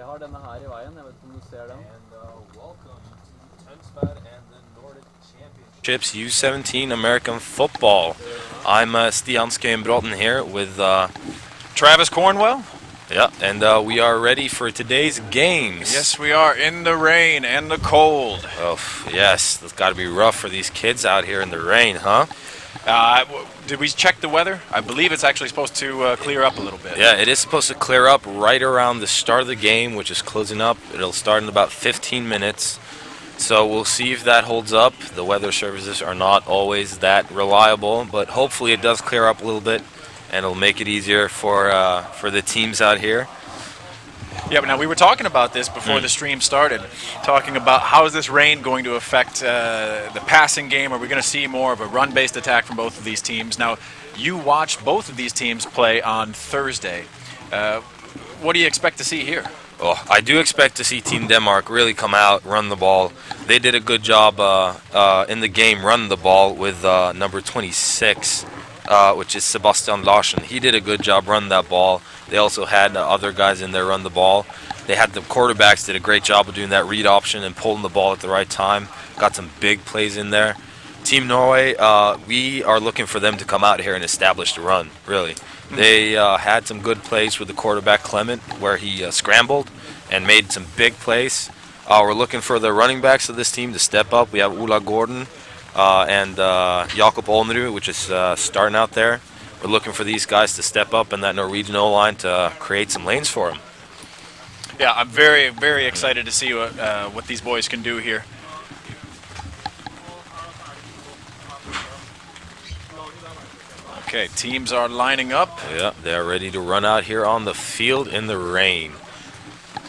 Jeg har denne her I veien, jeg vet ikke om du ser den. And welcome to Untitled and the Nordic Championships U17 American Football. I'm Stian Skøyenbråten here with Travis Cornwell. yeah, and we are ready for today's games. Yes, we are, in the rain and the cold. Oh, yes, it's got to be rough for these kids out here in the rain, huh? Did we check the weather? I believe it's actually supposed to clear up a little bit. Yeah, it is supposed to clear up right around the start of the game, which is closing up. It'll start in about 15 minutes. So we'll see if that holds up. The weather services are not always that reliable, but hopefully it does clear up a little bit, and it'll make it easier for the teams out here. Yeah, but now we were talking about this before the stream started, talking about how is this rain going to affect the passing game. Are we going to see more of a run-based attack from both of these teams? Now, you watched both of these teams play on Thursday. What do you expect to see here? Oh, I do expect to see Team Denmark really come out, run the ball. They did a good job in the game running the ball with number 26, which is Sebastian Larson. He did a good job running that ball. They also had other guys in there run the ball. They had the quarterbacks did a great job of doing that read option and pulling the ball at the right time. Got some big plays in there. Team Norway, we are looking for them to come out here and establish the run, really. They had some good plays with the quarterback Clement where he scrambled and made some big plays. We're looking for the running backs of this team to step up. We have Ola Gordon and Jakob Olnerud, which is starting out there. We're looking for these guys to step up in that Norwegian O-line to create some lanes for them. Yeah, I'm very, very excited to see what these boys can do here. Okay, teams are lining up. Yeah, they're ready to run out here on the field in the rain.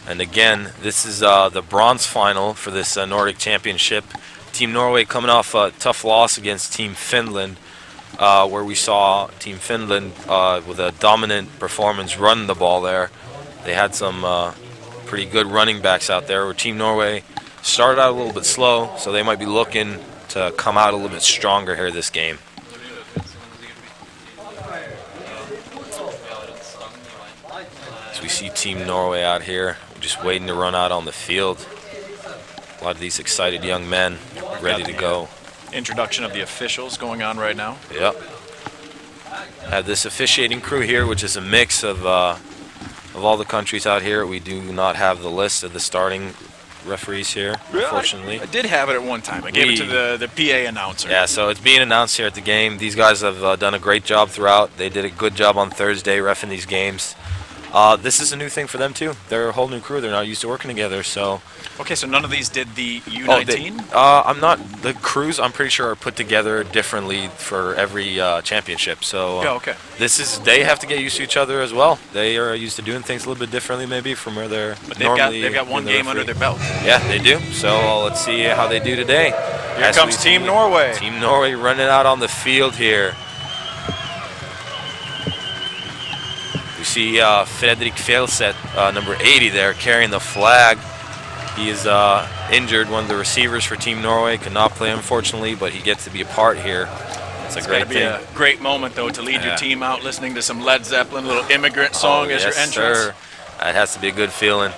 And again, this is the bronze final for this Nordic Championship. Team Norway coming off a tough loss against Team Finland, where we saw Team Finland with a dominant performance run the ball there. They had some pretty good running backs out there, where Team Norway started out a little bit slow, so they might be looking to come out a little bit stronger here this game. So we see Team Norway out here, just waiting to run out on the field. A lot of these excited young men ready to go. Introduction of the officials going on right now. Yep. Have this officiating crew here, which is a mix of all the countries out here. We do not have the list of the starting referees here, unfortunately. I did have it at one time. I gave it to the PA announcer. Yeah, so it's being announced here at the game. These guys have done a great job throughout. They did a good job on Thursday reffing these games. This is a new thing for them too. They're a whole new crew. They're not used to working together, so. Okay, so none of these did the U19? I'm not. The crews, I'm pretty sure, are put together differently for every championship. So yeah, okay. They have to get used to each other as well. They are used to doing things a little bit differently, maybe from where they're but normally. They've got one game under their belt. Yeah, they do. So let's see how they do today. Here comes Team Norway. Team Norway running out on the field here. We see Fredrik Fjellset, number 80 there, carrying the flag. He is injured, one of the receivers for Team Norway. Could not play, unfortunately, but he gets to be a part here. It's a great thing. It's a great moment, though, to lead your team out listening to some Led Zeppelin, a little immigrant song as your entrance. Sir. That has to be a good feeling.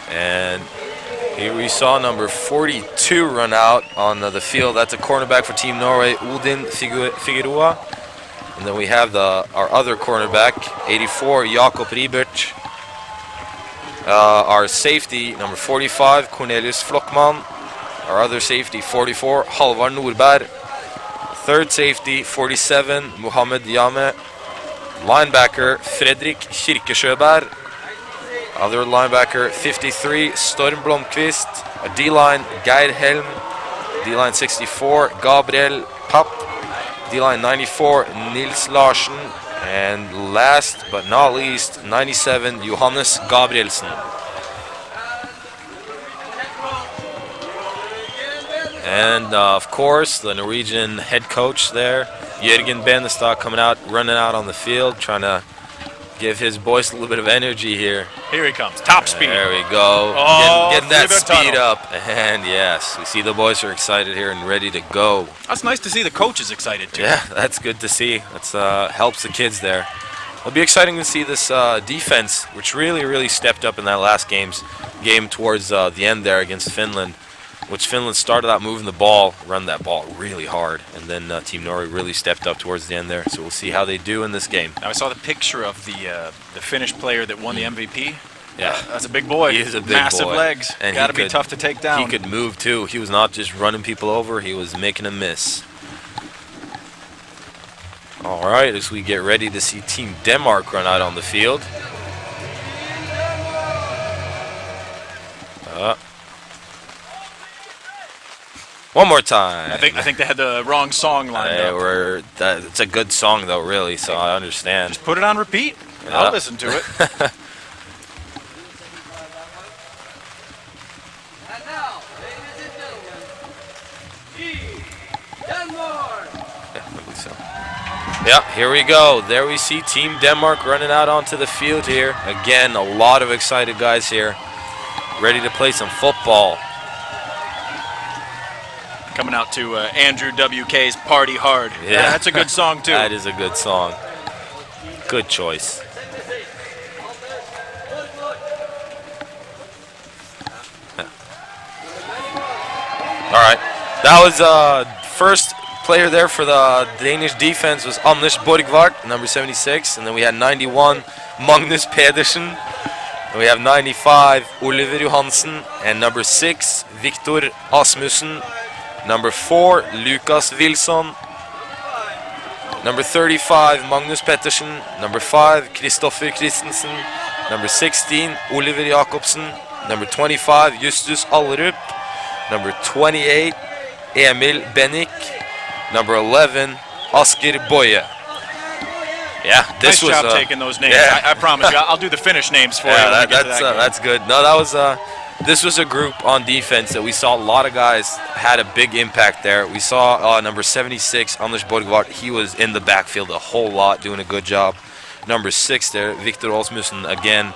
And here we saw number 42 run out on the field. That's a cornerback for Team Norway, Ruben Figueroa. And then we have our other cornerback, 84, Jakob Ribert. Our safety, number 45, Cornelius Flockman. Our other safety, 44, Halvard Nordberg. Third safety, 47, Mohammed Yame. Linebacker, Fredrik Kirkesjöberg. Other linebacker, 53, Storm Blomqvist. A D-line, Geir Helm. D-line 64, Gabriel Papp. D-line 94, Nils Larsen. And last but not least, 97, Johannes Gabrielsen. And of course, the Norwegian head coach there, Jørgen Benestad, coming out, running out on the field, trying to give his boys a little bit of energy here. Here he comes, top speed. There we go. Oh, getting that speed up. And yes, we see the boys are excited here and ready to go. That's nice to see the coaches excited too. Yeah, that's good to see. That helps the kids there. It'll be exciting to see this defense, which really stepped up in that last game towards the end there against Finland, which Finland started out moving the ball, run that ball really hard, and then Team Norway really stepped up towards the end there. So we'll see how they do in this game. Now I saw the picture of the Finnish player that won the MVP. Yeah, that's a big boy. He is a big Massive boy. legs. And Got to be tough to take down. He could move too. He was not just running people over. He was making a miss. All right, as we get ready to see Team Denmark run out on the field. One more time. I think they had the wrong song lined up. It's a good song though, really. So I understand. Just put it on repeat. Yeah. I'll listen to it. And now, ladies and gentlemen, Team Denmark! Yeah, here we go. There we see Team Denmark running out onto the field here. Again, a lot of excited guys here, ready to play some football. Coming out to Andrew WK's Party Hard. Yeah, that's a good song too. That is a good song. Good choice. All right, that was first player there for the Danish defense was Anders Borgvart, number 76, and then we had 91 Magnus Pedersen, and we have 95 Oliver Johansen, and number 6 Victor Asmussen, number 4 Lukas Wilson, number 35 Magnus Pettersen, number 5 Kristoffer Christensen, number 16 Oliver Jakobsen, number 25 Justus Allerup, number 28 Emil Bennick, number 11 Asker Boye. Yeah, this nice was job taking those names. Yeah. I promise you, I'll do the Finnish names for you. Yeah, when we get to that game. that's good. No, that was this was a group on defense that we saw a lot of guys had a big impact there. We saw number 76 Anders Borgvart. He was in the backfield a whole lot, doing a good job. Number 6 there, Victor Asmussen, again,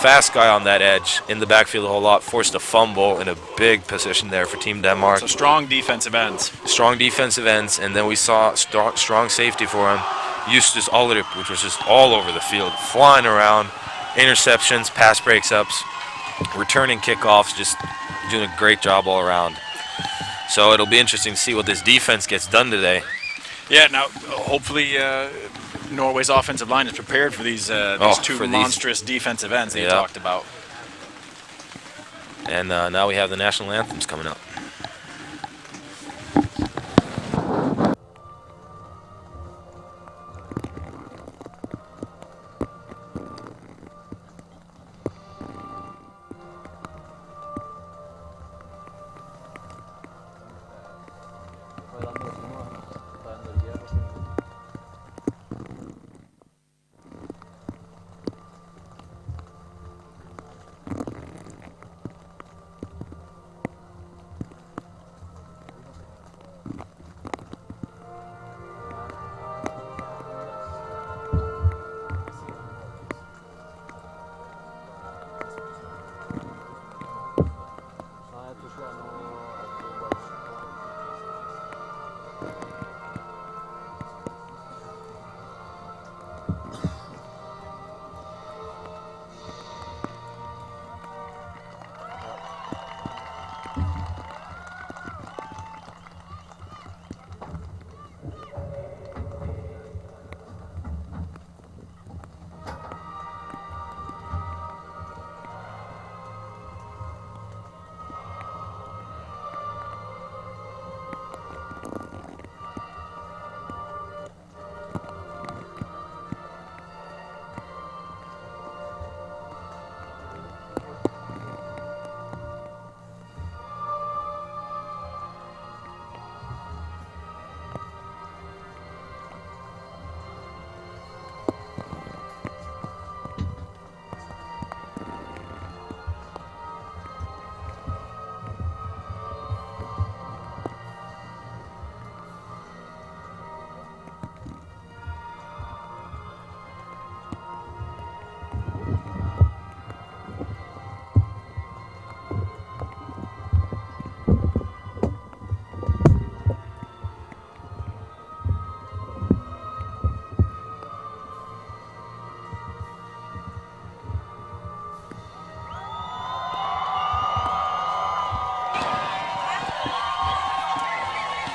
fast guy on that edge, in the backfield a whole lot, forced a fumble in a big position there for Team Denmark. So strong defensive ends. Strong defensive ends, and then we saw strong safety for him, Justus Allerup, which was just all over the field, flying around, interceptions, pass breaks-ups, returning kickoffs, just doing a great job all around. So it'll be interesting to see what this defense gets done today. Yeah, now hopefully Norway's offensive line is prepared for these two monstrous defensive ends that you talked about. And now we have the national anthems coming up.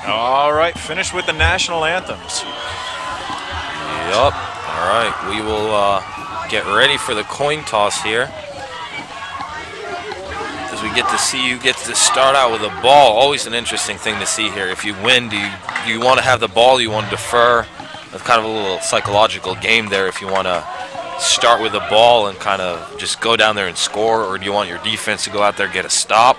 All right, finish with the national anthems. Yup. All right, we will get ready for the coin toss here. As we get to see you get to start out with a ball. Always an interesting thing to see here. If you win, do you want to have the ball? You want to defer? That's kind of a little psychological game there. If you want to start with the ball and kind of just go down there and score, or do you want your defense to go out there and get a stop?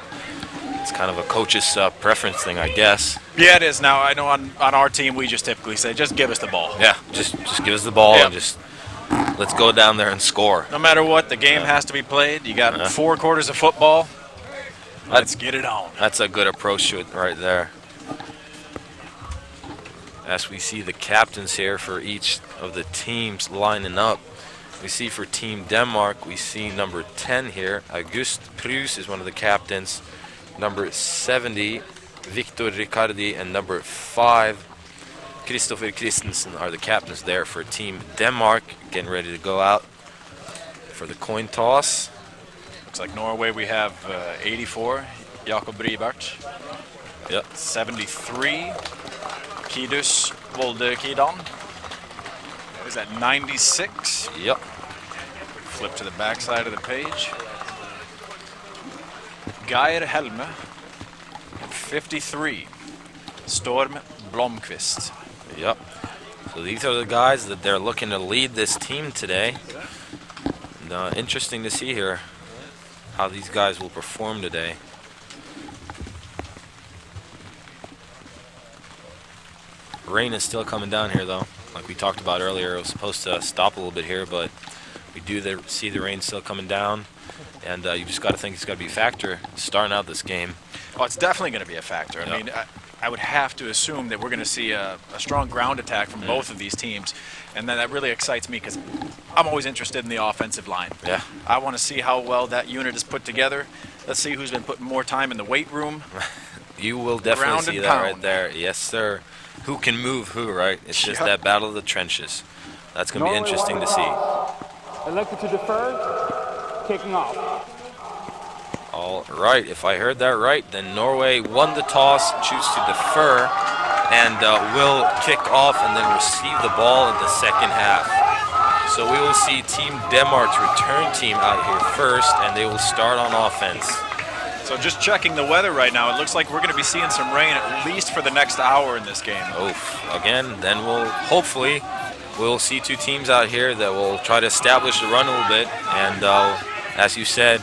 It's kind of a coach's preference thing, I guess. Yeah, it is. Now, I know on our team, we just typically say, just give us the ball. Yeah, just give us the ball and just let's go down there and score. No matter what, the game has to be played. You got 4 quarters of football. Let's get it on. That's a good approach to it right there. As we see the captains here for each of the teams lining up. We see for Team Denmark, we see number 10 here. August Prus is one of the captains. Number 70, Victor Riccardi, and number 5, Christopher Christensen are the captains there for Team Denmark. Getting ready to go out for the coin toss. Looks like Norway, we have 84, Jakob Ribert. Yep. 73, Kidus Volde Kidan. Is that 96? Yep. Flip to the back side of the page. Geir Helme, 53, Storm Blomqvist. Yep. So these are the guys that they're looking to lead this team today. And, interesting to see here how these guys will perform today. Rain is still coming down here, though. Like we talked about earlier, it was supposed to stop a little bit here, but we do see the rain still coming down. And you just got to think it's got to be a factor starting out this game. Oh, it's definitely going to be a factor. Yep. I mean, I would have to assume that we're going to see a strong ground attack from both of these teams. And then that really excites me because I'm always interested in the offensive line. Yeah. I want to see how well that unit is put together. Let's see who's been putting more time in the weight room. You will definitely Ground see and that pound. right there. Yes, sir. Who can move who, right? It's just that battle of the trenches. That's going to be interesting to see. Elected to defer, kicking off. All right, if I heard that right, then Norway won the toss, choose to defer, and will kick off and then receive the ball in the second half. So we will see Team Denmark's return team out here first, and they will start on offense. So just checking the weather right now, it looks like we're going to be seeing some rain at least for the next hour in this game. Again, then we'll see 2 teams out here that will try to establish the run a little bit, and as you said,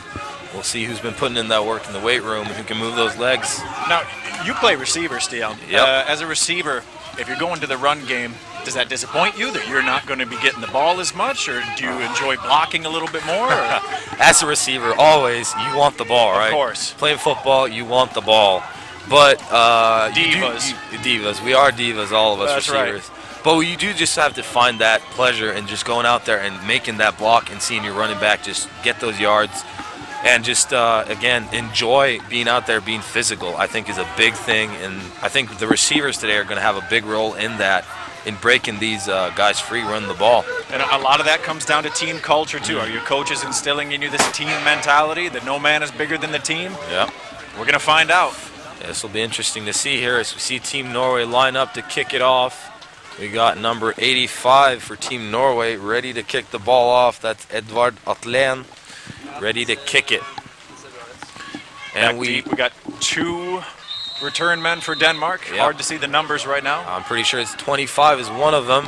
we'll see who's been putting in that work in the weight room and who can move those legs. Now, you play receiver, Stian. Yep. As a receiver, if you're going to the run game, does that disappoint you that you're not going to be getting the ball as much, or do you enjoy blocking a little bit more? As a receiver, always, you want the ball, right? Of course. Playing football, you want the ball. But Divas. We are divas, all of us That's receivers. Right. But you do just have to find that pleasure in just going out there and making that block and seeing your running back just get those yards. And just, again, enjoy being out there, being physical, I think is a big thing. And I think the receivers today are going to have a big role in that, in breaking these guys free, running the ball. And a lot of that comes down to team culture, too. Are your coaches instilling in you this team mentality, that no man is bigger than the team? Yeah. We're going to find out. Yeah, this will be interesting to see here as we see Team Norway line up to kick it off. We got number 85 for Team Norway ready to kick the ball off. That's Edvard Atlen. Ready to kick it. And we got 2 return men for Denmark. Yep. Hard to see the numbers right now. I'm pretty sure it's 25 is one of them,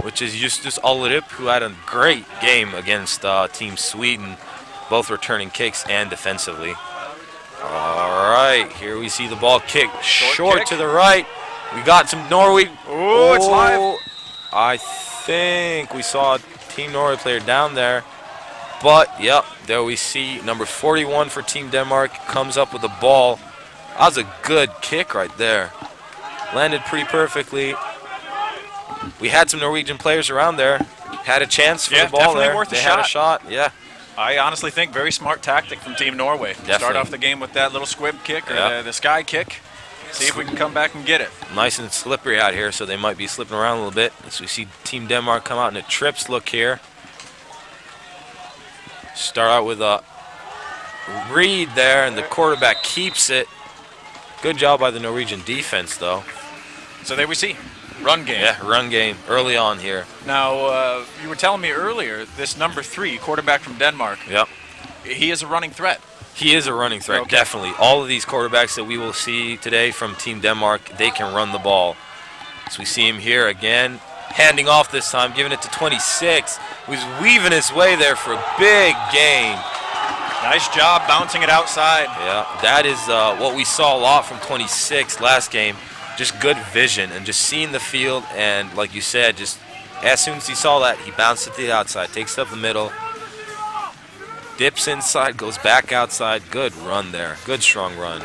which is Justus Allerup, who had a great game against Team Sweden, both returning kicks and defensively. All right, here we see the ball kicked short to the right. We got some Norway. Oh, it's live. I think we saw a Team Norway player down there. But, yep, there we see number 41 for Team Denmark comes up with the ball. That was a good kick right there. Landed pretty perfectly. We had some Norwegian players around there. Had a chance for the ball definitely there. Worth they a had a shot, yeah. I honestly think very smart tactic from Team Norway. Definitely. Start off the game with that little squib kick or the sky kick. See if we can come back and get it. Nice and slippery out here, so they might be slipping around a little bit. As we see Team Denmark come out in a trips look here. Start out with a read there, and the quarterback keeps it. Good job by the Norwegian defense, though. So there we see. Run game. Yeah, run game early on here. Now, you were telling me earlier, this number 3, quarterback from Denmark, Yep. he is a running threat. He is a running threat, Okay. definitely. All of these quarterbacks that we will see today from Team Denmark, they can run the ball. So we see him here again, handing off this time, giving it to 26, who's weaving his way there for a big gain. Nice job bouncing it outside. Yeah, that is what we saw a lot from 26 last game. Just good vision and just seeing the field, and like you said, just as soon as he saw that, he bounced it to the outside, takes it up the middle, dips inside, goes back outside. Good run there. Good strong run.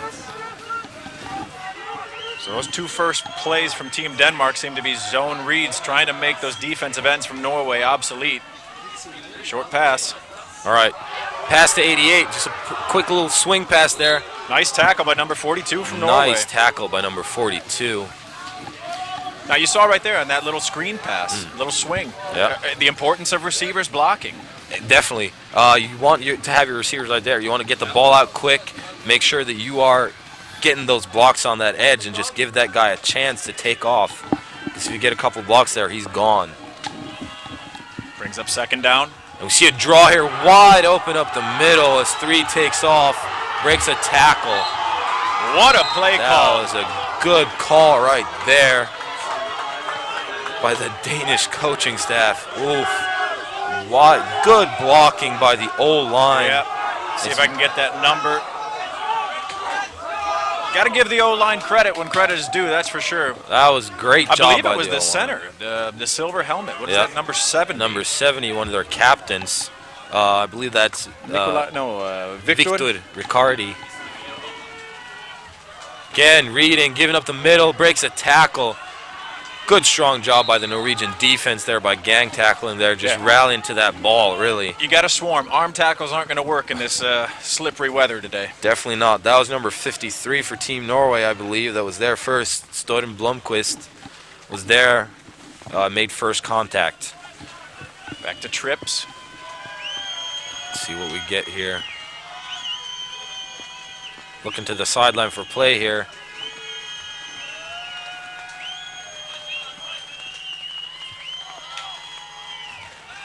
So those 2 first plays from Team Denmark seem to be zone reads, trying to make those defensive ends from Norway obsolete. Short pass. All right, pass to 88. Just a quick little swing pass there. Nice tackle by number 42 from Norway. Nice tackle by number 42. Now you saw right there on that little screen pass, little swing. Yeah. The importance of receivers blocking. Definitely. You want to have your receivers right there. You want to get the ball out quick, make sure that you are getting those blocks on that edge, and just give that guy a chance to take off. Because if you get a couple blocks there, he's gone. Brings up 2nd down. And we see a draw here, wide open up the middle as 3 takes off, breaks a tackle. What a play call. That was a good call right there by the Danish coaching staff. Oof. Good blocking by the O-line. Yep. See if I can get that number. Got to give the O-line credit when credit is due, that's for sure. That was great job by the I believe it was the O-line. center, the silver helmet. What is Yep. that, number 70? Number 70, one of their captains. I believe that's Victor. Riccardi. Again, reading, giving up the middle, breaks a tackle. Good strong job by the Norwegian defense there by gang tackling there, just rallying to that ball, really. You got to swarm. Arm tackles aren't going to work in this slippery weather today. Definitely not. That was number 53 for Team Norway, I believe. That was there first. Stoden Blomqvist was there, made first contact. Back to trips. Let's see what we get here. Looking to the sideline for play here.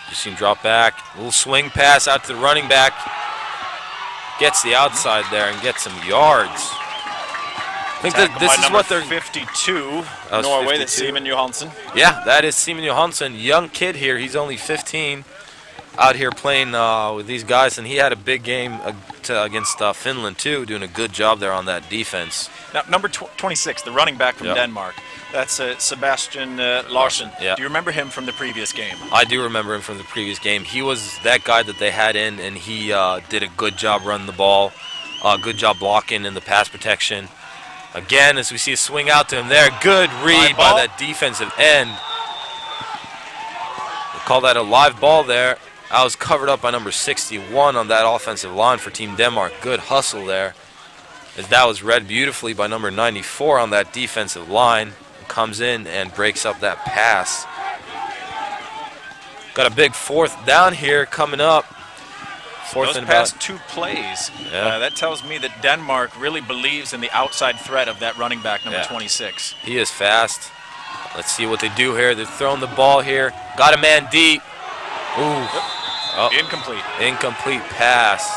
Just seen drop back, a little swing pass out to the running back. Gets the outside there and gets some yards. I think that this is what they're 52. That was Norway, 52. that's Seaman Johansen. Yeah, that is Seaman Johansen, young kid here. He's only 15, out here playing with these guys, and he had a big game against Finland too, doing a good job there on that defense. Now, number 26, the running back from Denmark. That's Sebastian Larson. Yeah. Do you remember him from the previous game? I do remember him from the previous game. He was that guy that they had in, and he did a good job running the ball, good job blocking in the pass protection. Again, as we see a swing out to him there, good read by that defensive end. They call that a live ball there. I was covered up by number 61 on that offensive line for Team Denmark. Good hustle there, as that was read beautifully by number 94 on that defensive line. Comes in and breaks up that pass. Got a big 4th down here coming up. Those past 2 plays, that tells me that Denmark really believes in the outside threat of that running back, number 26. He is fast. Let's see what they do here. They're throwing the ball here. Got a man deep. Ooh. Oh. Incomplete. Incomplete pass.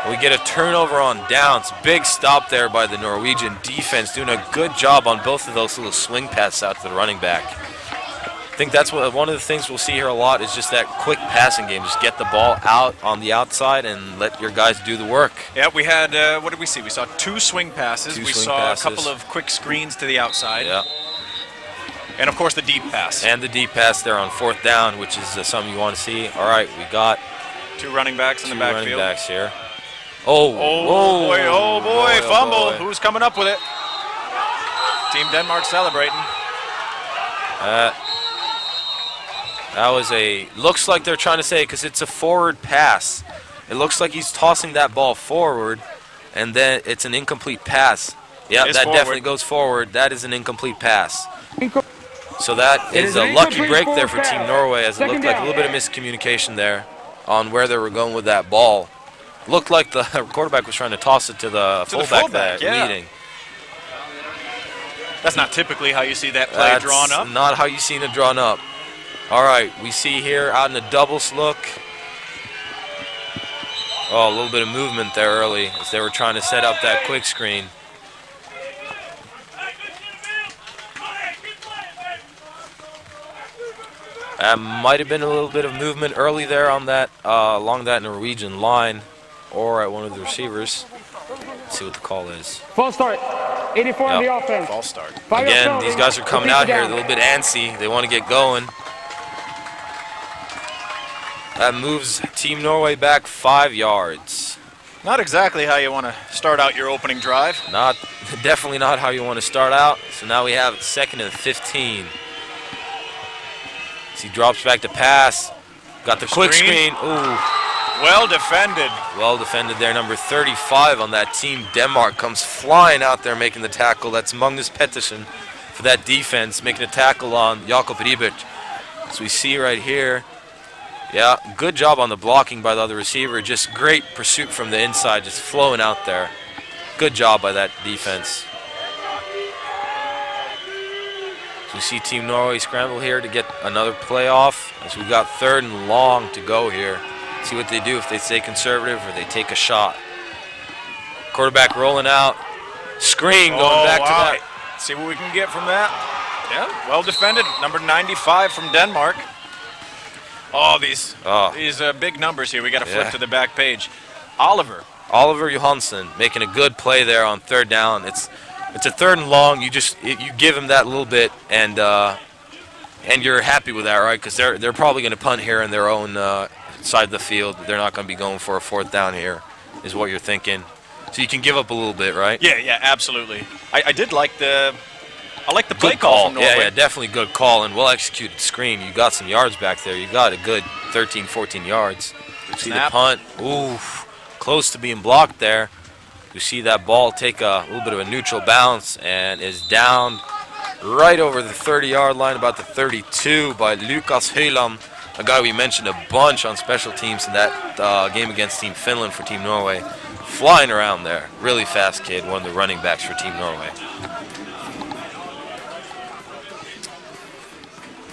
We get a turnover on downs. Big stop there by the Norwegian defense, doing a good job on both of those little swing passes out to the running back. I think that's one of the things we'll see here a lot is just that quick passing game. Just get the ball out on the outside and let your guys do the work. Yeah, we had, what did we see? We saw 2 swing passes. We saw a couple of quick screens to the outside. Yeah. And, of course, the deep pass. And the deep pass there on 4th down, which is something you want to see. All right, we got 2 running backs in the backfield. 2 running backs here. Oh boy, fumble. Who's coming up with it? Team Denmark celebrating. That was looks like they're trying to say, because it's a forward pass. It looks like he's tossing that ball forward, and then it's an incomplete pass. Yeah, that definitely goes forward. That is an incomplete pass. So that is a lucky break there for Team Norway, as it looked like a little bit of miscommunication there on where they were going with that ball. Looked like the quarterback was trying to toss it to the fullback leading. That's not typically how you see that play That's drawn up. not how you seen it drawn up. All right, we see here out in the doubles look. Oh, a little bit of movement there early as they were trying to set up that quick screen. Might have been a little bit of movement early there on that, along that Norwegian line, or at one of the receivers. Let's see what the call is. False start. 84 on the offense. False start. Again, these guys are coming out here a little bit antsy. They want to get going. That moves Team Norway back 5 yards. Not exactly how you want to start out your opening drive. Definitely not how you want to start out. So now we have 2nd and 15. As he drops back to pass. Got the quick screen. Ooh. Well defended. Well defended there. Number 35 on that team, Denmark, comes flying out there making the tackle. That's Magnus Pettersen for that defense, making a tackle on Jakob Ribert. As we see right here. Yeah, good job on the blocking by the other receiver. Just great pursuit from the inside, just flowing out there. Good job by that defense. So we see Team Norway scramble here to get another play off, as we've got 3rd and long to go here. See what they do, if they stay conservative or they take a shot. Quarterback rolling out. Screen going back to that. See what we can get from that. Yeah, well defended. Number 95 from Denmark. Oh, these big numbers here. We got to flip to the back page. Oliver Johansson making a good play there on 3rd down. It's a 3rd and long. You give him that little bit, and you're happy with that, right? Because they're probably going to punt here in their own side of the field. They're not going to be going for a 4th down here, is what you're thinking. So you can give up a little bit, right? Yeah, absolutely. I did like the play call from Norway. Yeah, definitely good call and well-executed screen. You got some yards back there. You got a good 13, 14 yards. See the punt. Oof, close to being blocked there. You see that ball take a little bit of a neutral bounce and is down right over the 30-yard line, about the 32, by Lukas Høyland, a guy we mentioned a bunch on special teams in that game against Team Finland for Team Norway. Flying around there. Really fast kid, one of the running backs for Team Norway.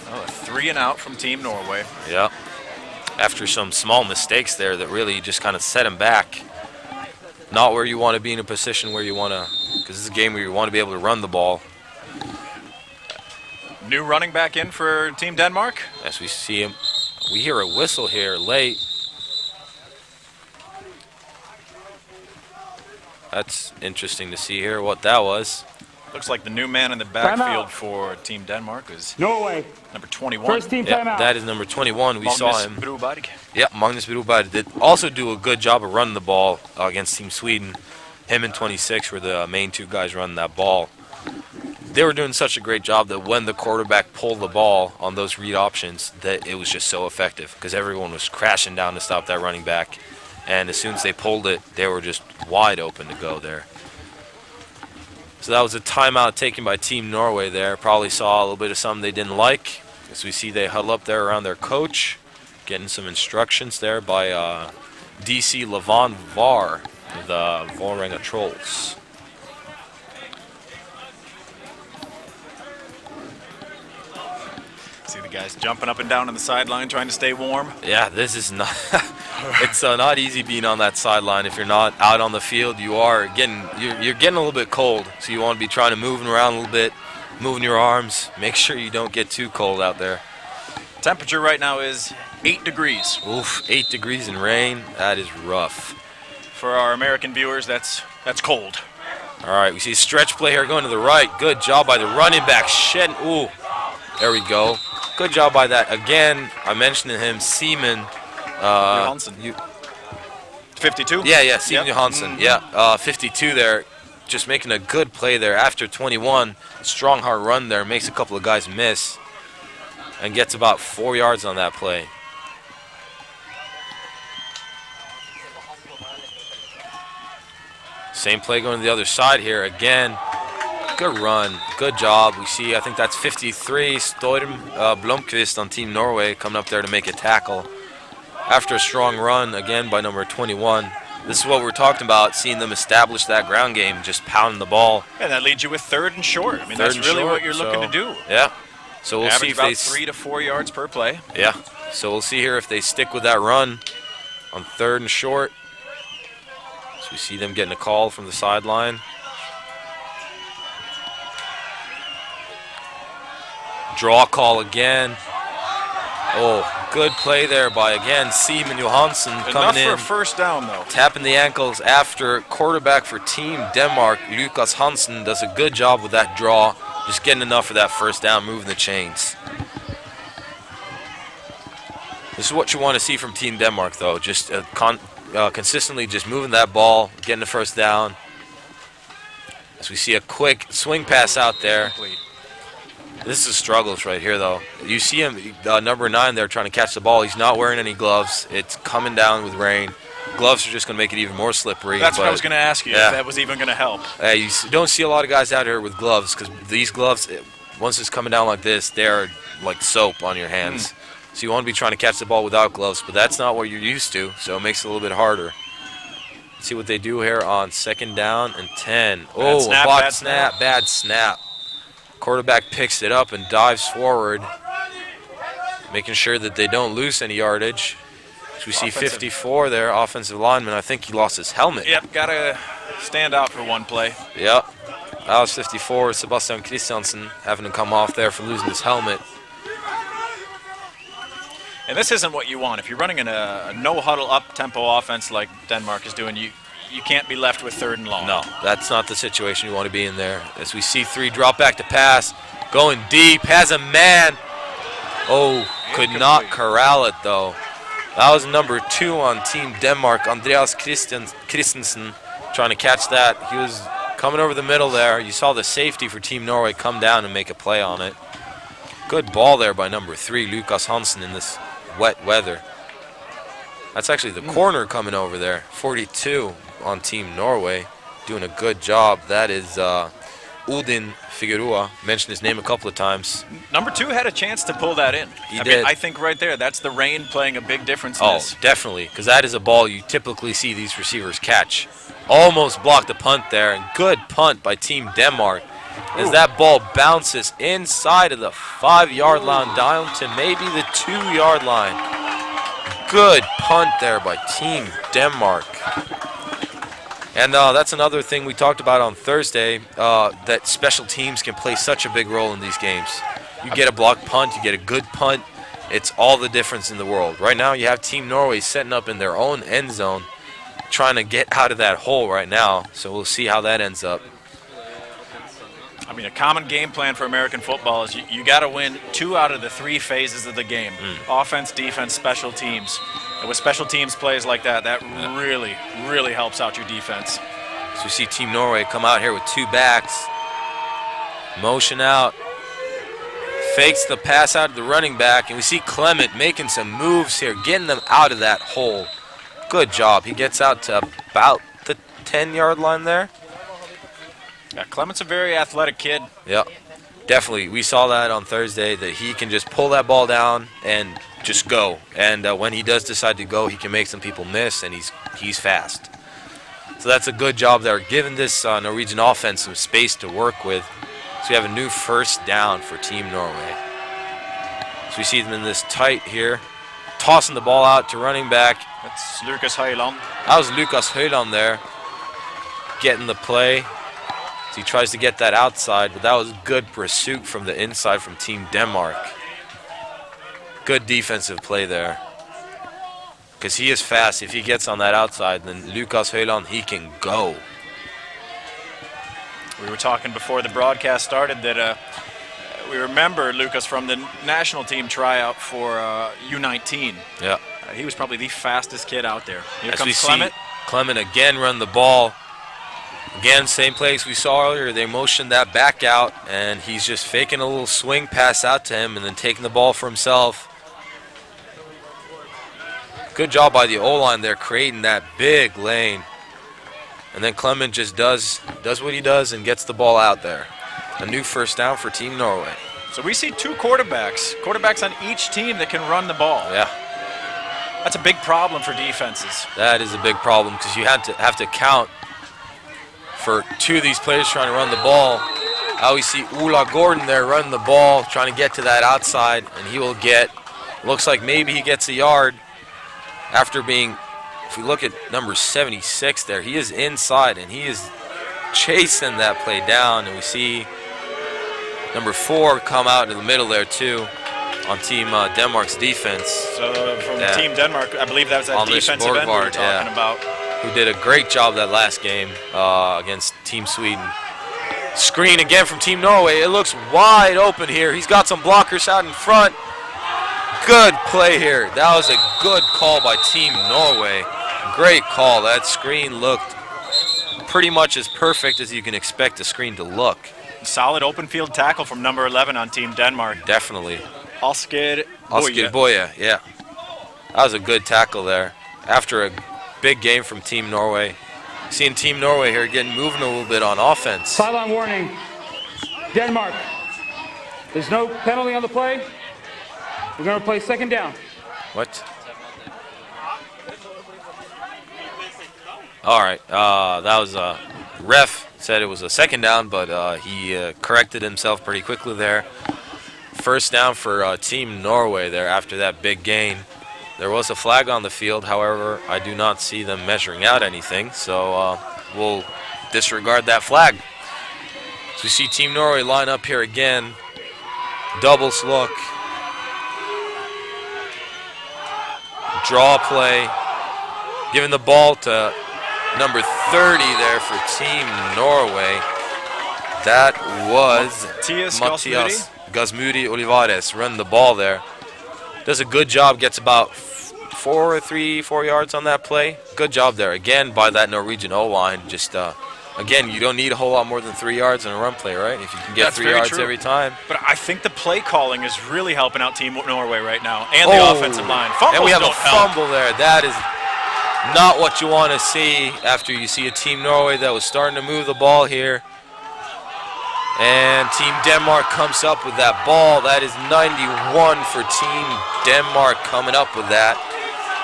Oh, a 3 and out from Team Norway. Yeah. After some small mistakes there that really just kind of set him back. Not where you want to be in a position where you want to, because this is a game where you want to be able to run the ball. New running back in for Team Denmark. As we see him, we hear a whistle here late. That's interesting to see here what that was. Looks like the new man in the backfield for Team Denmark is Norway. Number 21. First team timeout. That is number 21. We saw him. Broberg. Yeah, Magnus Broberg did also do a good job of running the ball against Team Sweden. Him and 26 were the main 2 guys running that ball. They were doing such a great job that when the quarterback pulled the ball on those read options, that it was just so effective because everyone was crashing down to stop that running back. And as soon as they pulled it, they were just wide open to go there. So that was a timeout taken by Team Norway there. Probably saw a little bit of something they didn't like. As we see they huddle up there around their coach, getting some instructions there by DC Levon Var, the Vålerenga Trolls. See the guys jumping up and down on the sideline trying to stay warm. Yeah, this is not it's not easy being on that sideline. If you're not out on the field, you're getting a little bit cold. So you want to be trying to move around a little bit, moving your arms. Make sure you don't get too cold out there. Temperature right now is 8 degrees. Oof, 8 degrees in rain. That is rough. For our American viewers, that's cold. All right, we see a stretch play here going to the right. Good job by the running back. Ooh, there we go. Good job by that. Again, I mentioned him, Seaman. Johansson. 52? Yeah, Seaman Johansson. Yeah, 52 there. Just making a good play there after 21. Strong, hard run there. Makes a couple of guys miss. And gets about 4 yards on that play. Same play going to the other side here. Again, good run. Good job. We see, I think that's 53, Storm Blomqvist on Team Norway coming up there to make a tackle. After a strong run, again, by number 21. This is what we're talking about, seeing them establish that ground game, just pounding the ball. And that leads you with 3rd and short. I mean, Third that's and really short, what you're looking to do. Yeah. So we'll see Average if about they 3 to 4 yards per play. Yeah. So we'll see here if they stick with that run on 3rd and short. So we see them getting a call from the sideline. Draw call again. Oh, good play there by, again, Simon Johansson coming in. Enough for a 1st down, though. Tapping the ankles after quarterback for Team Denmark, Lukas Hansen, does a good job with that draw. Just getting enough for that 1st down, moving the chains. This is what you want to see from Team Denmark, though. Just consistently just moving that ball, getting the 1st down. As we see a quick swing pass out there. This is struggles right here, though. You see him, number 9 there, trying to catch the ball. He's not wearing any gloves. It's coming down with rain. Gloves are just going to make it even more slippery. That's what I was going to ask you, if that was even going to help. You don't see a lot of guys out here with gloves, because these gloves, once it's coming down like this, they're like soap on your hands. So you want to be trying to catch the ball without gloves, but that's not what you're used to, so it makes it a little bit harder. Let's see what they do here on 2nd down and 10. Oh, bad snap. Quarterback picks it up and dives forward, making sure that they don't lose any yardage. So we see 54 there, offensive lineman. I think he lost his helmet. Yep, got to stand out for one play. Yep. That was 54, Sebastian Christiansen having to come off there for losing his helmet. And this isn't what you want. If you're running in a no-huddle, up-tempo offense like Denmark is doing, you can't be left with 3rd and long. No, that's not the situation you want to be in there. As we see 3 drop back to pass, going deep, has a man. Oh, could not corral it, though. That was number 2 on Team Denmark, Andreas Christensen, trying to catch that. He was coming over the middle there. You saw the safety for Team Norway come down and make a play on it. Good ball there by number 3, Lukas Hansen, in this wet weather. That's actually the corner coming over there, 42 on Team Norway, doing a good job. That is Ruben Figueroa. Mentioned his name a couple of times. Number 2 had a chance to pull that in. He did. I think right there, that's the rain playing a big difference in this. Oh, definitely, because that is a ball you typically see these receivers catch. Almost blocked the punt there, and good punt by Team Denmark. As that ball bounces inside of the 5-yard line down to maybe the 2-yard line. Good punt there by Team Denmark. And that's another thing we talked about on Thursday, that special teams can play such a big role in these games. You get a blocked punt, you get a good punt, it's all the difference in the world. Right now you have Team Norway setting up in their own end zone, trying to get out of that hole right now, so we'll see how that ends up. I mean, a common game plan for American football is you got to win 2 out of the 3 phases of the game. Offense, defense, special teams. And with special teams plays like that, that really, really helps out your defense. So we see Team Norway come out here with 2 backs. Motion out. Fakes the pass out of the running back. And we see Clement making some moves here, getting them out of that hole. Good job. He gets out to about the 10-yard line there. Yeah, Clement's a very athletic kid. Yep, definitely. We saw that on Thursday, that he can just pull that ball down and just go. And when he does decide to go, he can make some people miss, and he's fast. So that's a good job there, giving this Norwegian offense some space to work with. So we have a new 1st down for Team Norway. So we see them in this tight here, tossing the ball out to running back. That's Lucas Høyland. That was Lucas Høyland there, getting the play. He tries to get that outside, but that was good pursuit from the inside from Team Denmark. Good defensive play there. Because he is fast. If he gets on that outside, then Lucas Høyland, he can go. We were talking before the broadcast started that we remember Lucas from the national team tryout for U19. Yeah. He was probably the fastest kid out there. Here As we comes Clement. see Clement again run the ball. Again, same place we saw earlier. They motioned that back out, and he's just faking a little swing pass out to him and then taking the ball for himself. Good job by the O-line there, creating that big lane. And then Clement just does what he does and gets the ball out there. A new 1st down for Team Norway. So we see 2 quarterbacks on each team that can run the ball. Yeah. That's a big problem for defenses. That is a big problem because you have to account for 2 of these players trying to run the ball. I always see Ula Gordon there running the ball, trying to get to that outside, and he will get, looks like maybe he gets a yard after being, if we look at number 76 there, he is inside, and he is chasing that play down, and we see number 4 come out in the middle there too on Team Denmark's defense. So from Team Denmark, I believe that was that defensive end we were talking about. Who did a great job that last game against Team Sweden. Screen again from Team Norway. It looks wide open here. He's got some blockers out in front. Good play here. That was a good call by Team Norway. Great call. That screen looked pretty much as perfect as you can expect a screen to look. Solid open field tackle from number 11 on Team Denmark. Definitely. Oscar Boye, yeah. That was a good tackle there. After a big game from Team Norway. Seeing Team Norway here moving a little bit on offense. Sideline warning. Denmark. There's no penalty on the play. We're going to play second down. What? All right. That was ref said it was a second down, but he corrected himself pretty quickly there. First down for Team Norway there after that big gain. There was a flag on the field, however, I do not see them measuring out anything, so we'll disregard that flag. So we see Team Norway line up here again. Doubles look. Draw play. Giving the ball to number 30 there for Team Norway. That was Mathias Gazmudi Olivares running the ball there. Does a good job, gets about 4 yards on that play. Good job there, again, by that Norwegian O-line. Just, again, you don't need a whole lot more than 3 yards in a run play, right? If you can get 3 yards every time. But I think the play calling is really helping out Team Norway right now, and the offensive line. Fumbles and we have a don't help. fumble there. That is not what you want to see after you see a Team Norway that was starting to move the ball here. And Team Denmark comes up with that ball. That is 91 for Team Denmark coming up with that.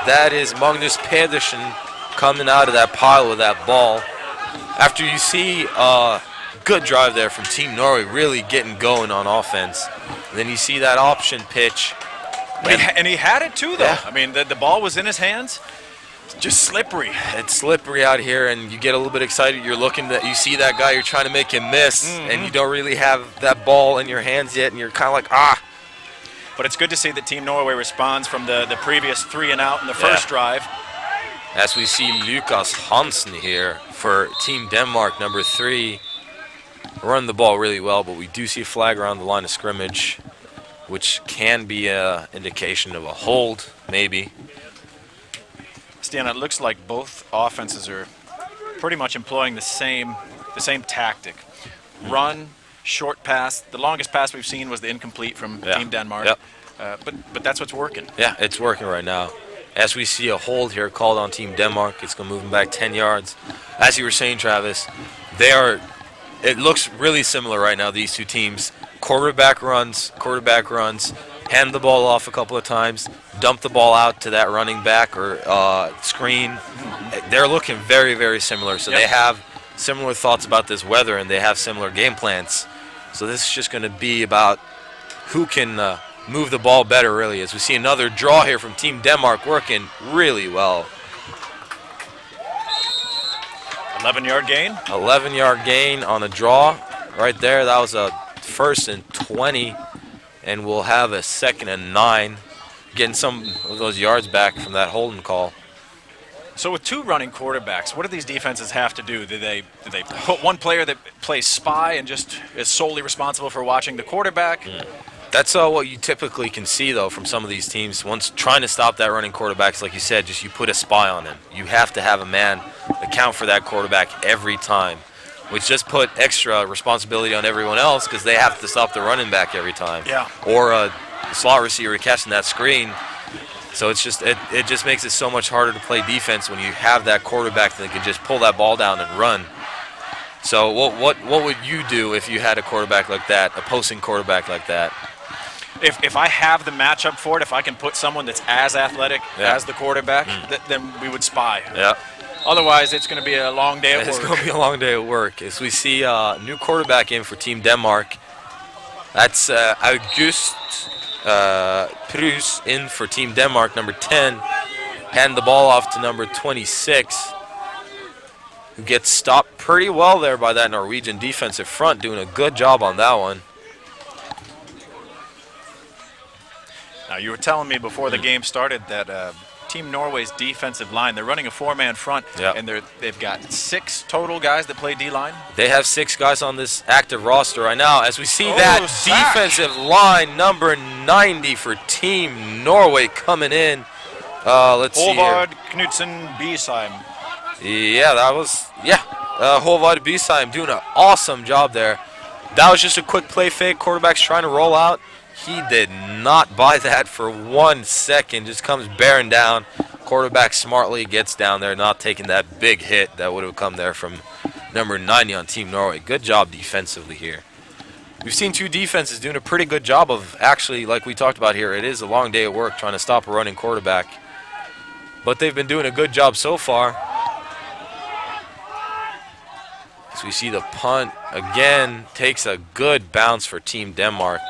That is Magnus Pedersen coming out of that pile with that ball. After you see a good drive there from Team Norway, really getting going on offense. And then you see that option pitch. And he had it too, though. Yeah. I mean, the ball was in his hands. Just slippery. It's slippery out here, and you get a little bit excited. You're looking that you see that guy, you're trying to make him miss, and you don't really have that ball in your hands yet, and you're kind of like, ah. But it's good to see that Team Norway responds from the previous 3 and out in the first drive. As we see Lukas Hansen here for Team Denmark, number 3, run the ball really well, but we do see a flag around the line of scrimmage, which can be an indication of a hold, maybe. Stan, it looks like both offenses are pretty much employing the same tactic. Run, short pass. The longest pass we've seen was the incomplete from Team Denmark. Yep. But that's what's working. Yeah, it's working right now. As we see a hold here called on Team Denmark, it's going to move them back 10 yards. As you were saying, Travis, it looks really similar right now, these two teams. Quarterback runs, hand the ball off a couple of times, dump the ball out to that running back or screen. They're looking very, very similar. So they have similar thoughts about this weather, and they have similar game plans. So this is just going to be about who can move the ball better, really, as we see another draw here from Team Denmark working really well. 11-yard gain. 11-yard gain on a draw right there. That was a 1st and 20. And we'll have a 2nd and 9, getting some of those yards back from that holding call. So with 2 running quarterbacks, what do these defenses have to do? Do they put one player that plays spy and just is solely responsible for watching the quarterback? That's what you typically can see, though, from some of these teams. Once trying to stop that running quarterbacks, like you said, just you put a spy on him. You have to have a man account for that quarterback every time, which just put extra responsibility on everyone else because they have to stop the running back every time. Yeah. Or a slot receiver catching that screen. So it's just it just makes it so much harder to play defense when you have that quarterback that can just pull that ball down and run. So what would you do if you had a quarterback like that, opposing quarterback like that? if I have the matchup for it, if I can put someone that's as athletic Yeah. as the quarterback, then we would spy. Yeah. Otherwise, it's going to be a long day at It's work. going to be a long day at work. As we see new quarterback in for Team Denmark. That's August Prus in for Team Denmark, number 10. Hand the ball off to number 26, who gets stopped pretty well there by that Norwegian defensive front, doing a good job on that one. Now, you were telling me before the game started that Team Norway's defensive line, they're running a 4-man front, Yep. and they've got 6 total guys that play D-line. They have 6 guys on this active roster right now. As we see that sack. defensive line, number 90 for Team Norway coming in. Let's see here. Håvard Knudsen Bisheim. Yeah, that was, Håvard Bisheim doing an awesome job there. That was just a quick play fake. Quarterback's trying to roll out. He did not buy that for 1 second. Just comes bearing down. Quarterback smartly gets down there, not taking that big hit that would have come there from number 90 on Team Norway. Good job defensively here. We've seen 2 defenses doing a pretty good job of actually, like we talked about here, it is a long day at work trying to stop a running quarterback. But they've been doing a good job so far. So we see the punt again, takes a good bounce for Team Denmark.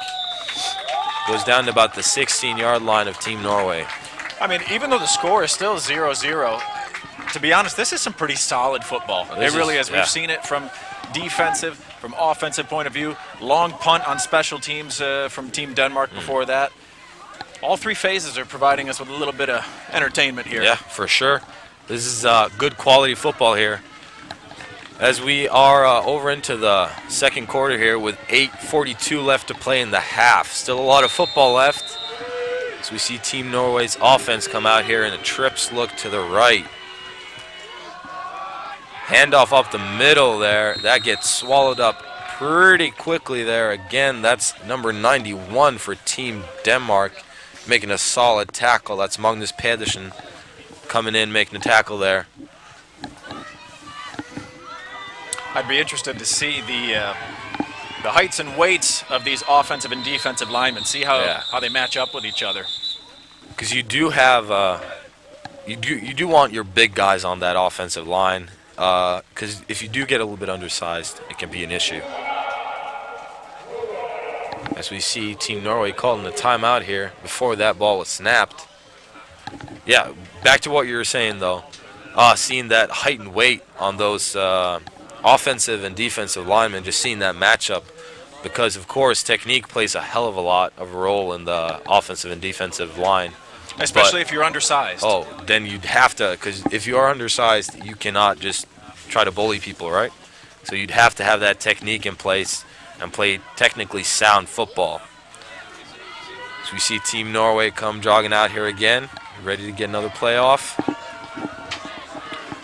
Goes down to about the 16-yard line of Team Norway. I mean, even though the score is still 0-0, to be honest, this is some pretty solid football. It really is. Yeah. We've seen it from defensive, from offensive point of view. Long punt on special teams from Team Denmark before that. All 3 phases are providing us with a little bit of entertainment here. Yeah, for sure. This is good quality football here. As we are over into the second quarter here with 8:42 left to play in the half. Still a lot of football left. As we see Team Norway's offense come out here in a trips look to the right. Handoff up the middle there. That gets swallowed up pretty quickly there. Again, that's number 91 for Team Denmark, making a solid tackle. That's Magnus Pedersen coming in, making a tackle there. I'd be interested to see the heights and weights of these offensive and defensive linemen, see how they match up with each other. Because you do have, you do want your big guys on that offensive line. Because if you do get a little bit undersized, it can be an issue. As we see Team Norway calling the timeout here before that ball was snapped. Yeah, back to what you were saying though. Seeing that height and weight on those offensive and defensive linemen, just seeing that matchup, because of course technique plays a hell of a lot of a role in the offensive and defensive line. Especially if you're undersized. Oh, then you'd have to, because if you are undersized, you cannot just try to bully people, right? So you'd have to have that technique in place and play technically sound football. So we see Team Norway come jogging out here again, ready to get another play off.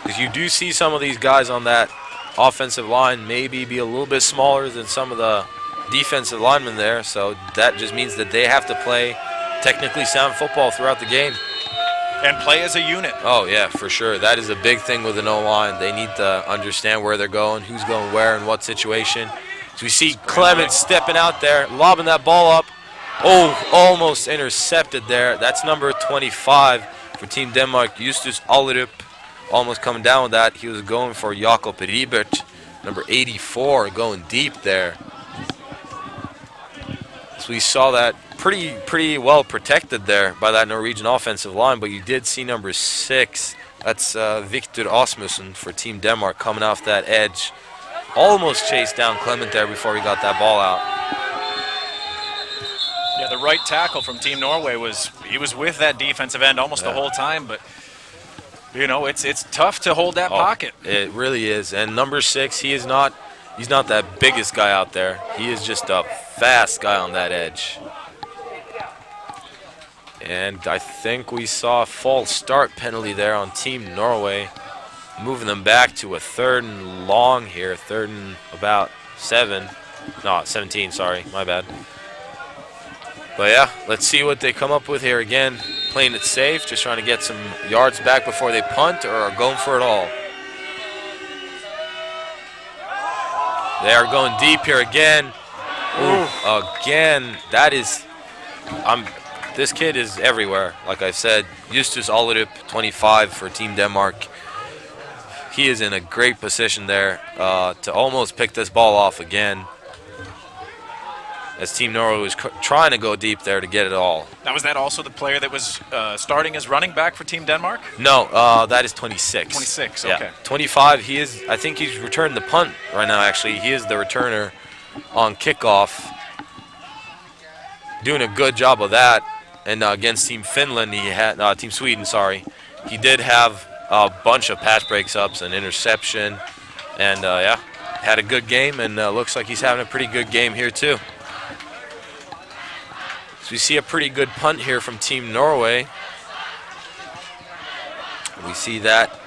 Because you do see some of these guys on that offensive line maybe be a little bit smaller than some of the defensive linemen there, so that just means that they have to play technically sound football throughout the game. And play as a unit. Oh, yeah, for sure. That is a big thing with an O-line. They need to understand where they're going, who's going where, in what situation. So we see Clement stepping out there, lobbing that ball up. Oh, almost intercepted there. That's number 25 for Team Denmark, Justus Allerup. Almost coming down with that. He was going for Jakob Ribert, number 84, going deep there. So we saw that pretty well protected there by that Norwegian offensive line, but you did see number 6. That's Victor Asmussen for Team Denmark coming off that edge. Almost chased down Clement there before he got that ball out. Yeah, the right tackle from Team Norway was with that defensive end almost the whole time, but you know, it's tough to hold that pocket. It really is. And number 6, he's not that biggest guy out there. He is just a fast guy on that edge. And I think we saw a false start penalty there on Team Norway, moving them back to a 3rd and long here, 3rd and about 17, sorry, my bad. But yeah, let's see what they come up with here again. Playing it safe, just trying to get some yards back before they punt, or are going for it all. They are going deep here again. Ooh, again, that is This kid is everywhere. Like I said, Justus Olerup, 25 for Team Denmark. He is in a great position there to almost pick this ball off again, as Team Norway was trying to go deep there to get it all. Now, was that also the player that was starting as running back for Team Denmark? No, that is 26. 26, yeah. okay. 25, I think he's returned the punt right now, actually. He is the returner on kickoff. Doing a good job of that. And against Team Finland, Team Sweden, sorry. He did have a bunch of pass breaks-ups and interception. And, yeah, had a good game, and looks like he's having a pretty good game here, too. So we see a pretty good punt here from Team Norway. We see that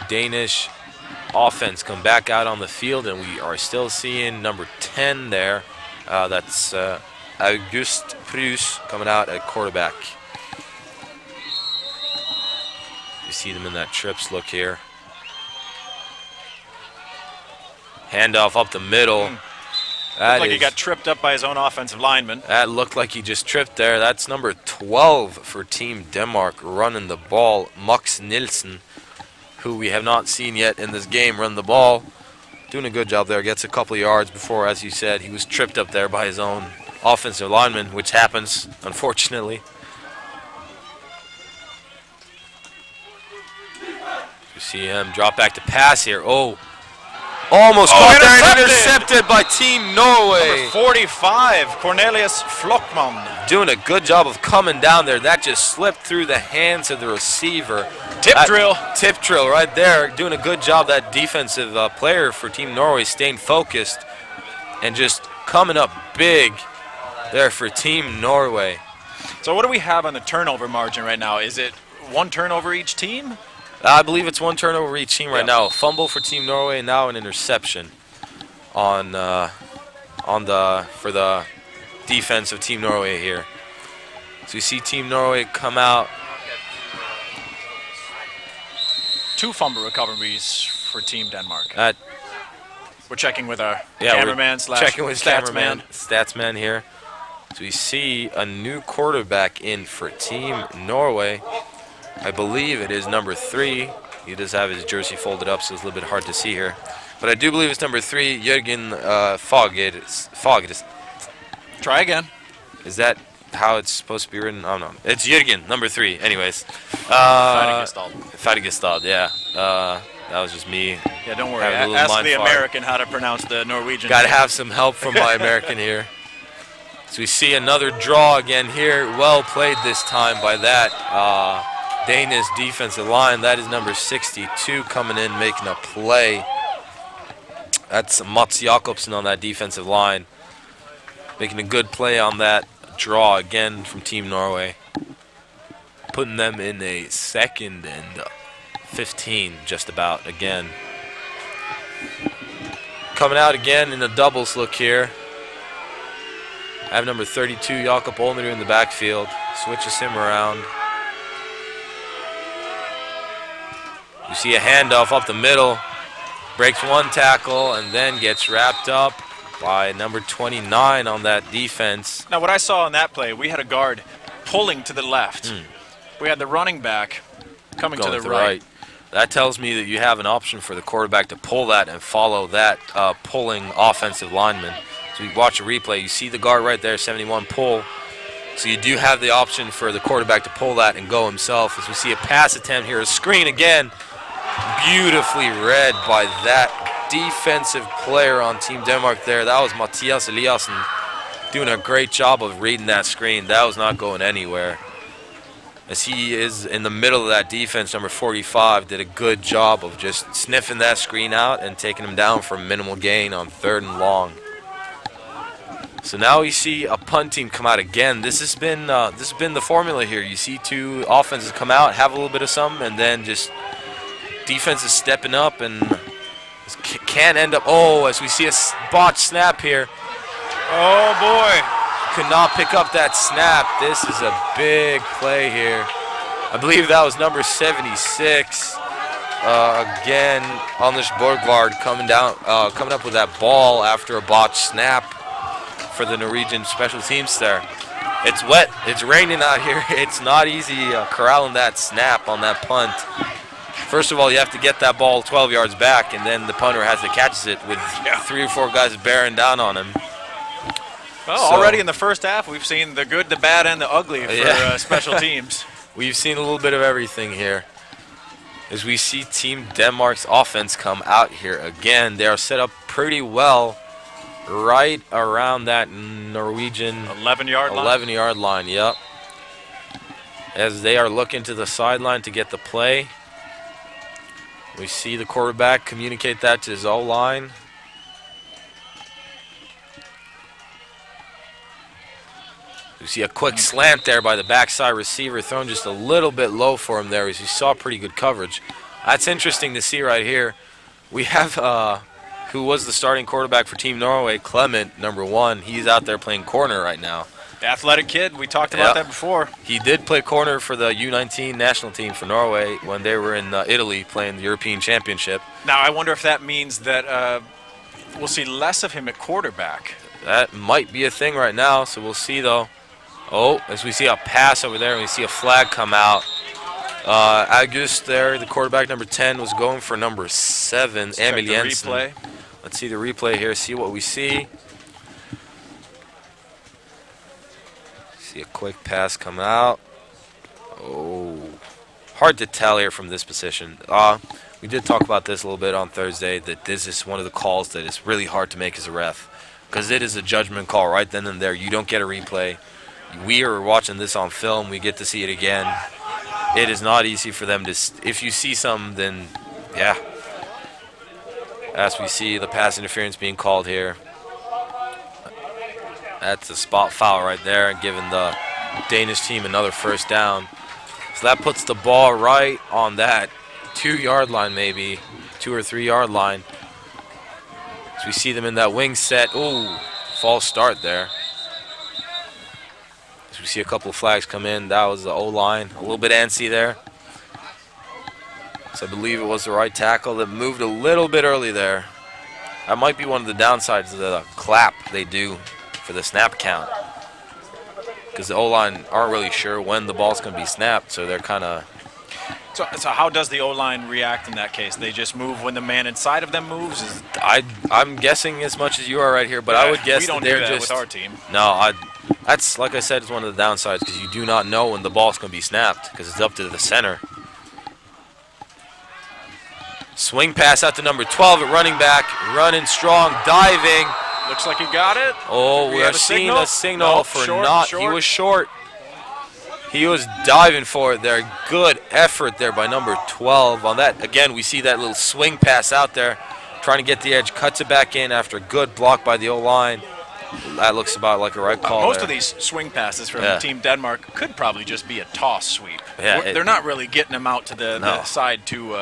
Danish offense come back out on the field, and we are still seeing number 10 there. That's August Prus coming out at quarterback. You see them in that trips look here. Handoff up the middle. Looked like he got tripped up by his own offensive lineman. That looked like he just tripped there. That's number 12 for Team Denmark running the ball. Max Nielsen, who we have not seen yet in this game, run the ball. Doing a good job there. Gets a couple of yards before, as you said, he was tripped up there by his own offensive lineman, which happens, unfortunately. You see him drop back to pass here. Oh. Almost caught there and intercepted by Team Norway. Number 45, Cornelius Flockman. Doing a good job of coming down there. That just slipped through the hands of the receiver. Tip drill. Tip drill right there. Doing a good job, that defensive player for Team Norway staying focused and just coming up big there for Team Norway. So what do we have on the turnover margin right now? Is it one turnover each team? I believe it's one turnover each team right now. A fumble for Team Norway, and now an interception for the defense of Team Norway here. So you see Team Norway come out. 2 fumble recoveries for Team Denmark. We're checking with our cameraman slash checking with statsman. Statsman here. So we see a new quarterback in for Team Norway. I believe it is number 3. He does have his jersey folded up, so it's a little bit hard to see here. But I do believe it's number 3, Jürgen Fagernes. Try again. Is that how it's supposed to be written? Oh, no. It's Jürgen, number 3. Anyways. Fagernes, yeah. That was just me. Yeah, don't worry. Ask the American how to pronounce the Norwegian. Got to have some help from my American here. So we see another draw again here. Well played this time by that Danish defensive line. That is number 62 coming in, making a play. That's Mats Jakobsen on that defensive line. Making a good play on that draw again from Team Norway. Putting them in a 2nd and 15 just about again. Coming out again in a doubles look here. I have number 32, Jakob Olnerud, in the backfield. Switches him around. You see a handoff up the middle. Breaks one tackle and then gets wrapped up by number 29 on that defense. Now, what I saw on that play, we had a guard pulling to the left. We had the running back coming to the right. That tells me that you have an option for the quarterback to pull that and follow that pulling offensive lineman. So you watch a replay, you see the guard right there, 71 pull. So you do have the option for the quarterback to pull that and go himself. As we see a pass attempt here, a screen again. Beautifully read by that defensive player on Team Denmark there. That was Mathias Eliassen doing a great job of reading that screen. That was not going anywhere. As he is in the middle of that defense, number 45 did a good job of just sniffing that screen out and taking him down for minimal gain on 3rd and long. So now we see a punt team come out again. This has been the formula here. You see 2 offenses come out, have a little bit of something, and then just defense is stepping up and can end up. Oh, as we see a botched snap here. Oh boy! Could not pick up that snap. This is a big play here. I believe that was number 76. Again, Anders Borgvard coming up with that ball after a botched snap for the Norwegian special teams there. It's wet. It's raining out here. It's not easy corralling that snap on that punt. First of all, you have to get that ball 12 yards back, and then the punter has to catch it with 3 or 4 guys bearing down on him. Well, already in the first half, we've seen the good, the bad, and the ugly for special teams. We've seen a little bit of everything here. As we see Team Denmark's offense come out here again, they are set up pretty well right around that Norwegian 11-yard line, yep. As they are looking to the sideline to get the play. We see the quarterback communicate that to his O-line. We see a quick slant there by the backside receiver, thrown just a little bit low for him there as you saw pretty good coverage. That's interesting to see right here. We have who was the starting quarterback for Team Norway, Clement, number 1. He's out there playing corner right now. Athletic kid, we talked about that before. He did play corner for the U19 national team for Norway when they were in Italy playing the European Championship. Now, I wonder if that means that we'll see less of him at quarterback. That might be a thing right now, so we'll see, though. Oh, as we see a pass over there, and we see a flag come out. August there, the quarterback, number 10, was going for number 7, Emil Jensen. Let's see the replay here, see what we see. See a quick pass come out. Oh, hard to tell here from this position. We did talk about this a little bit on Thursday, that this is one of the calls that is really hard to make as a ref, because it is a judgment call right then and there. You don't get a replay. We are watching this on film. We get to see it again. It is not easy for them to, if you see some, then yeah. As we see the pass interference being called here. That's a spot foul right there, giving the Danish team another first down. So that puts the ball right on that 2-yard line, maybe 2 or 3 yard line. So we see them in that wing set. Ooh, false start there. As we see a couple of flags come in. That was the O-line. A little bit antsy there. So I believe it was the right tackle that moved a little bit early there. That might be one of the downsides of the clap they do for the snap count, because the O-line aren't really sure when the ball's going to be snapped, so they're kind of... So how does the O-line react in that case? They just move when the man inside of them moves? I'm guessing as much as you are right here, but I would guess we don't that they're do that just... with our team. No, that's, like I said, it's one of the downsides, because you do not know when the ball's going to be snapped, because it's up to the center. Swing pass out to number 12 at running back, running strong, diving. Looks like he got it. Oh, we are seeing a signal for not. He was short. He was diving for it there. Good effort there by number 12 on that. Again, we see that little swing pass out there, trying to get the edge, cuts it back in after a good block by the O-line. That looks about like a right call. Most of these swing passes from Team Denmark could probably just be a toss sweep. Yeah, they're not really getting them out to the side too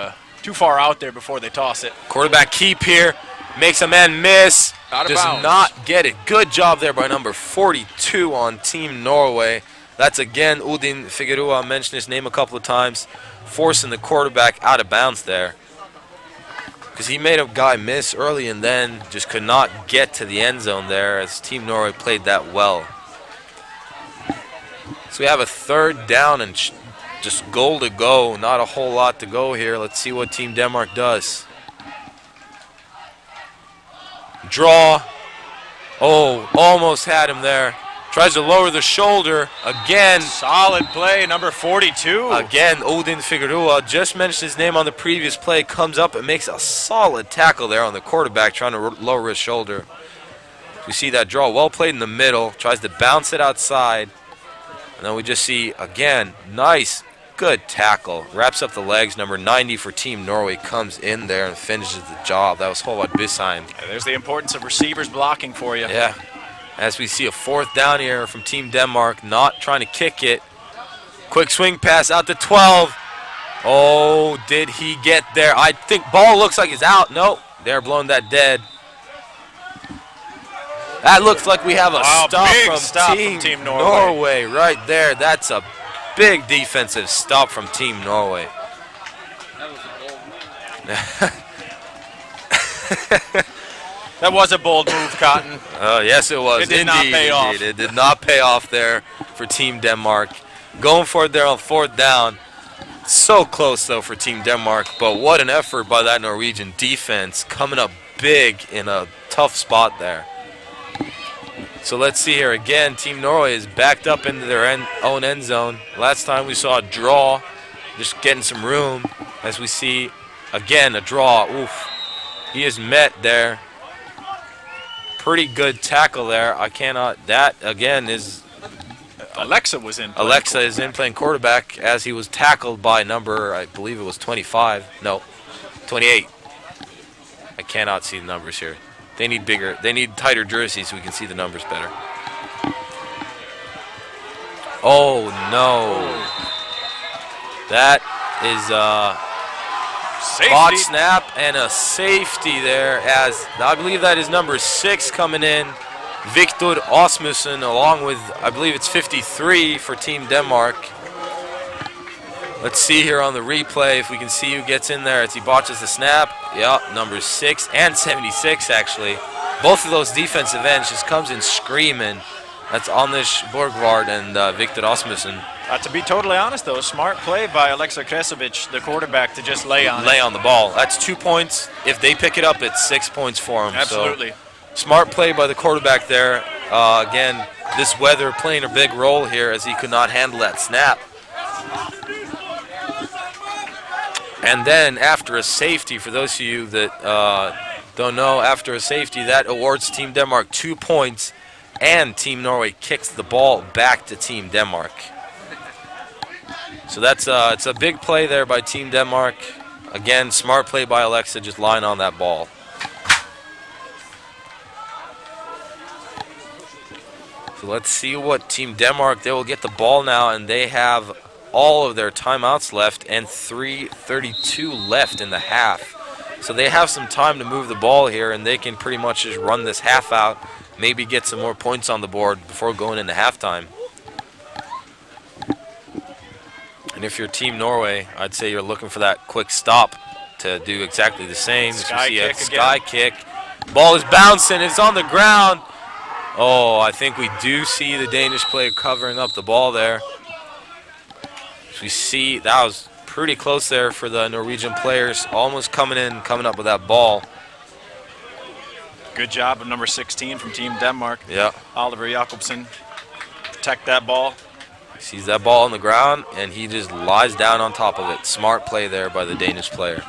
far out there before they toss it. Quarterback keep here. Makes a man miss. Out of Does bounds. not get it. Good job there by number 42 on Team Norway. That's again Ruben Figueroa. I mentioned his name a couple of times, forcing the quarterback out of bounds there, because he made a guy miss early and then just could not get to the end zone there, as Team Norway played that well. So we have a 3rd down and just goal to go. Not a whole lot to go here. Let's see what Team Denmark does. Draw. Oh, almost had him there. Tries to lower the shoulder again. Solid play, number 42. Again, Ruben Figueroa, just mentioned his name on the previous play, comes up and makes a solid tackle there on the quarterback, trying to lower his shoulder. We see that draw, well played in the middle, tries to bounce it outside. And then we just see, again, nice, good tackle. Wraps up the legs. Number 90 for Team Norway comes in there and finishes the job. That was Håvard Bisheim. Yeah, there's the importance of receivers blocking for you. Yeah. As we see a 4th down here from Team Denmark, not trying to kick it. Quick swing pass out to 12. Oh, did he get there? I think ball looks like it's out. Nope, they're blowing that dead. That looks like we have a stop from Team Norway right there. That's a big defensive stop from Team Norway. That was a bold move. That was a bold move, Cotton. Yes, it was. It did not pay off. Indeed. It did not pay off there for Team Denmark. Going for it there on 4th down. So close, though, for Team Denmark. But what an effort by that Norwegian defense, coming up big in a tough spot there. So let's see here. Again, Team Norway is backed up into their own end zone. Last time we saw a draw, just getting some room. As we see, again, a draw. Oof. He is met there. Pretty good tackle there. That, again, is... Alexa was in. Alexa is in playing quarterback as he was tackled by number, I believe it was 25. No, 28. I cannot see the numbers here. They need tighter jerseys so we can see the numbers better. Oh, no. That is Safety. bot snap and a safety there, as I believe that is number 6 coming in. Victor Osmussen, along with, I believe it's 53 for Team Denmark. Let's see here on the replay if we can see who gets in there as he botches the snap. Yeah, number 6 and 76, actually. Both of those defensive ends just comes in screaming. That's Anders Borgvard and Victor Osmussen. To be totally honest, though, smart play by Alexa Kresovic, the quarterback, to just lay on the ball. That's 2 points. If they pick it up, it's 6 points for him. Absolutely. So, smart play by the quarterback there. Again, this weather playing a big role here as he could not handle that snap. And then after a safety, for those of you that don't know, after a safety, that awards Team Denmark 2 points, and Team Norway kicks the ball back to Team Denmark. So that's it's a big play there by Team Denmark. Again, smart play by Alexa, just lying on that ball. So let's see what Team Denmark, they will get the ball now, and they have all of their timeouts left and 3:32 left in the half. So they have some time to move the ball here, and they can pretty much just run this half out, maybe get some more points on the board before going into halftime. And if you're Team Norway, I'd say you're looking for that quick stop to do exactly the same. Sky see a kick sky kick. Ball is bouncing. It's on the ground. Oh, I think we do see the Danish player covering up the ball there. So we see that was pretty close there for the Norwegian players, almost coming up with that ball. Good job of number 16 from Team Denmark. Yeah. Oliver Jakobsen. Protect that ball. He sees that ball on the ground, and he just lies down on top of it. Smart play there by the Danish player.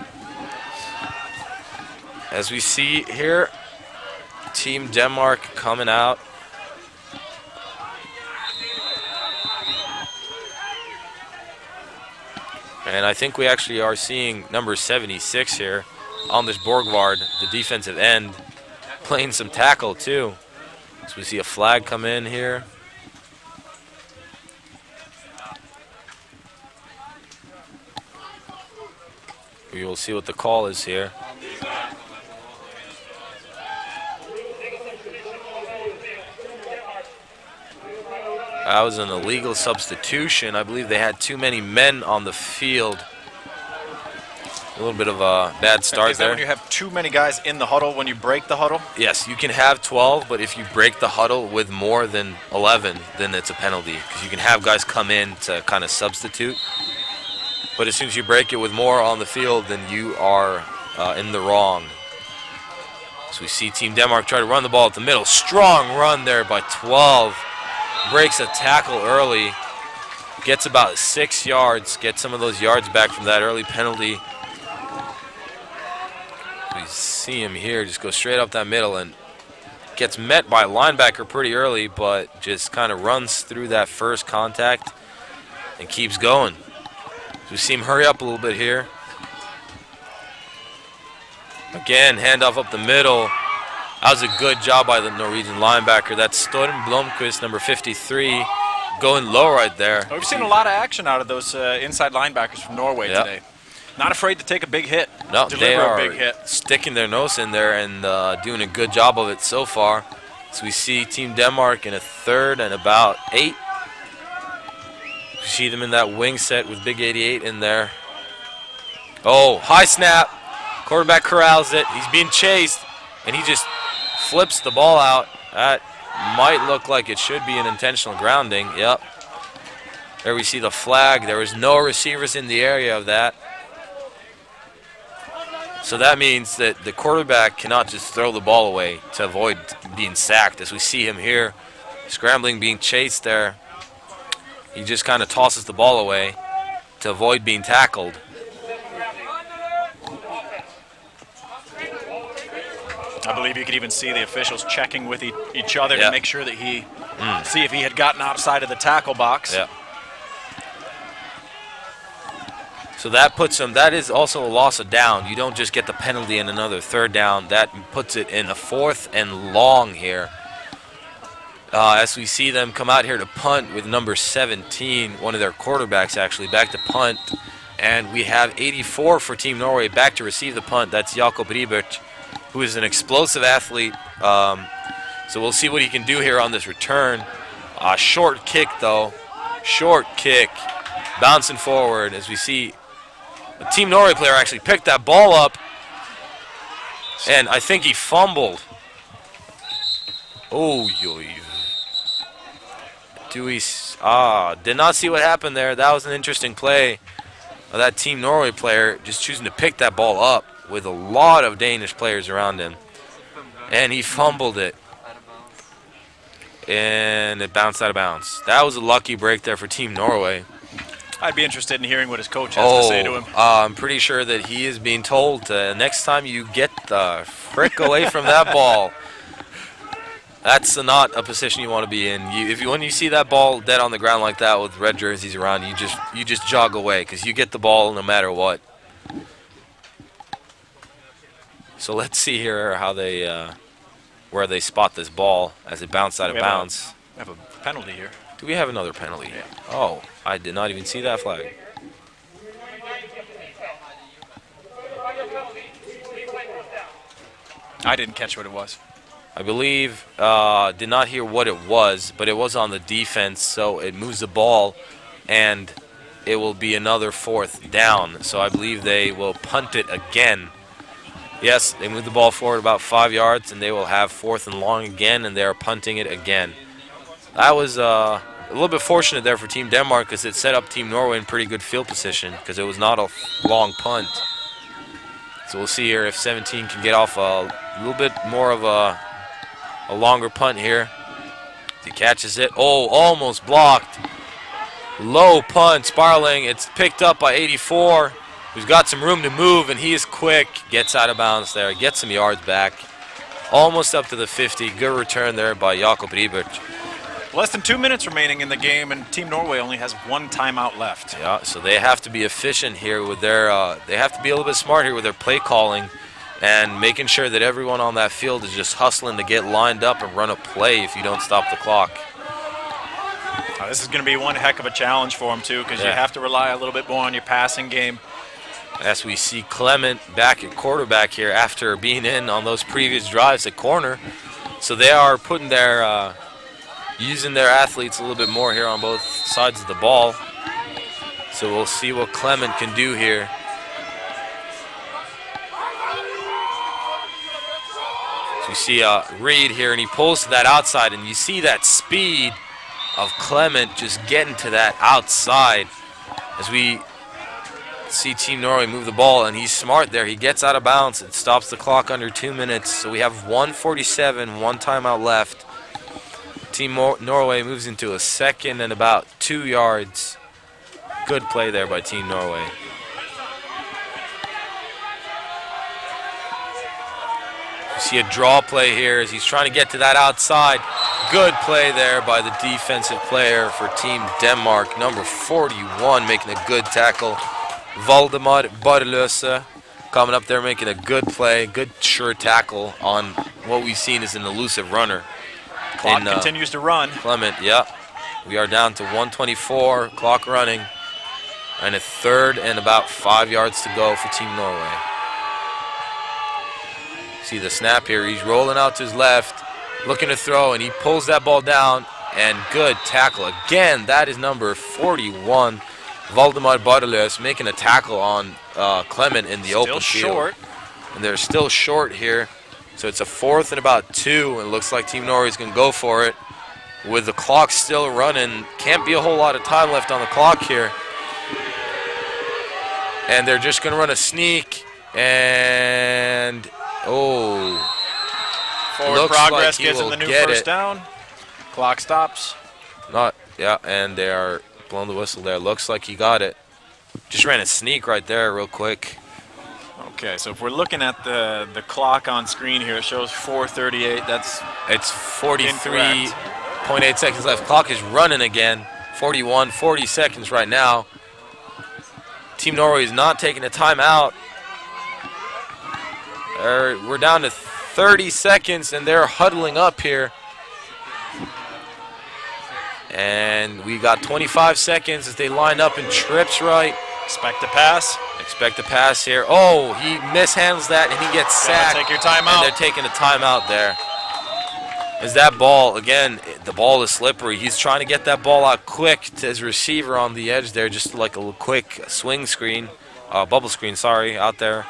As we see here, Team Denmark coming out. And I think we actually are seeing number 76 here, Anders Borgvard, the defensive end, playing some tackle too. So we see a flag come in here. We will see what the call is here. That was an illegal substitution. I believe they had too many men on the field. A little bit of a bad start Is that there. when you have too many guys in the huddle, when you break the huddle? Yes, you can have 12, but if you break the huddle with more than 11, then it's a penalty. Because you can have guys come in to kind of substitute. But as soon as you break it with more on the field, then you are in the wrong. So we see Team Denmark try to run the ball at the middle. Strong run there by 12. Breaks a tackle early. Gets about 6 yards. Gets some of those yards back from that early penalty. We see him here just go straight up that middle and gets met by a linebacker pretty early, but just kind of runs through that first contact and keeps going. So we see him hurry up a little bit here. Again, handoff up the middle. That was a good job by the Norwegian linebacker. That's Storm Blomqvist, number 53, going low right there. We've seen a lot of action out of those inside linebackers from Norway today. Not afraid to take a big hit. No, they are a big hit. sticking their nose in there and doing a good job of it so far. So we see Team Denmark in a 3rd and about 8. We see them in that wing set with Big 88 in there. Oh, high snap. Quarterback corrals it. He's being chased, and he just flips the ball out. That might look like it should be an intentional grounding. Yep. There we see the flag. There was no receivers in the area of that. So that means that the quarterback cannot just throw the ball away to avoid being sacked. As we see him here, scrambling, being chased there. He just kind of tosses the ball away to avoid being tackled. I believe you could even see the officials checking with each other Yeah. to make sure that see if he had gotten outside of the tackle box. Yeah. So that puts him, that is also a loss of down. You don't just get the penalty in another third down. That puts it in a 4th and long here. As we see them come out here to punt with number 17, one of their quarterbacks actually, back to punt. And we have 84 for Team Norway back to receive the punt. That's Jakob Ribert, who is an explosive athlete. So we'll see what he can do here on this return. Short kick, though. Short kick. Bouncing forward as we see a Team Norway player actually picked that ball up. And I think he fumbled. Oh, did not see what happened there. That was an interesting play. That Team Norway player just choosing to pick that ball up with a lot of Danish players around him. And he fumbled it. And it bounced out of bounds. That was a lucky break there for Team Norway. I'd be interested in hearing what his coach has to say to him. I'm pretty sure that he is being told next time you get the frick away from that ball. That's not a position you want to be in. When you see that ball dead on the ground like that with red jerseys around, you just jog away because you get the ball no matter what. So let's see here how they where they spot this ball as it bounced out of bounds. We have a penalty here. Do we have another penalty? Yeah. Oh, I did not even see that flag. I didn't catch what it was. I believe, did not hear what it was, but it was on the defense, so it moves the ball, and it will be another 4th down. So I believe they will punt it again. Yes, they move the ball forward about 5 yards, and they will have 4th and long again, and they are punting it again. That was a little bit fortunate there for Team Denmark because it set up Team Norway in pretty good field position because it was not a long punt. So we'll see here if 17 can get off a little bit more of a longer punt here. He catches it. Oh, almost blocked. Low punt, spiraling. It's picked up by 84, who's got some room to move, and he is quick. Gets out of bounds there. Gets some yards back. Almost up to the 50. Good return there by Jakob Ribert. Less than 2 minutes remaining in the game, and Team Norway only has 1 timeout left. Yeah, so they have to be efficient here with their. They have to be a little bit smart here with their play calling, and making sure that everyone on that field is just hustling to get lined up and run a play if you don't stop the clock. This is going to be one heck of a challenge for them too, because you have to rely a little bit more on your passing game. As we see Clement back at quarterback here after being in on those previous drives at corner, so they are putting their. Using their athletes a little bit more here on both sides of the ball. So we'll see what Clement can do here. So you see Reed here, and he pulls to that outside, and you see that speed of Clement just getting to that outside as we see Team Norway move the ball, and he's smart there. He gets out of bounds and stops the clock under 2 minutes. So we have 1:47, 1 timeout left. Team Norway moves into a 2nd and about 2 yards. Good play there by Team Norway. You see a draw play here as he's trying to get to that outside. Good play there by the defensive player for Team Denmark, number 41, making a good tackle. Valdemar Barløse coming up there making a good play, good sure tackle on what we've seen as an elusive runner. Clock continues to run. Clement, yeah. We are down to 1:24, clock running, and a 3rd and about 5 yards to go for Team Norway. See the snap here. He's rolling out to his left, looking to throw, and he pulls that ball down, and good tackle. Again, that is number 41, Valdemar Barløse, making a tackle on Clement in the open field. Still short. And they're still short here. So it's a 4th and about 2. It looks like Team Norway is going to go for it. With the clock still running, can't be a whole lot of time left on the clock here. And they're just going to run a sneak. And, Forward looks progress like he gets him will the new get first it. down. Clock stops. And they are blowing the whistle there. Looks like he got it. Just ran a sneak right there real quick. Okay, so if we're looking at the clock on screen here, it shows 4:38. It's 43.8 seconds left. Clock is running again. 40 seconds right now. Team Norway is not taking a timeout. We're down to 30 seconds, and they're huddling up here. And we got 25 seconds as they line up in trips right. Expect to pass. Expect a pass here. Oh, he mishandles that, and he gets sacked. Take your timeout. And they're taking a timeout there. As that ball, again, the ball is slippery. He's trying to get that ball out quick to his receiver on the edge there, just like a quick swing screen, bubble screen, sorry, out there.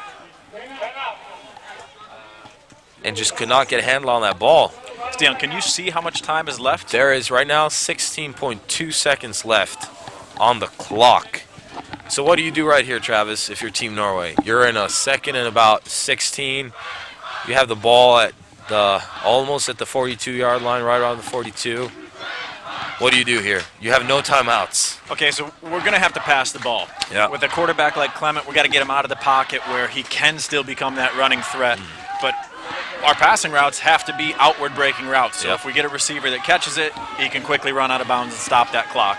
And just could not get a handle on that ball. Stian, can you see how much time is left? There is right now 16.2 seconds left on the clock. So what do you do right here, Travis, if you're Team Norway? You're in a 2nd and about 16. You have the ball at almost at the 42-yard line, right around the 42. What do you do here? You have no timeouts. Okay, so we're going to have to pass the ball. Yeah. With a quarterback like Clement, we got to get him out of the pocket where he can still become that running threat. But our passing routes have to be outward breaking routes. So if we get a receiver that catches it, he can quickly run out of bounds and stop that clock.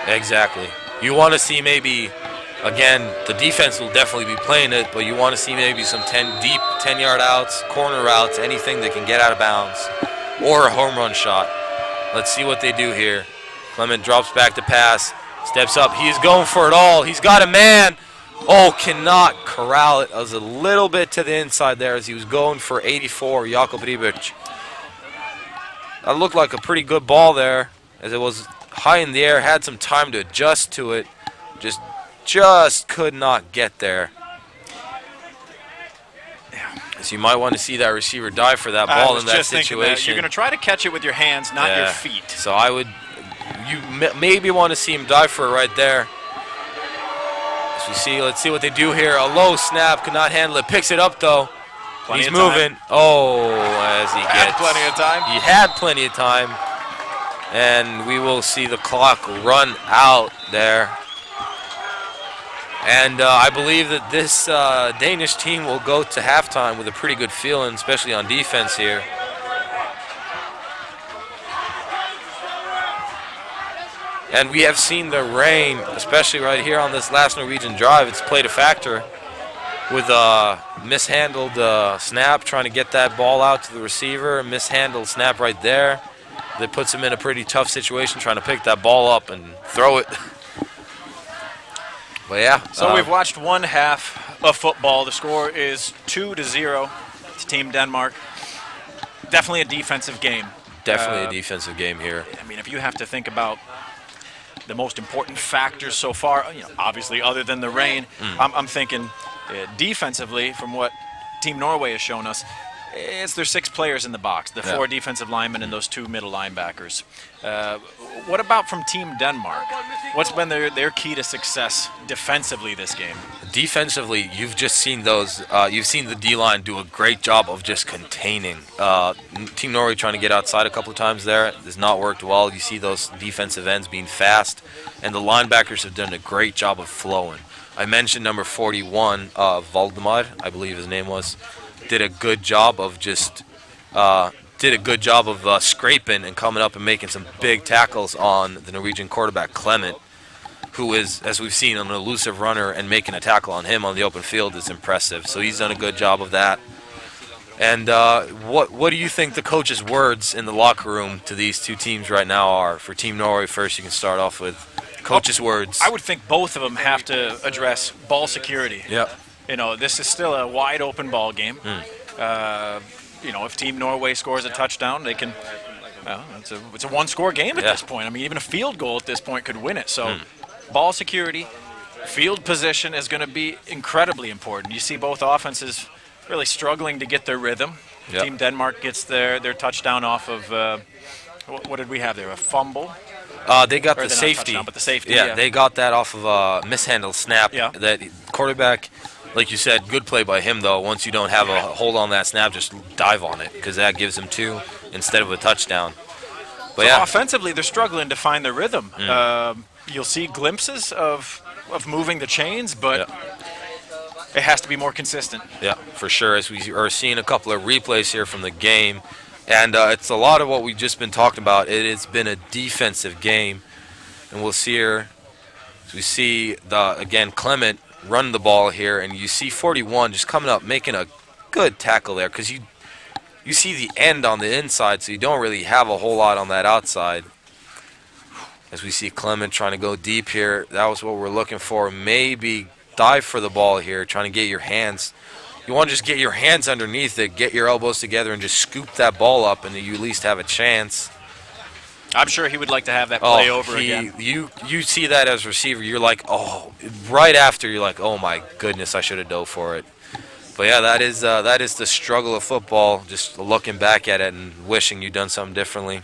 Exactly. You want to see maybe, again, the defense will definitely be playing it, but you want to see maybe some deep 10-yard outs, corner routes, anything that can get out of bounds, or a home run shot. Let's see what they do here. Clement drops back to pass, steps up. He's going for it all. He's got a man. Oh, cannot corral it. It was a little bit to the inside there as he was going for 84, Jakub Ribic. That looked like a pretty good ball there as it was high in the air, had some time to adjust to it. Just could not get there. So you might want to see that receiver dive for that ball in that situation. You're going to try to catch it with your hands, not your feet. So you maybe want to see him dive for it right there. Let's see what they do here. A low snap, could not handle it. Picks it up though. He's moving. Oh, as he gets. Plenty of time. He had plenty of time. And we will see the clock run out there. And I believe that this Danish team will go to halftime with a pretty good feeling, especially on defense here. And we have seen the rain, especially right here on this last Norwegian drive. It's played a factor with a mishandled snap, trying to get that ball out to the receiver. A mishandled snap right there. That puts him in a pretty tough situation, trying to pick that ball up and throw it. But yeah. So we've watched one half of football. The score is 2-0 to Team Denmark. Definitely a defensive game. Definitely a defensive game here. I mean, if you have to think about the most important factors so far, obviously other than the rain, I'm thinking defensively, from what Team Norway has shown us, it's their 6 players in the box, the 4 defensive linemen and those 2 middle linebackers. What about from Team Denmark? What's been their key to success defensively this game? Defensively, you've just seen you've seen the D-line do a great job of just containing. Team Norway trying to get outside a couple of times there. It has not worked well. You see those defensive ends being fast, and the linebackers have done a great job of flowing. I mentioned number 41, Valdemar, I believe his name was, did a good job of scraping and coming up and making some big tackles on the Norwegian quarterback Clement, who is, as we've seen, an elusive runner, and making a tackle on him on the open field is impressive. So he's done a good job of that. And what do you think the coach's words in the locker room to these two teams right now are? For Team Norway first, you can start off with coach's words. I would think both of them have to address ball security. Yep. This is still a wide open ball game. If Team Norway scores a touchdown, they can. It's a one-score game at this point. I mean, even a field goal at this point could win it. So, ball security, field position is going to be incredibly important. You see both offenses really struggling to get their rhythm. Yep. Team Denmark gets their touchdown off of, what did we have there, a fumble? They got Or the they're not safety. touchdown, but the safety, Yeah, yeah. they got that off of a mishandled snap. Yeah. That quarterback, like you said, good play by him, though. Once you don't have a hold on that snap, just dive on it, because that gives him 2 instead of a touchdown. But So yeah, offensively, they're struggling to find their rhythm. You'll see glimpses of moving the chains, but it has to be more consistent. yeah, for sure. As we are seeing a couple of replays here from the game, and it's a lot of what we've just been talking about. It has been a defensive game, and we'll see here. We see again Clement run the ball here, and you see 41 just coming up, making a good tackle there, because you see the end on the inside, so you don't really have a whole lot on that outside. As we see Clement trying to go deep here, that was what we're looking for. Maybe dive for the ball here, trying to get your hands. You want to just get your hands underneath it, get your elbows together, and just scoop that ball up, and you at least have a chance. I'm sure he would like to have that play over again. You see that as a receiver, you're like, oh, right after you're like, oh my goodness, I should have dove for it. But yeah, that is the struggle of football. Just looking back at it and wishing you'd done something differently.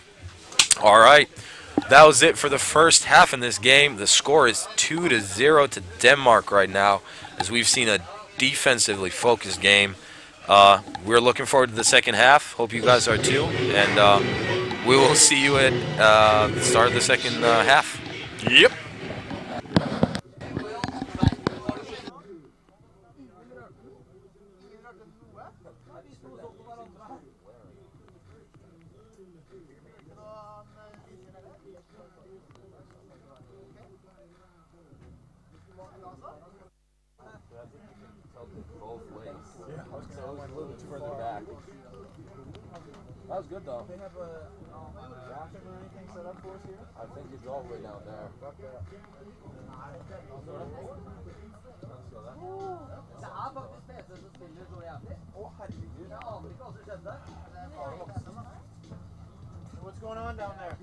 All right, that was it for the first half in this game. The score is 2-0 to Denmark right now, as we've seen a defensively focused game. We're looking forward to the second half. Hope you guys are too, and we will see you at the start of the second half. Yep. That was good though. They have a bathroom or anything set up for us here? I think it's all the way down there. What's going on down there?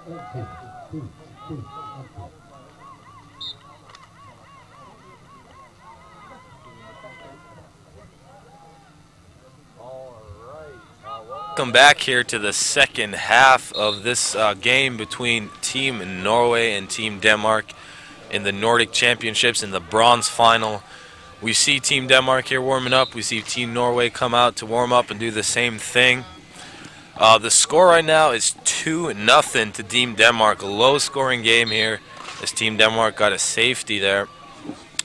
Welcome back here to the second half of this game between Team Norway and Team Denmark in the Nordic Championships in the bronze final. We see Team Denmark here warming up. We see Team Norway come out to warm up and do the same thing. The score right now is 2-0 to Team Denmark. A low-scoring game here as Team Denmark got a safety there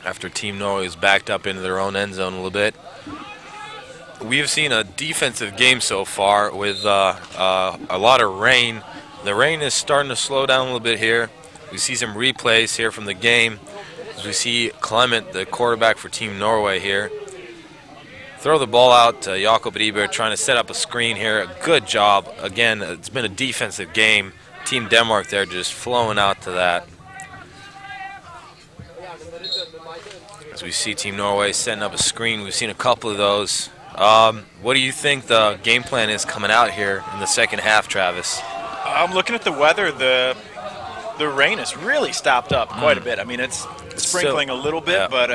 after Team Norway was backed up into their own end zone a little bit. We have seen a defensive game so far with a lot of rain. The rain is starting to slow down a little bit here. We see some replays here from the game. As we see Clement, the quarterback for Team Norway here, throw the ball out to Jakob Rieber, trying to set up a screen here. A good job. Again, it's been a defensive game. Team Denmark there just flowing out to that. As we see Team Norway setting up a screen, we've seen a couple of those. What do you think the game plan is coming out here in the second half, Travis? I'm looking at the weather. The rain has really stopped up quite a bit. I mean, it's sprinkling a little bit, but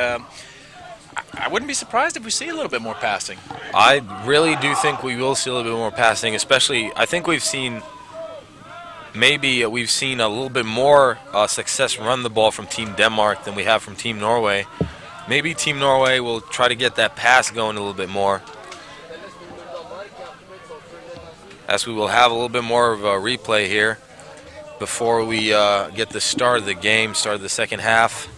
I wouldn't be surprised if we see a little bit more passing. I really do think we will see a little bit more passing, especially I think we've seen a little bit more success run the ball from Team Denmark than we have from Team Norway. Maybe Team Norway will try to get that pass going a little bit more, as we will have a little bit more of a replay here before we get the start of the game, start of the second half.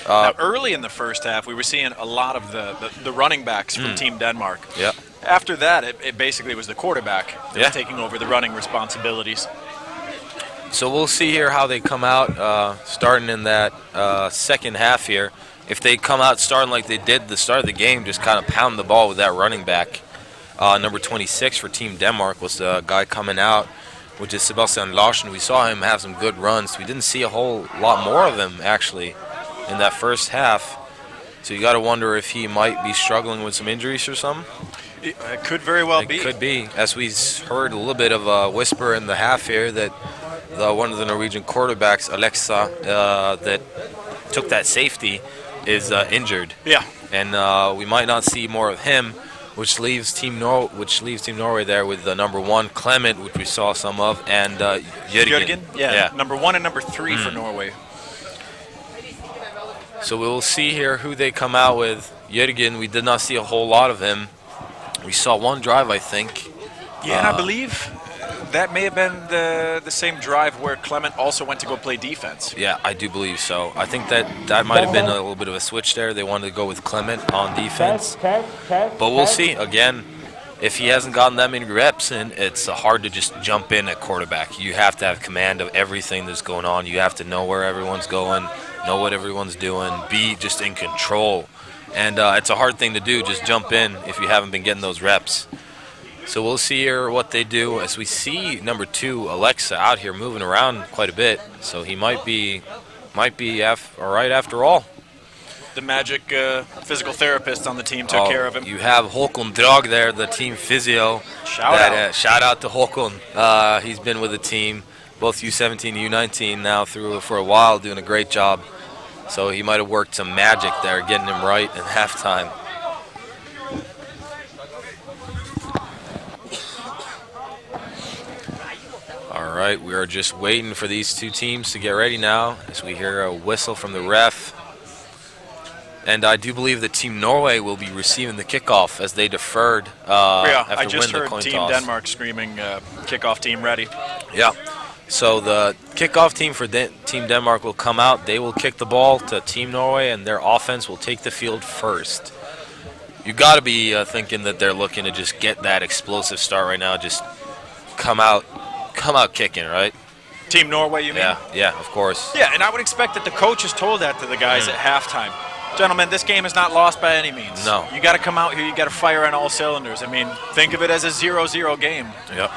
Now, early in the first half, we were seeing a lot of the running backs from Team Denmark. Yep. After that, it basically was the quarterback that was taking over the running responsibilities. So we'll see here how they come out starting in that second half here. If they come out starting like they did the start of the game, just kind of pound the ball with that running back. Number 26 for Team Denmark was the guy coming out, which is Sebastian Larson. We saw him have some good runs. We didn't see a whole lot more of him, actually, in that first half. So you got to wonder if he might be struggling with some injuries or something. It could very well be. It could be. As we heard a little bit of a whisper in the half here that one of the Norwegian quarterbacks, Alexa, that took that safety, is injured. Yeah. And we might not see more of him, which leaves Team Norway there with the number 1, Clement, which we saw some of, and Jørgen. Yeah, number 1 and number 3 for Norway. So we'll see here who they come out with. Jørgen, we did not see a whole lot of him. We saw one drive, I think. Yeah, and I believe that may have been the same drive where Clement also went to go play defense. Yeah, I do believe so. I think that might have been a little bit of a switch there. They wanted to go with Clement on defense. But we'll see. Again, if he hasn't gotten that many reps in, it's hard to just jump in at quarterback. You have to have command of everything that's going on. You have to know where everyone's going, know what everyone's doing, be just in control. And it's a hard thing to do, just jump in if you haven't been getting those reps. So we'll see here what they do as we see number 2, Alexa, out here moving around quite a bit. So he might be all right after all. The magic physical therapist on the team took care of him. You have Håkon Drag there, the team physio. Shout out to Håkon. He's been with the team, both U17 and U19 now for a while, doing a great job. So he might have worked some magic there, getting him right in halftime. All right, we are just waiting for these two teams to get ready now as we hear a whistle from the ref. And I do believe that Team Norway will be receiving the kickoff as they deferred after I just winning the heard coin Team toss. Denmark screaming, kickoff team ready. Yeah. So the kickoff team for Team Denmark will come out. They will kick the ball to Team Norway, and their offense will take the field first. You got to be thinking that they're looking to just get that explosive start right now. Just come out kicking, right? Team Norway, you mean? Yeah, of course. Yeah, and I would expect that the coaches told that to the guys at halftime. Gentlemen, this game is not lost by any means. No. You got to come out here. You got to fire on all cylinders. I mean, think of it as a 0-0 game. Yep.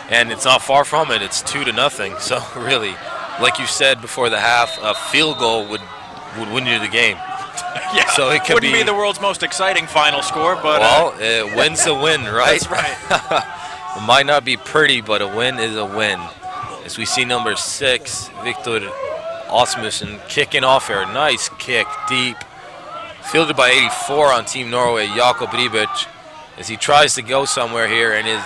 And it's not far from it. It's 2-0. So really, like you said before the half, a field goal would win you the game. Yeah. So it could wouldn't be the world's most exciting final score, but win's a win, right? That's right. It might not be pretty, but a win is a win. As we see number 6, Victor Osmussen kicking off here. Nice kick, deep. Fielded by 84 on Team Norway, Jakob Ribic, as he tries to go somewhere here and is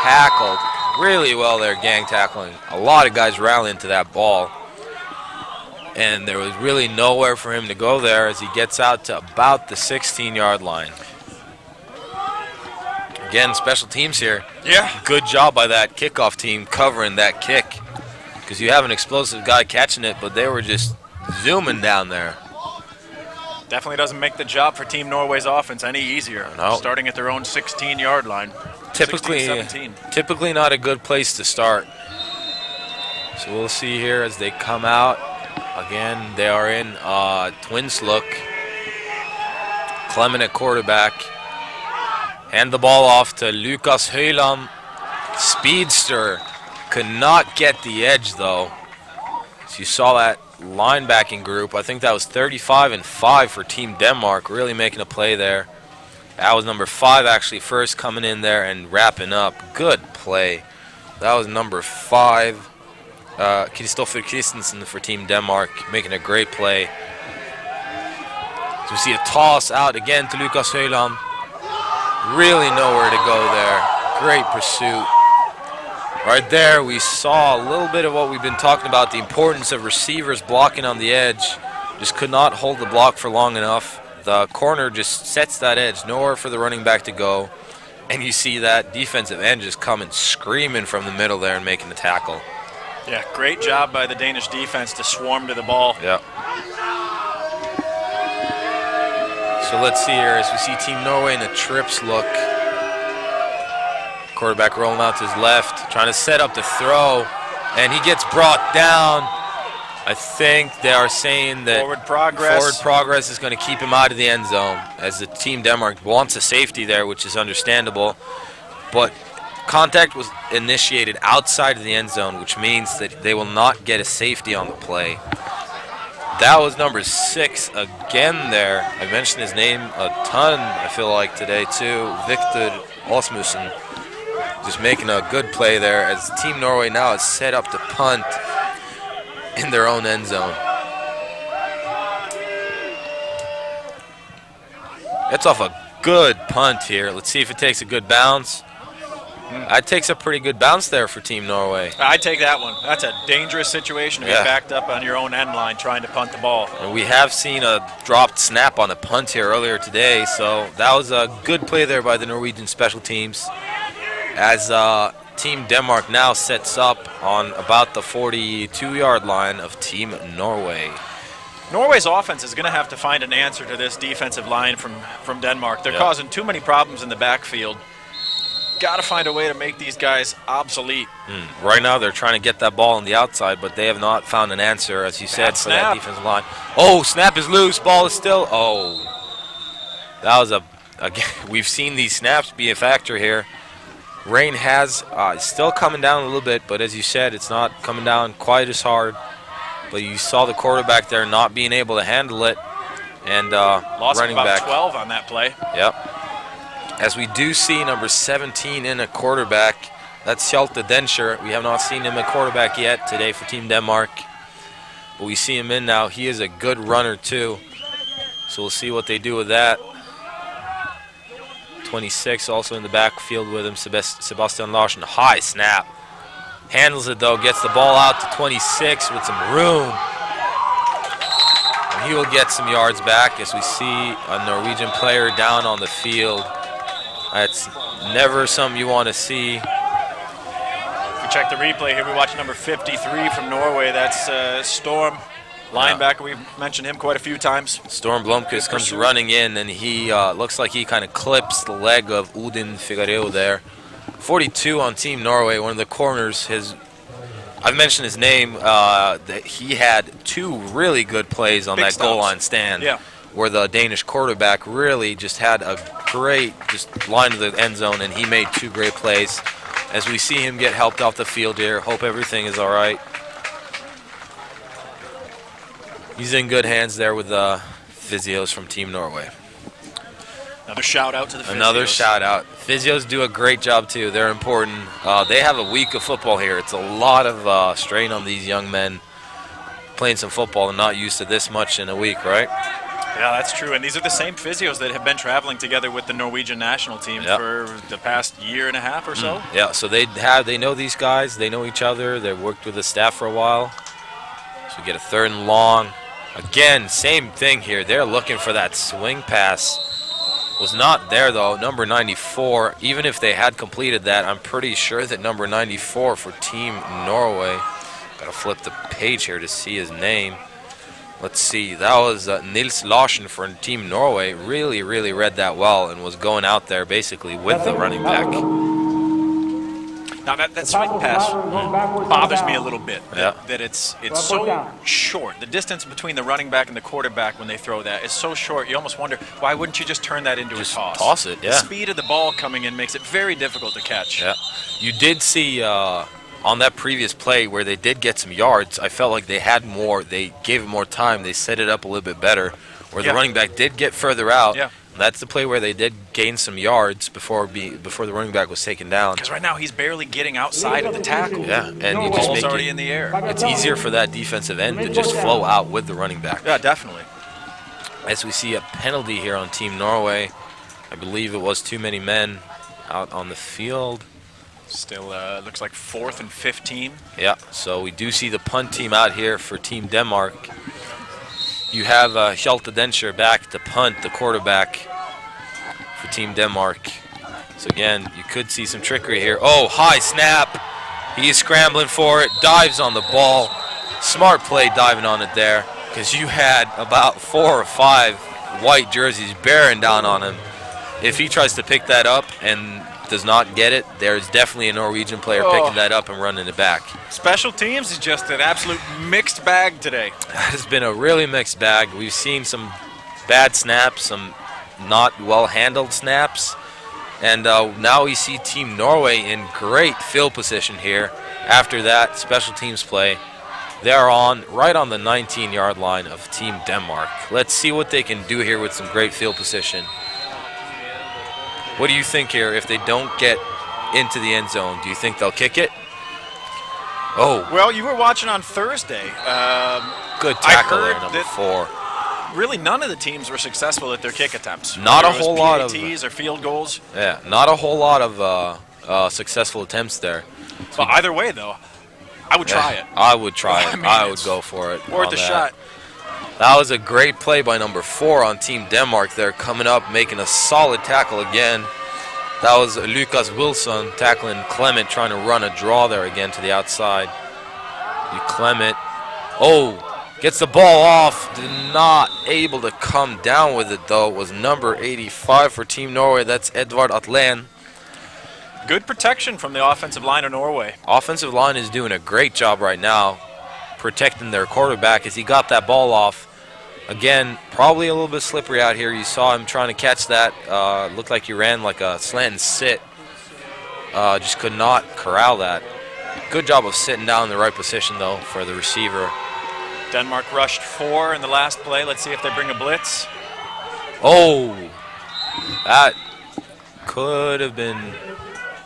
tackled really well there, gang tackling. A lot of guys rallying to that ball. And there was really nowhere for him to go there as he gets out to about the 16-yard line. Again, special teams here. Yeah. Good job by that kickoff team covering that kick, because you have an explosive guy catching it, but they were just zooming down there. Definitely doesn't make the job for Team Norway's offense any easier. No. Starting at their own 16-yard line. Typically 16-17. typically not a good place to start. So we'll see here as they come out. Again, they are in twins look. Clement at quarterback. Hand the ball off to Lukas Høyland. Speedster could not get the edge, though. So you saw that linebacking group. I think that was 35 and 5 for Team Denmark, really making a play there. That was number 5 actually first coming in there and wrapping up. Good play. That was number 5. Kristoffer Christensen for Team Denmark, making a great play. So we see a toss out again to Lukas Høyland. Really nowhere to go there. Great pursuit. Right there, we saw a little bit of what we've been talking about, the importance of receivers blocking on the edge. Just could not hold the block for long enough. The corner just sets that edge, nowhere for the running back to go. And you see that defensive end just coming screaming from the middle there and making the tackle. Yeah, great job by the Danish defense to swarm to the ball. Yep. So let's see here as we see Team Norway in a trips look. Quarterback rolling out to his left, trying to set up the throw, and he gets brought down. I think they are saying that Forward progress is going to keep him out of the end zone, as the Team Denmark wants a safety there, which is understandable. But contact was initiated outside of the end zone, which means that they will not get a safety on the play. That was number 6 again there. I mentioned his name a ton, I feel like, today too. Victor Osmussen. Just making a good play there as Team Norway now is set up to punt in their own end zone. That's off a good punt here. Let's see if it takes a good bounce. That takes a pretty good bounce there for Team Norway. I'd take that one. That's a dangerous situation to be backed up on your own end line trying to punt the ball. And we have seen a dropped snap on a punt here earlier today, so that was a good play there by the Norwegian special teams. As Team Denmark now sets up on about the 42-yard line of Team Norway. Norway's offense is going to have to find an answer to this defensive line from Denmark. They're causing too many problems in the backfield. Got to find a way to make these guys obsolete. Right now they're trying to get that ball on the outside, but they have not found an answer, as you said, for that defensive line. Oh, snap is loose. Ball is still. Oh, that was again, we've seen these snaps be a factor here. Rain has still coming down a little bit, but as you said, it's not coming down quite as hard. But you saw the quarterback there not being able to handle it, and lost running about back 12 on that play. Yep. As we do see number 17 in a quarterback, that's Hjalte Denscher. We have not seen him at quarterback yet today for Team Denmark, but we see him in now. He is a good runner too, so we'll see what they do with that. 26 also in the backfield with him, Sebastian Larson. High snap. Handles it though, gets the ball out to 26 with some room. And he will get some yards back as we see a Norwegian player down on the field. That's never something you want to see. If we check the replay here, we watch number 53 from Norway. That's Storm, linebacker. We've mentioned him quite a few times. Storm Blomqvist comes running in, and he looks like he kind of clips the leg of Ruben Figueroa there. 42 on Team Norway, one of the corners. I've mentioned his name. That he had 2 really good plays on that goal line stand. Yeah. Where the Danish quarterback really just had a great line to the end zone, and he made 2 great plays. As we see him get helped off the field here, hope everything is all right. He's in good hands there with the physios from Team Norway. Another shout out to the physios. Another shout out. Physios do a great job too. They're important. They have a week of football here. It's a lot of strain on these young men playing some football and not used to this much in a week, right? Yeah, that's true. And these are the same physios that have been traveling together with the Norwegian national team for the past year and a half or so. Yeah, so they know these guys. They know each other. They've worked with the staff for a while. So we get a 3rd and long. Again, same thing here. They're looking for that swing pass. Was not there, though. Number 94, even if they had completed that, I'm pretty sure that number 94 for Team Norway, got to flip the page here to see his name. Let's see, that was Nils Larsen for Team Norway. Really, really read that well and was going out there basically with the running back. Now that swing pass bothers me a little bit. That it's so short. The distance between the running back and the quarterback when they throw that is so short. You almost wonder, why wouldn't you just turn that into a toss? Toss it, yeah. The speed of the ball coming in makes it very difficult to catch. Yeah. You did see on that previous play where they did get some yards, I felt like they had more. They gave it more time. They set it up a little bit better where the running back did get further out. Yeah. That's the play where they did gain some yards before the running back was taken down. Because right now he's barely getting outside of the tackle. Yeah, and the you just ball's make already in the air. It's easier for that defensive end to just flow out with the running back. Yeah, definitely. As we see a penalty here on Team Norway, I believe it was too many men out on the field. Still looks like 4th and 15. Yeah, so we do see the punt team out here for Team Denmark. You have Hjalte Denscher back to punt, the quarterback for Team Denmark. So again, you could see some trickery here. Oh, high snap. He is scrambling for it, dives on the ball. Smart play diving on it there, because you had about 4 or 5 white jerseys bearing down on him. If he tries to pick that up and does not get it, there's definitely a Norwegian player picking that up and running it back. Special teams is just an absolute mixed bag today. That has been a really mixed bag. We've seen some bad snaps, some not well-handled snaps, and now we see Team Norway in great field position here after that special teams play. They're right on the 19-yard line of Team Denmark. Let's see what they can do here with some great field position. What do you think here if they don't get into the end zone? Do you think they'll kick it? Oh. Well, you were watching on Thursday. Good tackle there, number 4. Really, none of the teams were successful at their kick attempts. Not a whole lot of PATs or field goals. Yeah, not a whole lot of successful attempts there. But either way, though, I would try it. I would try it. I mean, I would go for it. Worth a shot. That was a great play by number 4 on Team Denmark there, coming up, making a solid tackle again. That was Lucas Wilson tackling Clement, trying to run a draw there again to the outside. Clement, gets the ball off, not able to come down with it though. It was number 85 for Team Norway, that's Edvard Atlen. Good protection from the offensive line of Norway. Offensive line is doing a great job right now protecting their quarterback as he got that ball off. Again, probably a little bit slippery out here. You saw him trying to catch that. Looked like he ran like a slant and sit. Just could not corral that. Good job of sitting down in the right position, though, for the receiver. Denmark rushed 4 in the last play. Let's see if they bring a blitz. Oh, that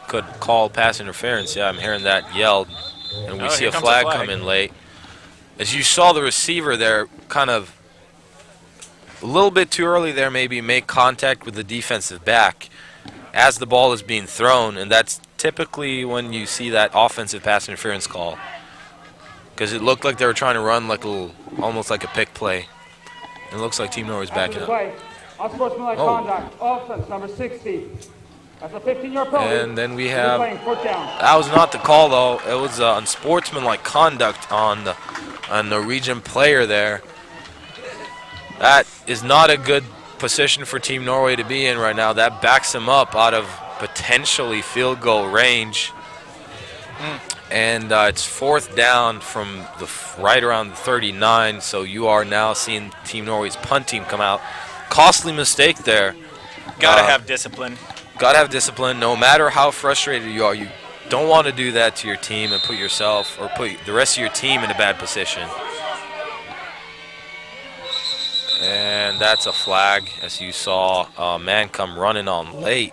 could call pass interference. Yeah, I'm hearing that yelled. And we see a flag come in late. As you saw the receiver there kind of a little bit too early there maybe make contact with the defensive back as the ball is being thrown, and that's typically when you see that offensive pass interference call, because it looked like they were trying to run like almost like a pick play. It looks like Team Norway's backing up. Unsportsmanlike conduct, offense number 60. That's a 15-yard penalty. And then we have, that was not the call though, it was unsportsmanlike conduct on a Norwegian player there. That is not a good position for Team Norway to be in right now. That backs them up out of potentially field goal range. And it's 4th down from right around the 39, so you are now seeing Team Norway's punt team come out. Costly mistake there. Gotta have discipline. Gotta have discipline. No matter how frustrated you are, you don't want to do that to your team and put yourself or put the rest of your team in a bad position. And And that's a flag, as you saw a man come running on late.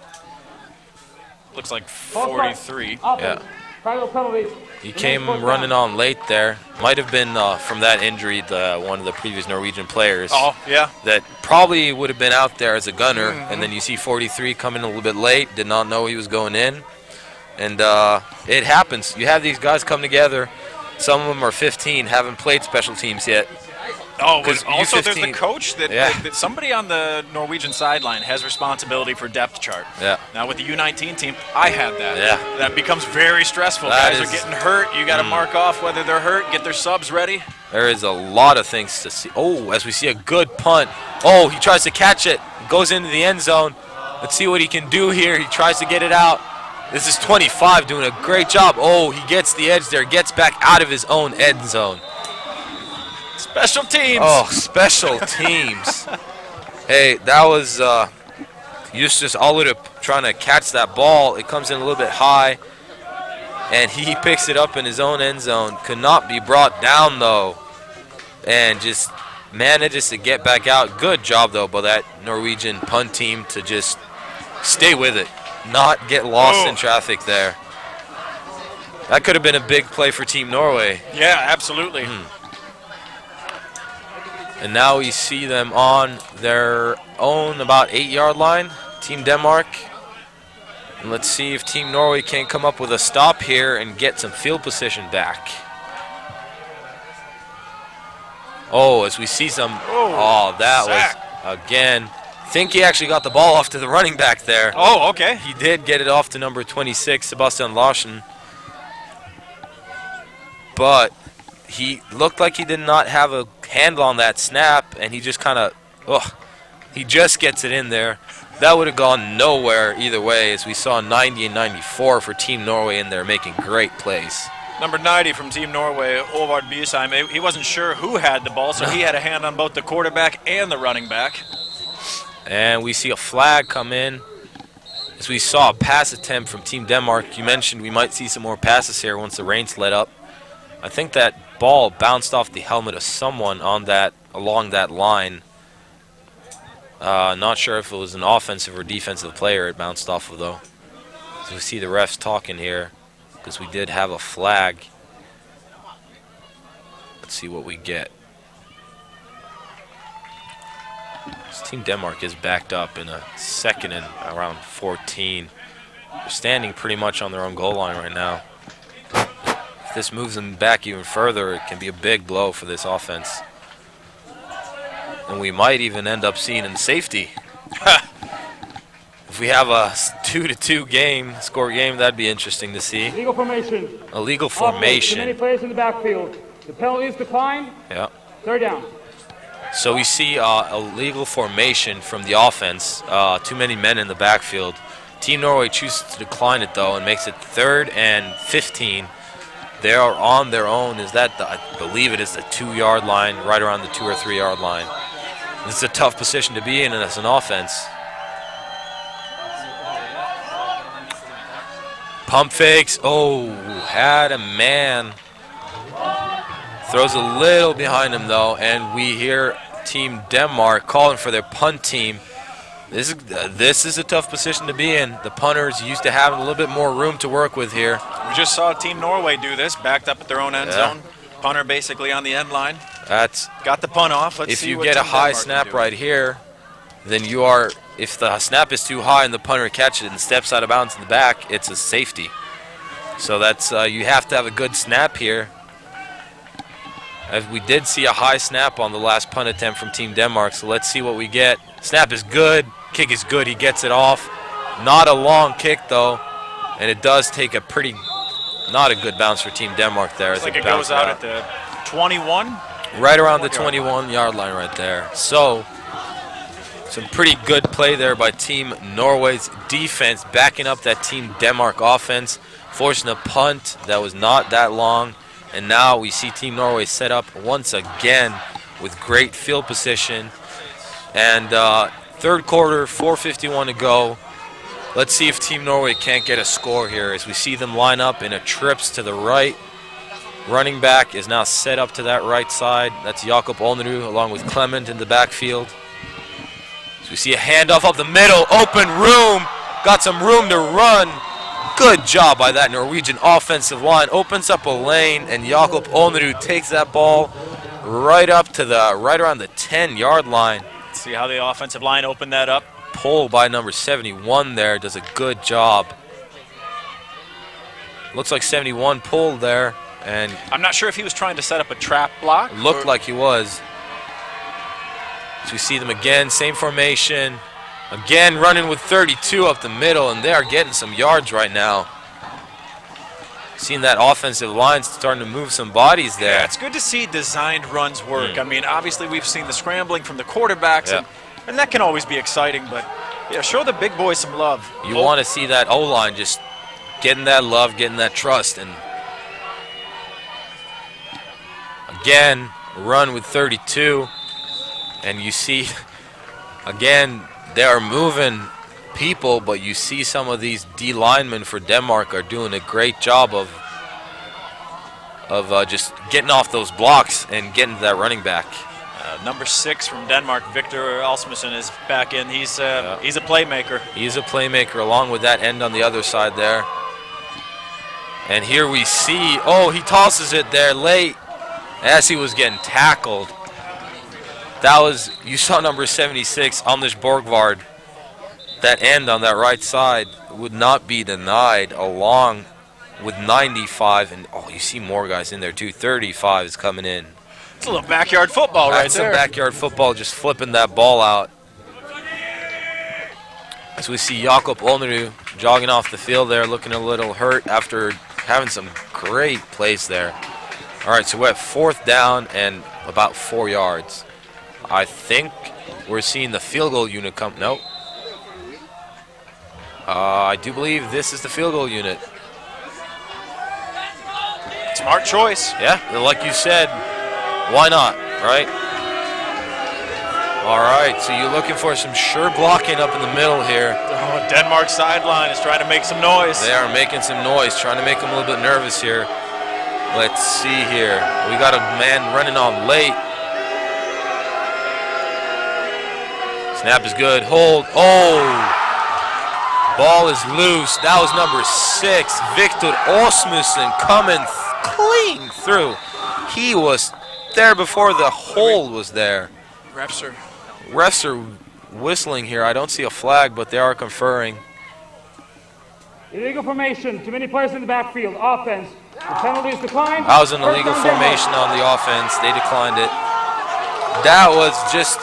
Looks like 43. Yeah. He came running on late there. Might have been from that injury, one of the previous Norwegian players. Oh, yeah. That probably would have been out there as a gunner. And then you see 43 coming a little bit late, did not know he was going in. And it happens. You have these guys come together. Some of them are 15, haven't played special teams yet. Oh, but Because also there's the U15 coach that somebody on the Norwegian sideline has responsibility for depth chart. Yeah. Now with the U19 team, I had that. Yeah. That becomes very stressful. That Guys is- are getting hurt. You got to mark off whether they're hurt, get their subs ready. There is a lot of things to see. Oh, as we see a good punt. Oh, he tries to catch it. Goes into the end zone. Let's see what he can do here. He tries to get it out. This is 25 doing a great job. Oh, he gets the edge there. Gets back out of his own end zone. Special teams. Oh, special teams. Hey, that was Justus Allurup trying to catch that ball. It comes in a little bit high, and he picks it up in his own end zone. Could not be brought down, though, and just manages to get back out. Good job, though, by that Norwegian punt team to just stay with it, not get lost in traffic there. That could have been a big play for Team Norway. Yeah, absolutely. And now we see them on their own about 8-yard line, Team Denmark. And let's see if Team Norway can come up with a stop here and get some field position back. Oh, as we see some, that was, again, I think he actually got the ball off to the running back there. Oh, okay. He did get it off to number 26, Sebastian Larson. But he looked like he did not have a handle on that snap, and he just kind of, he just gets it in there. That would have gone nowhere either way, as we saw 90 and 94 for Team Norway in there making great plays. Number 90 from Team Norway, Olvard Bysheim. He wasn't sure who had the ball, so he had a hand on both the quarterback and the running back. And we see a flag come in. As we saw a pass attempt from Team Denmark, you mentioned we might see some more passes here once the rain's let up. I think that ball bounced off the helmet of someone on that along that line. Not sure if it was an offensive or defensive player it bounced off of, though. So we see the refs talking here because we did have a flag. Let's see what we get. This Team Denmark is backed up in a second and around 14. They're standing pretty much on their own goal line right now. If this moves them back even further, it can be a big blow for this offense. And we might even end up seeing in safety. If we have a 2-2 score game, that'd be interesting to see. Legal formation. A legal Too many formation. players in the backfield. The penalty is declined. Yeah. Third down. So we see a legal formation from the offense. Too many men in the backfield. Team Norway chooses to decline it, though, and makes it 3rd and 15. They are on their own. I believe it is the 2-yard line, right around the 2 or 3 yard line. This is a tough position to be in as an offense. Pump fakes. Oh, had a man. Throws a little behind him, though, and we hear Team Denmark calling for their punt team. This is a tough position to be in. The punters used to have a little bit more room to work with here. We just saw Team Norway do this, backed up at their own end zone. Punter basically on the end line. Got the punt off. Let's see if you what get a Team high Denmark can snap do. right here, then you are, if the snap is too high and the punter catches it and steps out of bounds in the back, it's a safety. So that's you have to have a good snap here. As we did see a high snap on the last punt attempt from Team Denmark, so let's see what we get. Snap is good, kick is good, he gets it off. Not a long kick, though, and it does take a pretty, not a good bounce for Team Denmark there. Looks like it goes out at the 21. Right around the 21-yard line right there. So, some pretty good play there by Team Norway's defense, backing up that Team Denmark offense, forcing a punt that was not that long. And now we see Team Norway set up once again with great field position. And third quarter, 4:51 to go. Let's see if Team Norway can't get a score here as we see them line up in a trips to the right. Running back is now set up to that right side. That's Jakob Olnerud along with Clement in the backfield. So we see a handoff up the middle, open room, got some room to run. Good job by that Norwegian offensive line. Opens up a lane, and Jakob Onrud takes that ball right around the 10-yard line. See how the offensive line opened that up. Pull by number 71 there, does a good job. Looks like 71 pulled there, and I'm not sure if he was trying to set up a trap block. looked like he was. So we see them again, same formation. Again, running with 32 up the middle, and they are getting some yards right now. Seeing that offensive line starting to move some bodies there. Yeah, it's good to see designed runs work. I mean, obviously we've seen the scrambling from the quarterbacks, and that can always be exciting, but yeah, show the big boys some love. You want to see that O-line just getting that love, getting that trust, and again, run with 32, and you see, again, they are moving people, but you see some of these D linemen for Denmark are doing a great job of just getting off those blocks and getting to that running back. Number 6 from Denmark, Victor Asmussen, is back in. He's a playmaker. He's a playmaker along with that end on the other side there. And here we see, oh, he tosses it there late as he was getting tackled. That was, you saw number 76, Anders Borgvard. That end on that right side would not be denied, along with 95. And, oh, you see more guys in there, too. 35 is coming in. It's a little backyard football right there. That's some backyard football, just flipping that ball out. As we see Jakob Onrud jogging off the field there, looking a little hurt after having some great plays there. All right, so we're at 4th down and about 4 yards. I think we're seeing the field goal unit come. Nope. I do believe this is the field goal unit. Smart choice. Yeah, like you said, why not, right? All right, so you're looking for some sure blocking up in the middle here. Oh, Denmark's sideline is trying to make some noise. They are making some noise, trying to make them a little bit nervous here. Let's see here. We got a man running on late. Snap is good. Hold. Oh! Ball is loose. That was number 6, Victor Asmussen, coming clean through. He was there before the hold was there. Refs are whistling here. I don't see a flag, but they are conferring. Illegal formation. Too many players in the backfield. Offense. The penalty is declined. That was an illegal formation on the offense. They declined it. That was just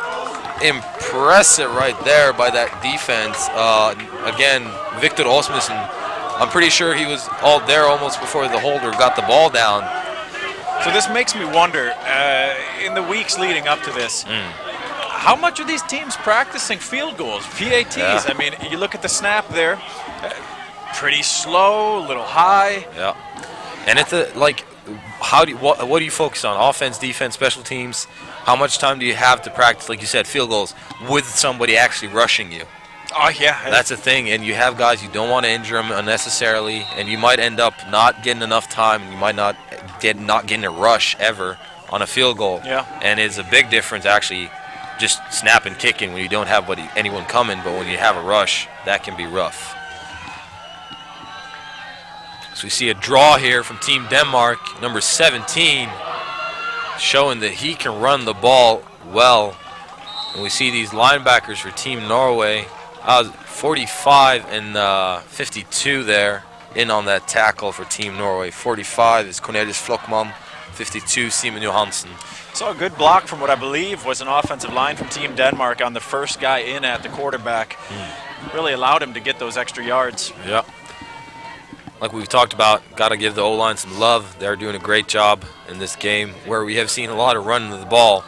impressive right there by that defense. Again, Victor Asmussen, I'm pretty sure he was all there almost before the holder got the ball down. So this makes me wonder, in the weeks leading up to this, how much are these teams practicing field goals, PATs? Yeah. I mean, you look at the snap there, pretty slow, a little high. Yeah. And it's like, what do you focus on? Offense, defense, special teams? How much time do you have to practice, like you said, field goals with somebody actually rushing you? Oh, yeah. That's the thing, and you have guys you don't want to injure them unnecessarily, and you might end up not getting enough time, and you might not getting a rush ever on a field goal. Yeah. And it's a big difference actually just snapping, kicking when you don't have anyone coming, but when you have a rush, that can be rough. So we see a draw here from Team Denmark, number 17, showing that he can run the ball well. And we see these linebackers for Team Norway, 45 and 52 there, in on that tackle for Team Norway. 45 is Cornelius Flockman, 52 Simon Johansen. So a good block from what I believe was an offensive line from Team Denmark on the first guy in at the quarterback. Really allowed him to get those extra yards. Yeah. Like we've talked about, got to give the O-line some love. They're doing a great job in this game where we have seen a lot of running of the ball.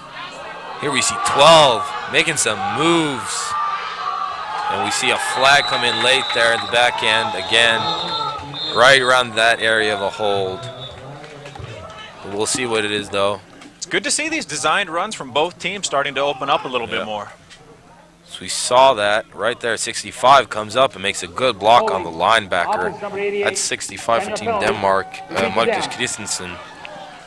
Here we see 12 making some moves. And we see a flag come in late there at the back end again, right around that area of a hold. We'll see what it is, though. It's good to see these designed runs from both teams starting to open up a little bit more. So we saw that right there. 65 comes up and makes a good block on the linebacker. That's 65 for Team Denmark, Marcus Christensen.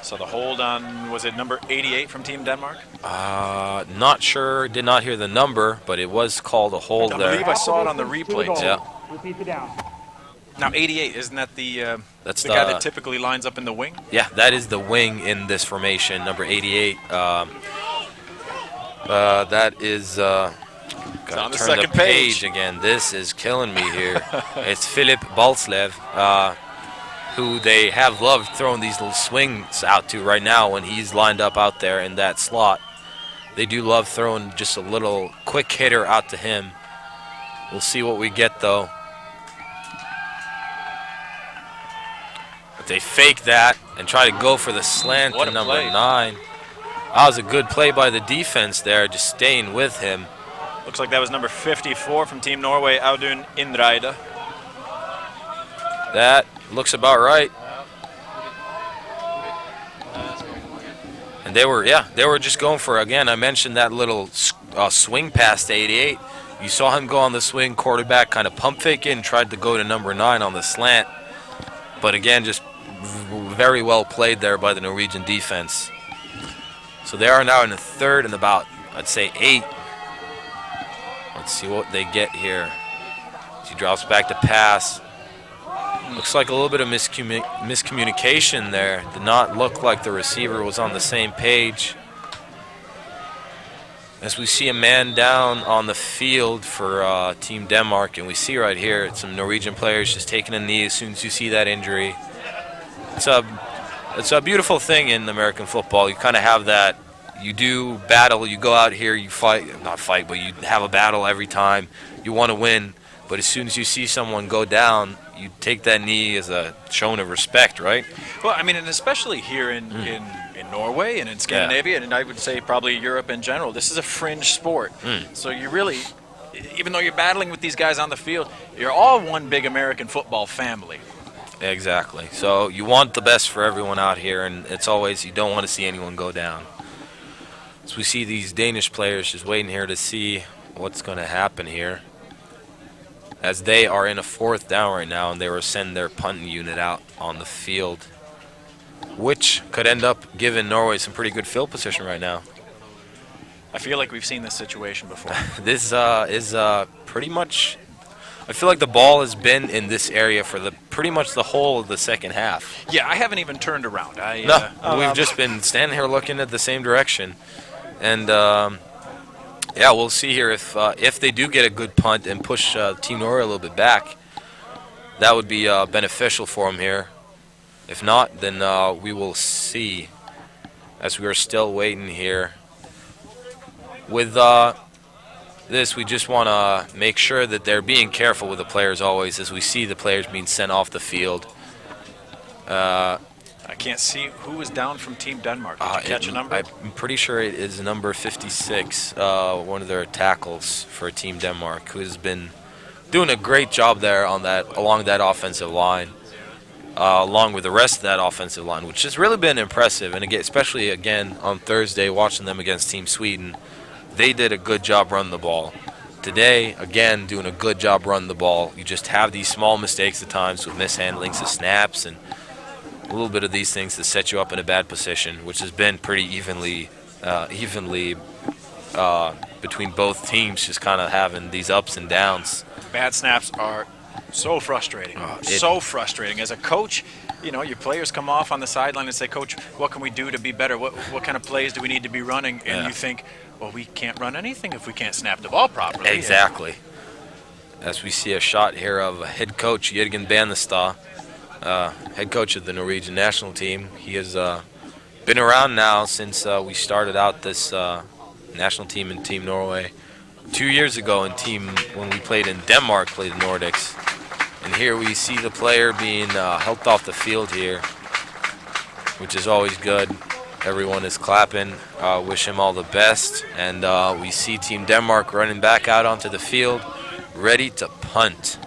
So the hold on, was it number 88 from Team Denmark? Not sure. Did not hear the number, but it was called a hold I there. believe I saw it on the replay. Yeah. Repeat the down. Now 88, isn't that the That's the guy that typically lines up in the wing? Yeah, that is the wing in this formation, number 88. That is. Gotta on the turn second the page. page again. This is killing me here. It's Philip Balslev, who they have loved throwing these little swings out to right now when he's lined up out there in that slot. They do love throwing just a little quick hitter out to him. We'll see what we get though. But they fake that and try to go for the slant What to a number play. 9. That was a good play by the defense there, just staying with him. Looks like that was number 54 from Team Norway, Audun Indreide. That looks about right. And they were just going for, again, I mentioned that little swing pass to 88. You saw him go on the swing, quarterback kind of pump fake in, tried to go to number 9 on the slant. But again, just very well played there by the Norwegian defense. So they are now in the third and about, I'd say, 8. Let's see what they get here. He drops back to pass. Looks like a little bit of miscommunication there. Did not look like the receiver was on the same page. As we see a man down on the field for Team Denmark, and we see right here some Norwegian players just taking a knee as soon as you see that injury. It's a beautiful thing in American football. You kind of have that. You do battle. You go out here. You fight. Not fight, but you have a battle every time. You want to win. But as soon as you see someone go down, you take that knee as a shown of respect, right? Well, I mean, and especially here in Norway and in Scandinavia, and I would say probably Europe in general, this is a fringe sport. So you really, even though you're battling with these guys on the field, you're all one big American football family. Exactly. So you want the best for everyone out here, and it's always, you don't want to see anyone go down. So we see these Danish players just waiting here to see what's going to happen here, as they are in a 4th down right now, and they were sending their punting unit out on the field, which could end up giving Norway some pretty good field position right now. I feel like we've seen this situation before. This is pretty much, I feel like the ball has been in this area for pretty much the whole of the second half. Yeah, I haven't even turned around. We've just been standing here looking at the same direction. And yeah, we'll see here if they do get a good punt and push Team Norway a little bit back, that would be beneficial for them here. If not, then we will see, as we are still waiting here. With this, we just want to make sure that they're being careful with the players always, as we see the players being sent off the field. I can't see who was down from Team Denmark. Did you catch a number? I'm pretty sure it is number 56, one of their tackles for Team Denmark, who has been doing a great job there on along that offensive line, along with the rest of that offensive line, which has really been impressive. And again, especially again on Thursday, watching them against Team Sweden, they did a good job running the ball. Today, again, doing a good job running the ball. You just have these small mistakes at times with mishandlings of snaps and a little bit of these things that set you up in a bad position, which has been pretty evenly between both teams, just kind of having these ups and downs. Bad snaps are so frustrating. So frustrating. As a coach, you know, your players come off on the sideline and say, Coach, what can we do to be better? What kind of plays do we need to be running? And you think, well, we can't run anything if we can't snap the ball properly. Exactly. As we see a shot here of head coach Jørgen Bannestad, head coach of the Norwegian national team. He has been around now since we started out this national team in Team Norway 2 years ago when we played in Denmark, played in Nordics. And here we see the player being helped off the field here, which is always good. Everyone is clapping, wish him all the best. And we see Team Denmark running back out onto the field, ready to punt.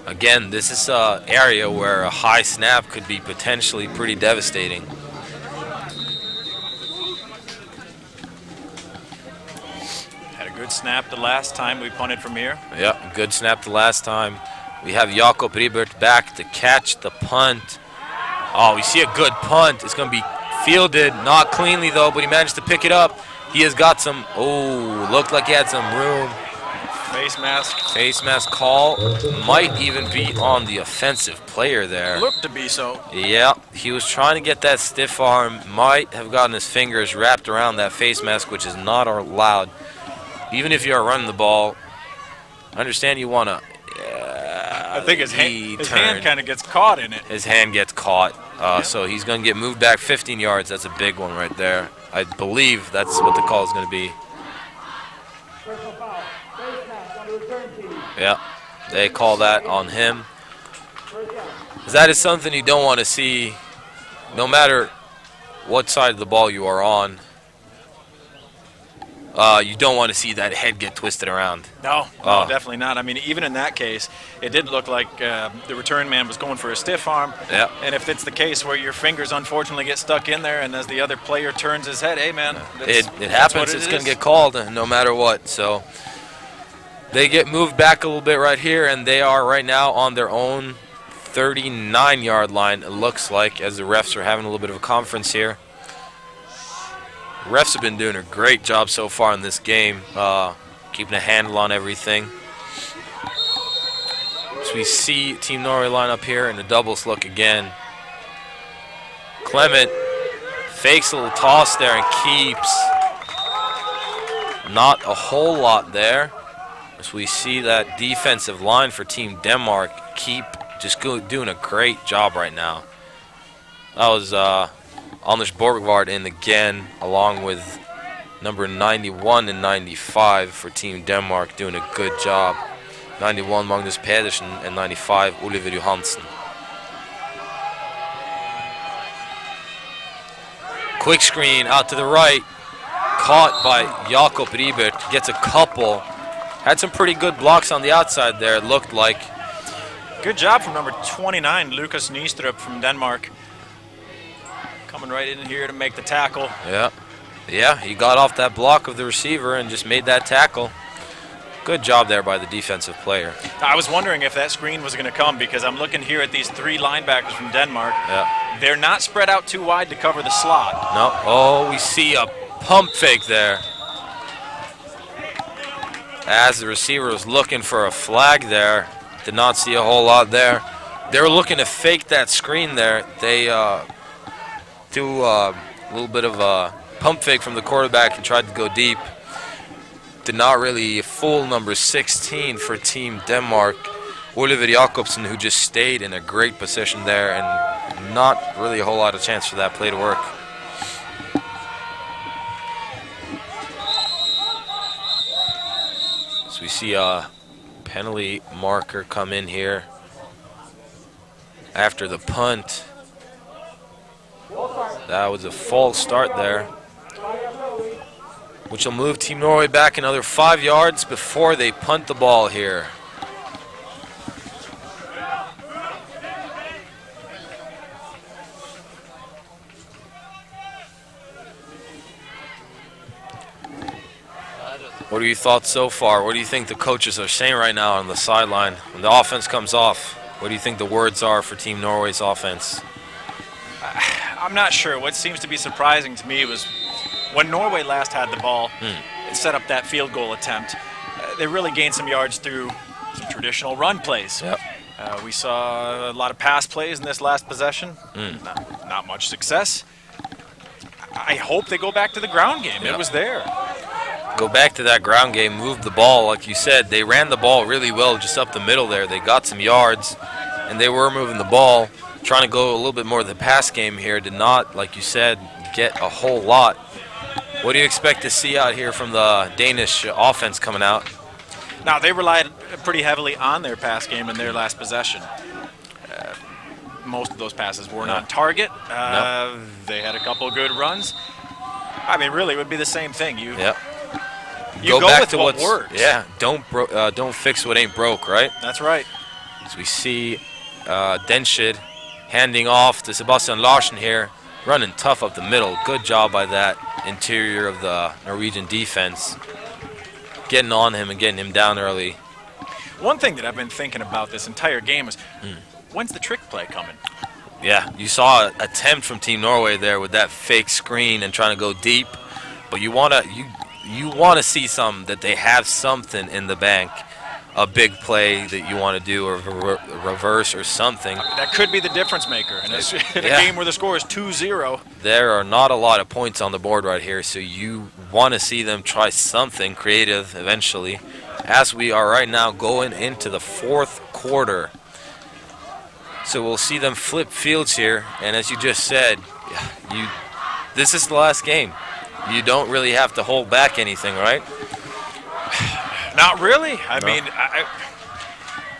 Again, this is an area where a high snap could be potentially pretty devastating. Had a good snap the last time we punted from here. Yeah, good snap the last time. We have Jakob Ribert back to catch the punt. Oh, we see a good punt. It's going to be fielded, not cleanly though, but he managed to pick it up. He has got some, looked like he had some room. Face mask. Face mask call. Might even be on the offensive player there. Looked to be so. Yeah, he was trying to get that stiff arm. Might have gotten his fingers wrapped around that face mask, which is not allowed. Even if you are running the ball, I understand you want to. I think his hand kind of gets caught in it. His hand gets caught, so he's going to get moved back 15 yards. That's a big one right there. I believe that's what the call is going to be. Yeah, they call that on him. That is something you don't want to see, no matter what side of the ball you are on. You don't want to see that head get twisted around. No, definitely not. I mean, even in that case, it did look like the return man was going for a stiff arm. Yeah. And if it's the case where your fingers unfortunately get stuck in there, and as the other player turns his head, hey man, it happens. It's going to get called no matter what. So they get moved back a little bit right here, and they are right now on their own 39-yard line. It looks like, as the refs are having a little bit of a conference here. Refs have been doing a great job so far in this game, keeping a handle on everything. So we see Team Norway line up here in the doubles look again. Clement fakes a little toss there and keeps. Not a whole lot there. As we see that defensive line for Team Denmark keep just doing a great job right now. That was Anders Borgvard in again, along with number 91 and 95 for Team Denmark, doing a good job. 91 Magnus Pedersen and 95 Oliver Johansen. Quick screen out to the right, caught by Jakob Ribert, gets a couple. Had some pretty good blocks on the outside there, it looked like. Good job from number 29, Lucas Nystrup from Denmark. Coming right in here to make the tackle. Yeah, he got off that block of the receiver and just made that tackle. Good job there by the defensive player. I was wondering if that screen was going to come, because I'm looking here at these three linebackers from Denmark. Yeah. They're not spread out too wide to cover the slot. No. Oh, we see a pump fake there. As the receiver was looking for a flag there. Did not see a whole lot there. They were looking to fake that screen there. They do a little bit of a pump fake from the quarterback and tried to go deep. Did not really fool number 16 for Team Denmark, Oliver Jakobsen, who just stayed in a great position there, and not really a whole lot of chance for that play to work. So we see a penalty marker come in here after the punt. That was a false start there, which will move Team Norway back another 5 yards before they punt the ball here. What are your thoughts so far? What do you think the coaches are saying right now on the sideline when the offense comes off? What do you think the words are for Team Norway's offense? I'm not sure. What seems to be surprising to me was when Norway last had the ball and set up that field goal attempt, they really gained some yards through some traditional run plays. Yep. We saw a lot of pass plays in this last possession. Not much success. I hope they go back to the ground game. Yep. It was there. Go back to that ground game, move the ball. Like you said, they ran the ball really well just up the middle there. They got some yards, and they were moving the ball. Trying to go a little bit more of the pass game here. Did not, like you said, get a whole lot. What do you expect to see out here from the Danish offense coming out? Now, they relied pretty heavily on their pass game in their last possession. Most of those passes weren't on target. They had a couple of good runs. I mean, really, it would be the same thing. You go back with to what what's works. Yeah, don't fix what ain't broke, right? That's right. So we see Denshid handing off to Sebastian Larson here, running tough up the middle. Good job by that interior of the Norwegian defense, getting on him and getting him down early. One thing that I've been thinking about this entire game is when's the trick play coming? Yeah, you saw an attempt from Team Norway there with that fake screen and trying to go deep, but you wanna see some that they have something in the bank, a big play that you want to do, or reverse or something. That could be the difference maker in a game where the score is 2-0. There are not a lot of points on the board right here, so you want to see them try something creative eventually, as we are right now going into the fourth quarter. So we'll see them flip fields here, and as you just said, this is the last game. You don't really have to hold back anything, right? Not really. I mean,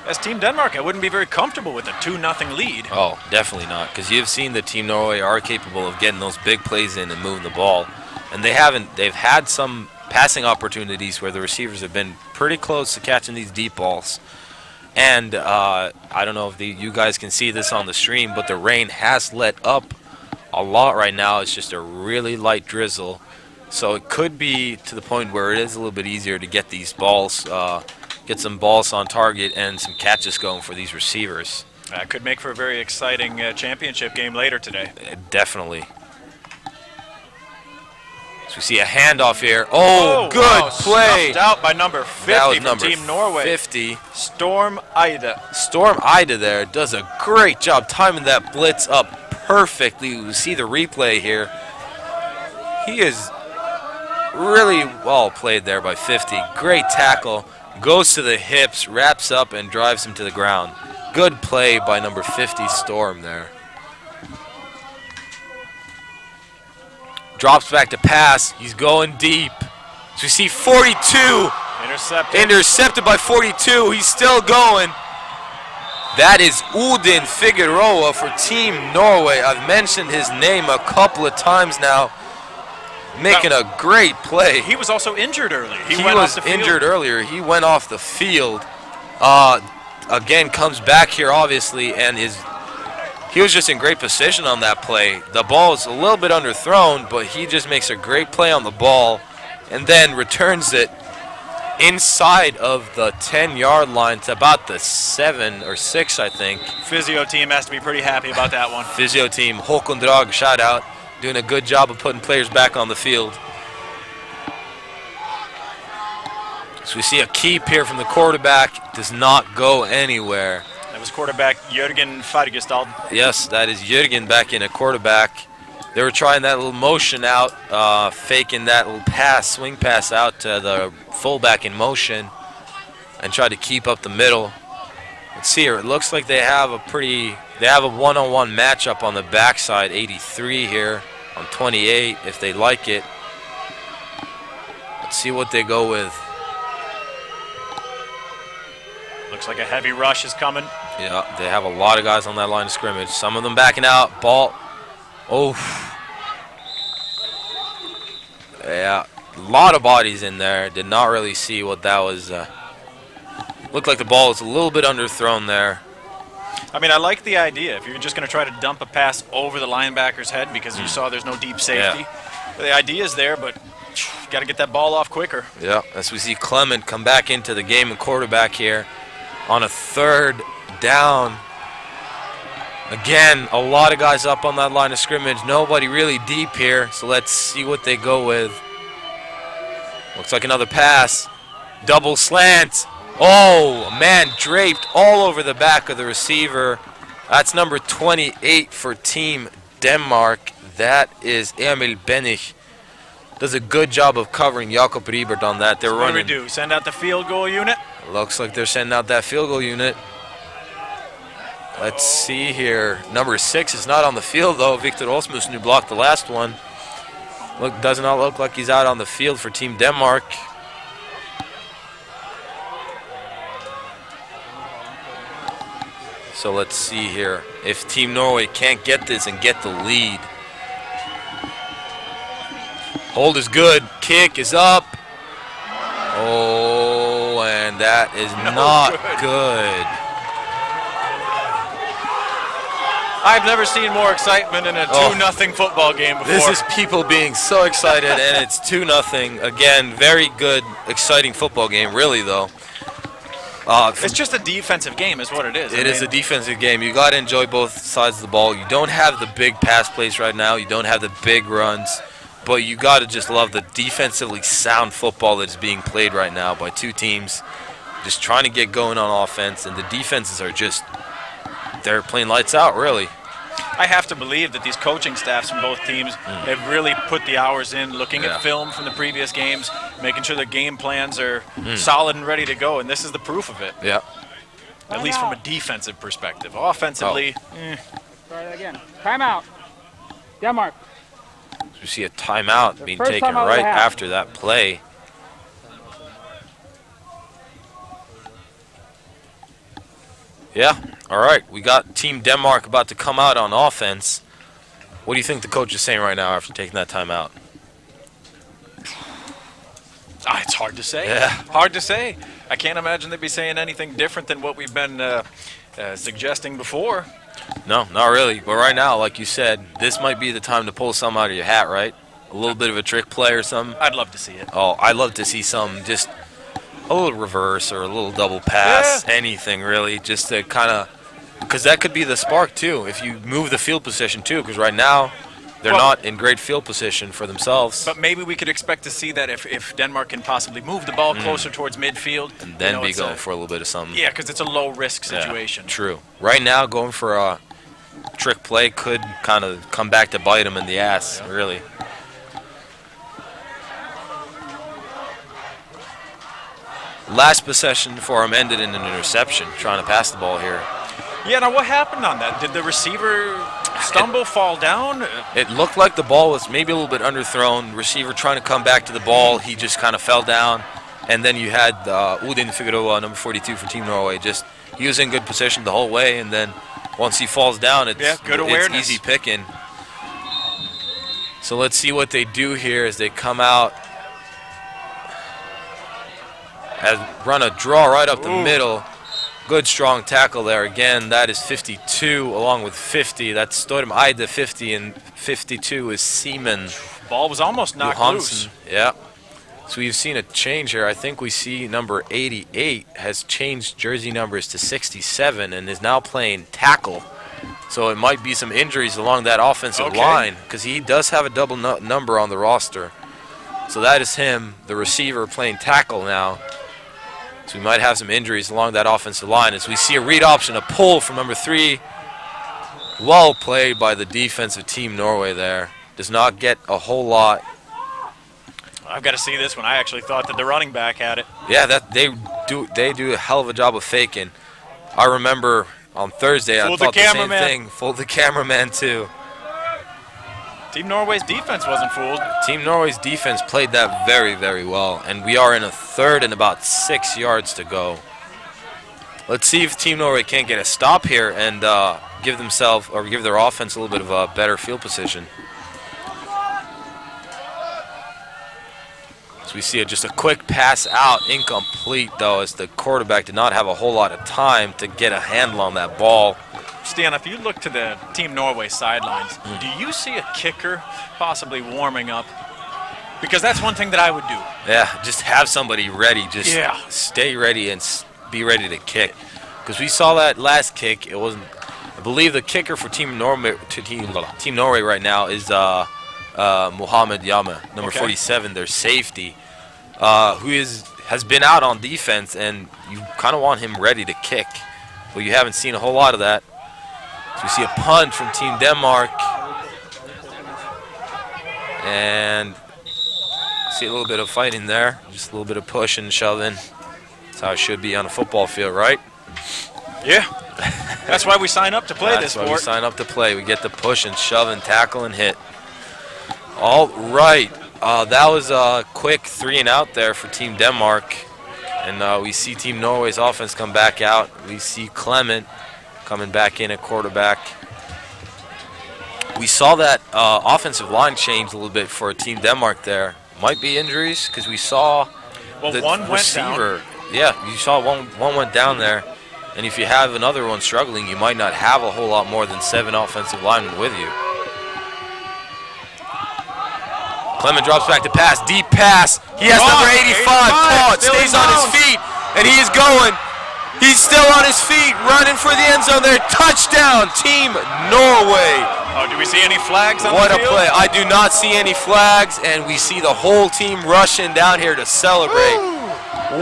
as Team Denmark, I wouldn't be very comfortable with a 2-0 lead. Oh, definitely not, because you've seen that Team Norway are capable of getting those big plays in and moving the ball, and they've had some passing opportunities where the receivers have been pretty close to catching these deep balls. And I don't know if you guys can see this on the stream, but the rain has let up a lot right now. It's just a really light drizzle. So it could be to the point where it is a little bit easier to get these balls, get some balls on target and some catches going for these receivers. Could make for a very exciting championship game later today. Definitely. So we see a handoff here. Oh, good wow, play. Snuffed out by number 50 That was from number Team Norway. 50. Storm Ida. Storm Ida there does a great job timing that blitz up perfectly. You see the replay here. He is really well played there by 50. Great tackle. Goes to the hips, wraps up, and drives him to the ground. Good play by number 50, Storm there. Drops back to pass. He's going deep. So we see 42. Intercepted by 42. He's still going. That is Ruben Figueroa for Team Norway. I've mentioned his name a couple of times now. Making a great play. He was also injured earlier. He was injured earlier. He went off the field. Again, comes back here, obviously, and he was just in great position on that play. The ball is a little bit underthrown, but he just makes a great play on the ball and then returns it inside of the 10-yard line to about the 7 or 6, I think. Physio team has to be pretty happy about that one. Physio team, Håkon Drag, shout out. Doing a good job of putting players back on the field. So we see a keep here from the quarterback. Does not go anywhere. That was quarterback Jørgen Fargestad. Yes, that is Jørgen back in at quarterback. They were trying that little motion out, faking that little pass, swing pass out to the fullback in motion and tried to keep up the middle. Let's see here. It looks like they have a one-on-one matchup on the backside, 83 here on 28 if they like it. Let's see what they go with. Looks like a heavy rush is coming. Yeah, they have a lot of guys on that line of scrimmage. Some of them backing out. Ball. Oh. Yeah, a lot of bodies in there. Did not really see what that was. Looked like the ball was a little bit underthrown there. I mean, I like the idea. If you're just going to try to dump a pass over the linebacker's head because you saw there's no deep safety. Yeah. The idea is there, but you got to get that ball off quicker. Yeah, as we see Clement come back into the game and quarterback here on a 3rd down. Again, a lot of guys up on that line of scrimmage. Nobody really deep here, so let's see what they go with. Looks like another pass. Double slant. Oh, a man draped all over the back of the receiver. That's number 28 for Team Denmark. That is Emil Benich. Does a good job of covering Jakob Riebert on that. They're running. What do we do? Send out the field goal unit? Looks like they're sending out that field goal unit. Let's see here. Number 6 is not on the field, though. Victor Osmussen, who blocked the last one. Does not look like he's out on the field for Team Denmark. So let's see here. If Team Norway can't get this and get the lead. Hold is good. Kick is up. Oh, and that is not good. I've never seen more excitement in a 2-0 football game before. This is people being so excited, and it's 2-0. Again, very good, exciting football game, really, though. It's just a defensive game is what it is. It is a defensive game. You got to enjoy both sides of the ball. You don't have the big pass plays right now. You don't have the big runs. But you got to just love the defensively sound football that's being played right now by two teams just trying to get going on offense. And the defenses are just, they're playing lights out, really. I have to believe that these coaching staffs from both teams have really put the hours in, looking at film from the previous games, making sure the game plans are solid and ready to go, and this is the proof of it. Yeah. At least from a defensive perspective. Offensively, Try that again. Timeout. Denmark. You see a timeout being first taken timeout of the right half. after that play. Yeah, all right. We got Team Denmark about to come out on offense. What do you think the coach is saying right now after taking that timeout? it's hard to say. Yeah. Hard to say. I can't imagine they'd be saying anything different than what we've been suggesting before. No, not really. But right now, like you said, this might be the time to pull some out of your hat, right? A little bit of a trick play or something. I'd love to see it. Oh, I'd love to see some, just a little reverse or a little double pass, anything really, just to kind of, because that could be the spark too, if you move the field position too, because right now they're not in great field position for themselves. But maybe we could expect to see that if Denmark can possibly move the ball closer towards midfield. And then be going for a little bit of something. Yeah, because it's a low-risk situation. Yeah, true. Right now, going for a trick play could kind of come back to bite them in the ass, really. Last possession for him ended in an interception, trying to pass the ball here. Yeah, now what happened on that? Did the receiver stumble, fall down? It looked like the ball was maybe a little bit underthrown. Receiver trying to come back to the ball, he just kind of fell down. And then you had Ruben Figueroa, number 42 for Team Norway. He was in good position the whole way, and then once he falls down, it's easy picking. So let's see what they do here as they come out. Run a draw right up the middle. Good strong tackle there. Again, that is 52 along with 50. That's Storm Eide 50, and 52 is Seaman. Ball was almost knocked loose. Yeah. So we've seen a change here. I think we see number 88 has changed jersey numbers to 67 and is now playing tackle. So it might be some injuries along that offensive line, because he does have a double number on the roster. So that is him, the receiver, playing tackle now. So we might have some injuries along that offensive line as we see a read option, a pull from number 3. Well played by the defensive Team Norway there. Does not get a whole lot. I've got to see this one. I actually thought that the running back had it. Yeah, they do a hell of a job of faking. I remember on Thursday I thought the same thing. Fooled the cameraman too. Team Norway's defense wasn't fooled. Team Norway's defense played that very, very well, and we are in a third and about 6 yards to go. Let's see if Team Norway can't get a stop here and give their offense a little bit of a better field position. So we see just a quick pass out, incomplete though, as the quarterback did not have a whole lot of time to get a handle on that ball. Stan, if you look to the Team Norway sidelines, do you see a kicker possibly warming up? Because that's one thing that I would do. Yeah, just have somebody ready. Just stay ready and be ready to kick. Because we saw that last kick. It wasn't. I believe the kicker for Team Norway right now is Mohamed Yama, number 47, their safety, who has been out on defense, and you kind of want him ready to kick. But you haven't seen a whole lot of that. So we see a punt from Team Denmark. And see a little bit of fighting there. Just a little bit of push and shoving. That's how it should be on a football field, right? Yeah. That's why we sign up to play this sport. That's why we sign up to play. We get the push and shove and tackle and hit. All right. That was a quick 3 and out there for Team Denmark. And we see Team Norway's offense come back out. We see Clement coming back in at quarterback. We saw that offensive line change a little bit for Team Denmark there. Might be injuries because we saw the one receiver. Went down. Yeah, you saw one went down there. And if you have another one struggling, you might not have a whole lot more than 7 offensive linemen with you. Clement drops back to pass, deep pass. He has number 85 caught, stays on his feet, and he is going. He's still on his feet, running for the end zone there. Touchdown, Team Norway. Oh, do we see any flags on What the a field? play. I do not see any flags, and we see the whole team rushing down here to celebrate.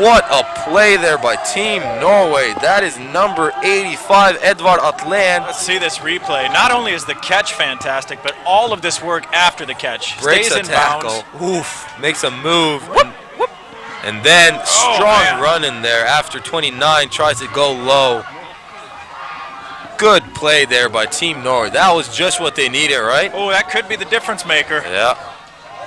What a play there by Team Norway. That is number 85, Edvard Atlen. Let's see this replay. Not only is the catch fantastic, but all of this work after the catch. Breaks Stays a in tackle. bounds. Oof. Makes a move. And then strong man. run in there after 29. Tries to go low. Good play there by Team Norway. That was just what they needed, right? Oh, that could be the difference maker. Yeah.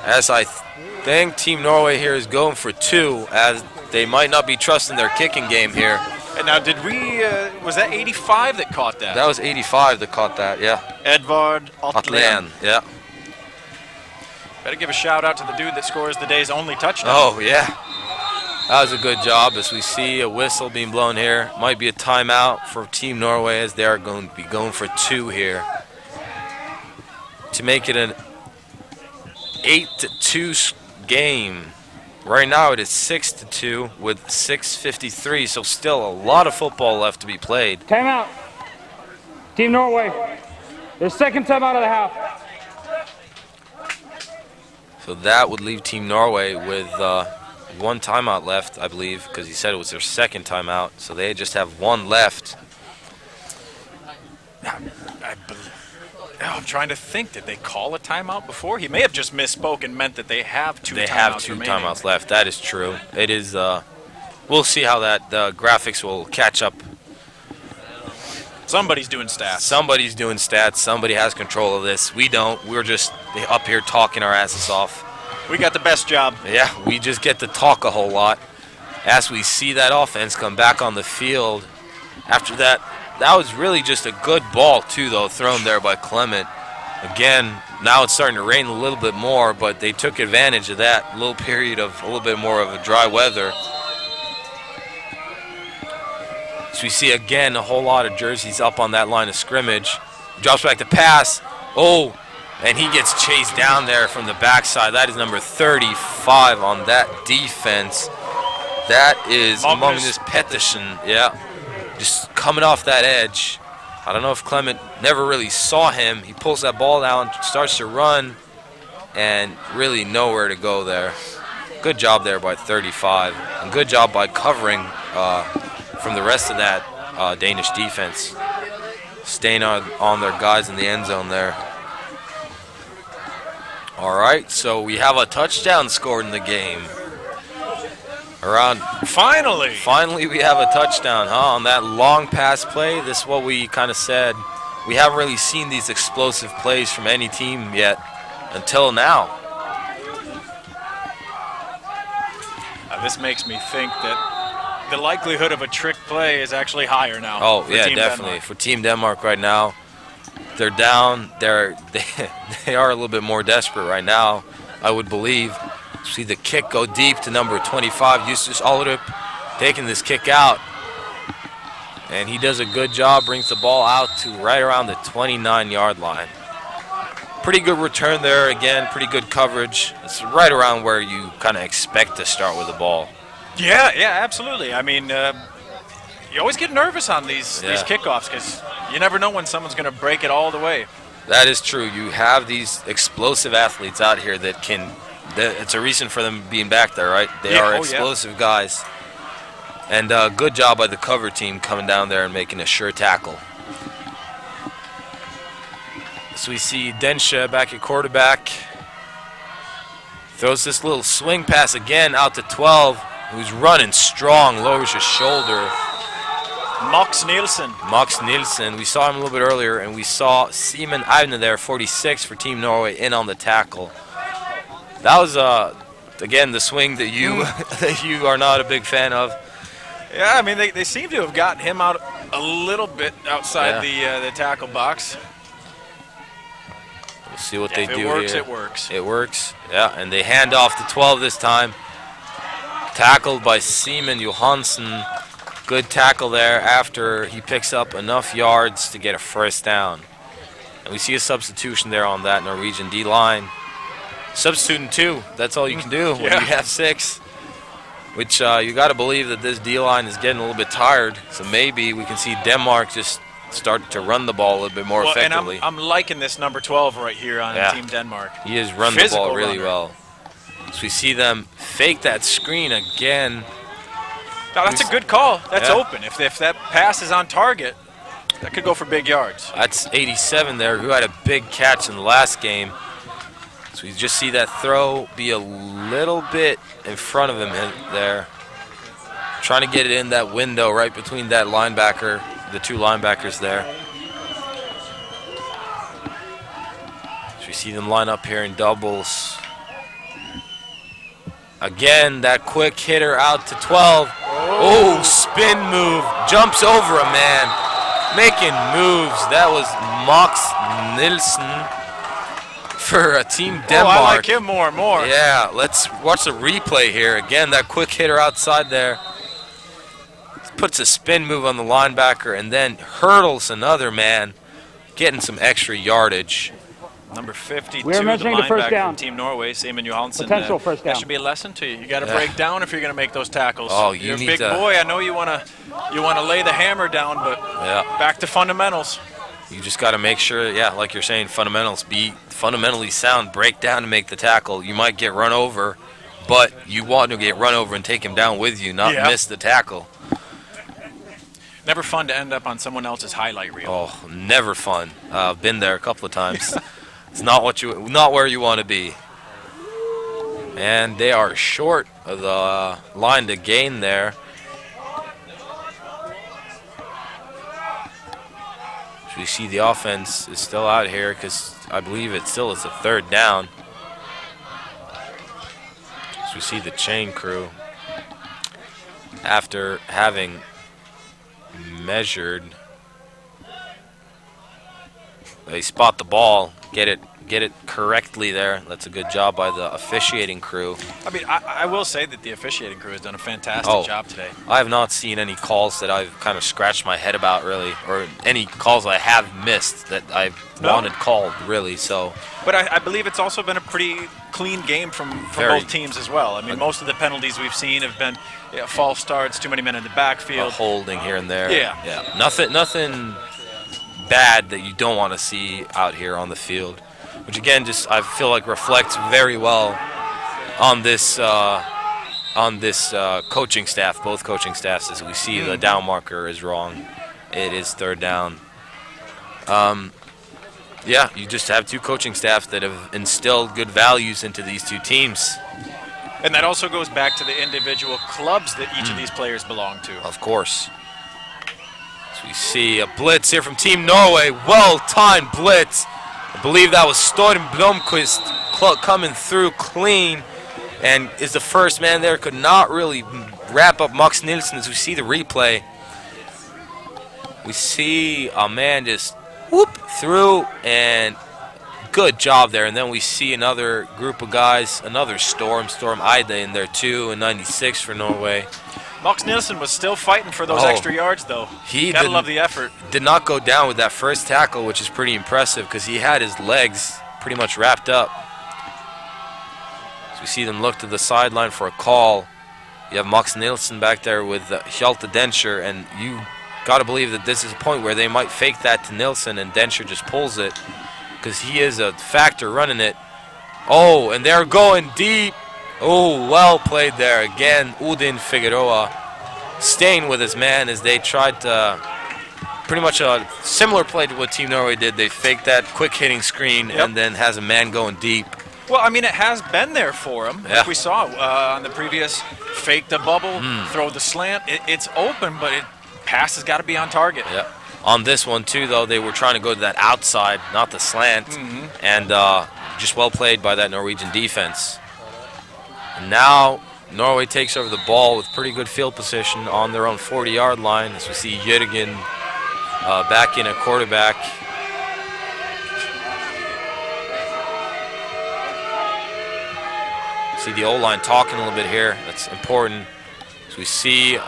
As I think Team Norway here is going for 2, as they might not be trusting their kicking game here. And now, did we, was that 85 that caught that? That was 85 that caught that, yeah. Edvard Atlen, Atlen. yeah. Better give a shout out to the dude that scores the day's only touchdown. Oh, yeah. That was a good job. As we see a whistle being blown here. Might be a timeout for Team Norway, as they are going to be going for 2 here to make it an 8-2 game. Right now it is 6-2 with 6:53, so still a lot of football left to be played. Timeout. Team Norway. Their second timeout of the half. So that would leave Team Norway with 1 timeout left, I believe, because he said it was their second timeout. So they just have 1 left. I'm trying to think. Did they call a timeout before? He may have just misspoke and meant that they have 2 timeouts They have 2 remaining. timeouts left. That is true. It is. We'll see how that graphics will catch up. Somebody's doing stats. Somebody's doing stats. Somebody has control of this. We don't. We're just up here talking our asses off. We got the best job. Yeah, we just get to talk a whole lot. As we see that offense come back on the field. After that, that was really just a good ball, too, though, thrown there by Clement. Again, now it's starting to rain a little bit more, but they took advantage of that little period of a little bit more of a dry weather. So we see, again, a whole lot of jerseys up on that line of scrimmage. Drops back to pass. Oh, and he gets chased down there from the backside. That is number 35 on that defense. That is Magnus Pettersen. Yeah, just coming off that edge. I don't know if Clement never really saw him. He pulls that ball down, starts to run, and really nowhere to go there. Good job there by 35, and good job by covering from the rest of that Danish defense, staying on their guys in the end zone there. All right, so we have a touchdown scored in the game. Finally we have a touchdown, on that long pass play. This is what we kind of said. We haven't really seen these explosive plays from any team yet until now. This makes me think that the likelihood of a trick play is actually higher now. Oh, for yeah, Team definitely. Denmark. For Team Denmark right now, they're down. They are a little bit more desperate right now, I would believe. See the kick go deep to number 25, Justus Allerup, taking this kick out. And he does a good job, brings the ball out to right around the 29-yard line. Pretty good return there, again, pretty good coverage. It's right around where you kind of expect to start with the ball. Yeah, absolutely. I mean, you always get nervous on these kickoffs because you never know when someone's going to break it all the way. That is true. You have these explosive athletes out here that can, it's a reason for them being back there, right? They are explosive guys. And good job by the cover team coming down there and making a sure tackle. So we see Densha back at quarterback. Throws this little swing pass again out to 12, who's running strong, lowers his shoulder. Max Nielsen. We saw him a little bit earlier, and we saw Seaman Ivna there, 46 for Team Norway, in on the tackle. That was, again, the swing that you that you are not a big fan of. Yeah, I mean, they seem to have gotten him out a little bit outside the tackle box. We'll see what they do here. If it works, it works. It works, yeah, and they hand off to 12 this time. Tackled by Seaman Johansson. Good tackle there after he picks up enough yards to get a first down. And we see a substitution there on that Norwegian D-line. Substituting 2, that's all you can do when you have 6. which you got to believe that this D-line is getting a little bit tired. So maybe we can see Denmark just start to run the ball a little bit more effectively. And I'm liking this number 12 right here on Team Denmark. He has run the ball really well. So we see them fake that screen again. Now that's a good call. That's open. If that pass is on target, that could go for big yards. That's 87 there, who had a big catch in the last game. So we just see that throw be a little bit in front of him there. Trying to get it in that window right between that linebacker, the two linebackers there. So we see them line up here in doubles. Again, that quick hitter out to 12. Oh, spin move. Jumps over a man. Making moves. That was Max Nielsen for Team Denmark. Oh, I like him more and more. Yeah, let's watch the replay here. Again, that quick hitter outside there. Puts a spin move on the linebacker and then hurdles another man, getting some extra yardage. Number 52, We're measuring the first linebacker down. from Team Norway, Simon Johansson. Potential first down. That should be a lesson to you. You got to break down if you're going to make those tackles. Oh, you're a need big to- boy. I know you want to lay the hammer down, but back to fundamentals. You just got to make sure, like you're saying, fundamentals, be fundamentally sound, break down to make the tackle. You might get run over, but you want to get run over and take him down with you, not miss the tackle. Never fun to end up on someone else's highlight reel. Oh, never fun. I've been there a couple of times. It's not where you want to be. And they are short of the line to gain there. So we see the offense is still out here because I believe it still is a third down. So we see the chain crew after having measured. They spot the ball, get it correctly there. That's a good job by the officiating crew. I mean, I will say that the officiating crew has done a fantastic job today. I have not seen any calls that I've kind of scratched my head about, really, or any calls I have missed that I've wanted called, really. So, but I believe it's also been a pretty clean game from both teams as well. I mean, most of the penalties we've seen have been false starts, too many men in the backfield, holding here and there. Yeah. Nothing bad that you don't want to see out here on the field, which again just I feel like reflects very well on this coaching staff, both coaching staffs. As we see the down marker is wrong, it is third down. You just have two coaching staffs that have instilled good values into these two teams. And that also goes back to the individual clubs that each of these players belong to. Of course. So we see a blitz here from Team Norway. Well-timed blitz. I believe that was Storm Blomqvist coming through clean and is the first man there. Could not really wrap up Max Nielsen. As we see the replay, we see a man just whoop through, and good job there. And then we see another group of guys, another Storm Eide in there too, and 96 for Norway. Max Nielsen was still fighting for those extra yards, though. Gotta love the effort. Did not go down with that first tackle, which is pretty impressive because he had his legs pretty much wrapped up. So we see them look to the sideline for a call. You have Max Nielsen back there with Hjalte Denscher, and you got to believe that this is a point where they might fake that to Nielsen, and Denscher just pulls it because he is a factor running it. Oh, and they're going deep. Oh, well played there. Again, Ruben Figueroa staying with his man as they tried to pretty much a similar play to what Team Norway did. They faked that quick hitting screen and then has a man going deep. Well, I mean, it has been there for him. Like we saw on the previous fake the bubble, throw the slant. It's open, but pass has got to be on target. Yeah. On this one, too, though, they were trying to go to that outside, not the slant. And just well played by that Norwegian defense. And now Norway takes over the ball with pretty good field position on their own 40-yard line. As we see Jørgen back in at quarterback. See the O-line talking a little bit here. That's important. So we see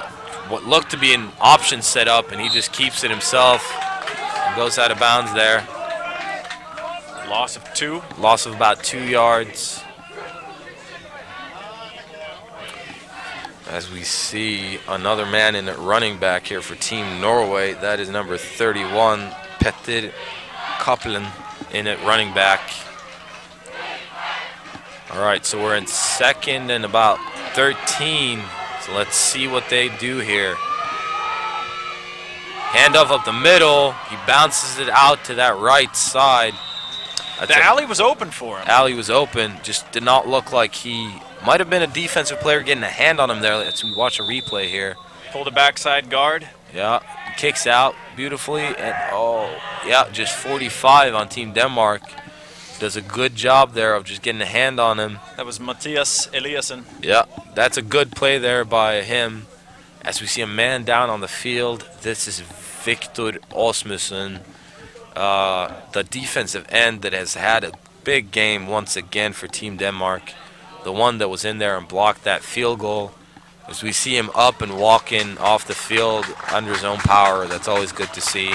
what looked to be an option set up, and he just keeps it himself and goes out of bounds there. Loss of 2. Loss of about 2 yards. As we see another man in at running back here for Team Norway. That is number 31, Petter Copeland, in at running back. All right, so we're in second and about 13. So let's see what they do here. Handoff up the middle. He bounces it out to that right side. The alley was open for him. Alley was open. Just did not look like he might have been a defensive player getting a hand on him there. Let's watch a replay here. Pulled a backside guard. Yeah, kicks out beautifully. And oh, yeah, just 45 on Team Denmark. Does a good job there of just getting a hand on him. That was Mathias Eliassen. Yeah, that's a good play there by him. As we see a man down on the field, this is Victor Osmussen, the defensive end that has had a big game once again for Team Denmark. The one that was in there and blocked that field goal. As we see him up and walking off the field under his own power, that's always good to see.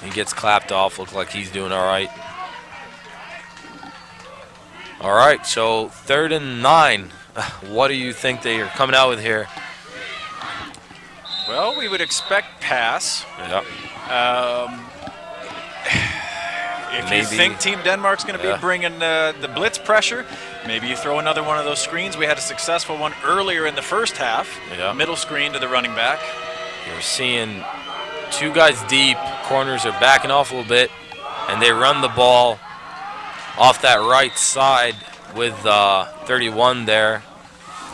He gets clapped off, looks like he's doing all right. All right, so 3rd and 9. What do you think they are coming out with here? Well, we would expect pass. Yeah. If Maybe. you think Team Denmark's going to be bringing the blitz pressure, maybe you throw another one of those screens. We had a successful one earlier in the first half. Yeah. Middle screen to the running back. You're seeing 2 guys deep. Corners are backing off a little bit, and they run the ball off that right side with 31 there,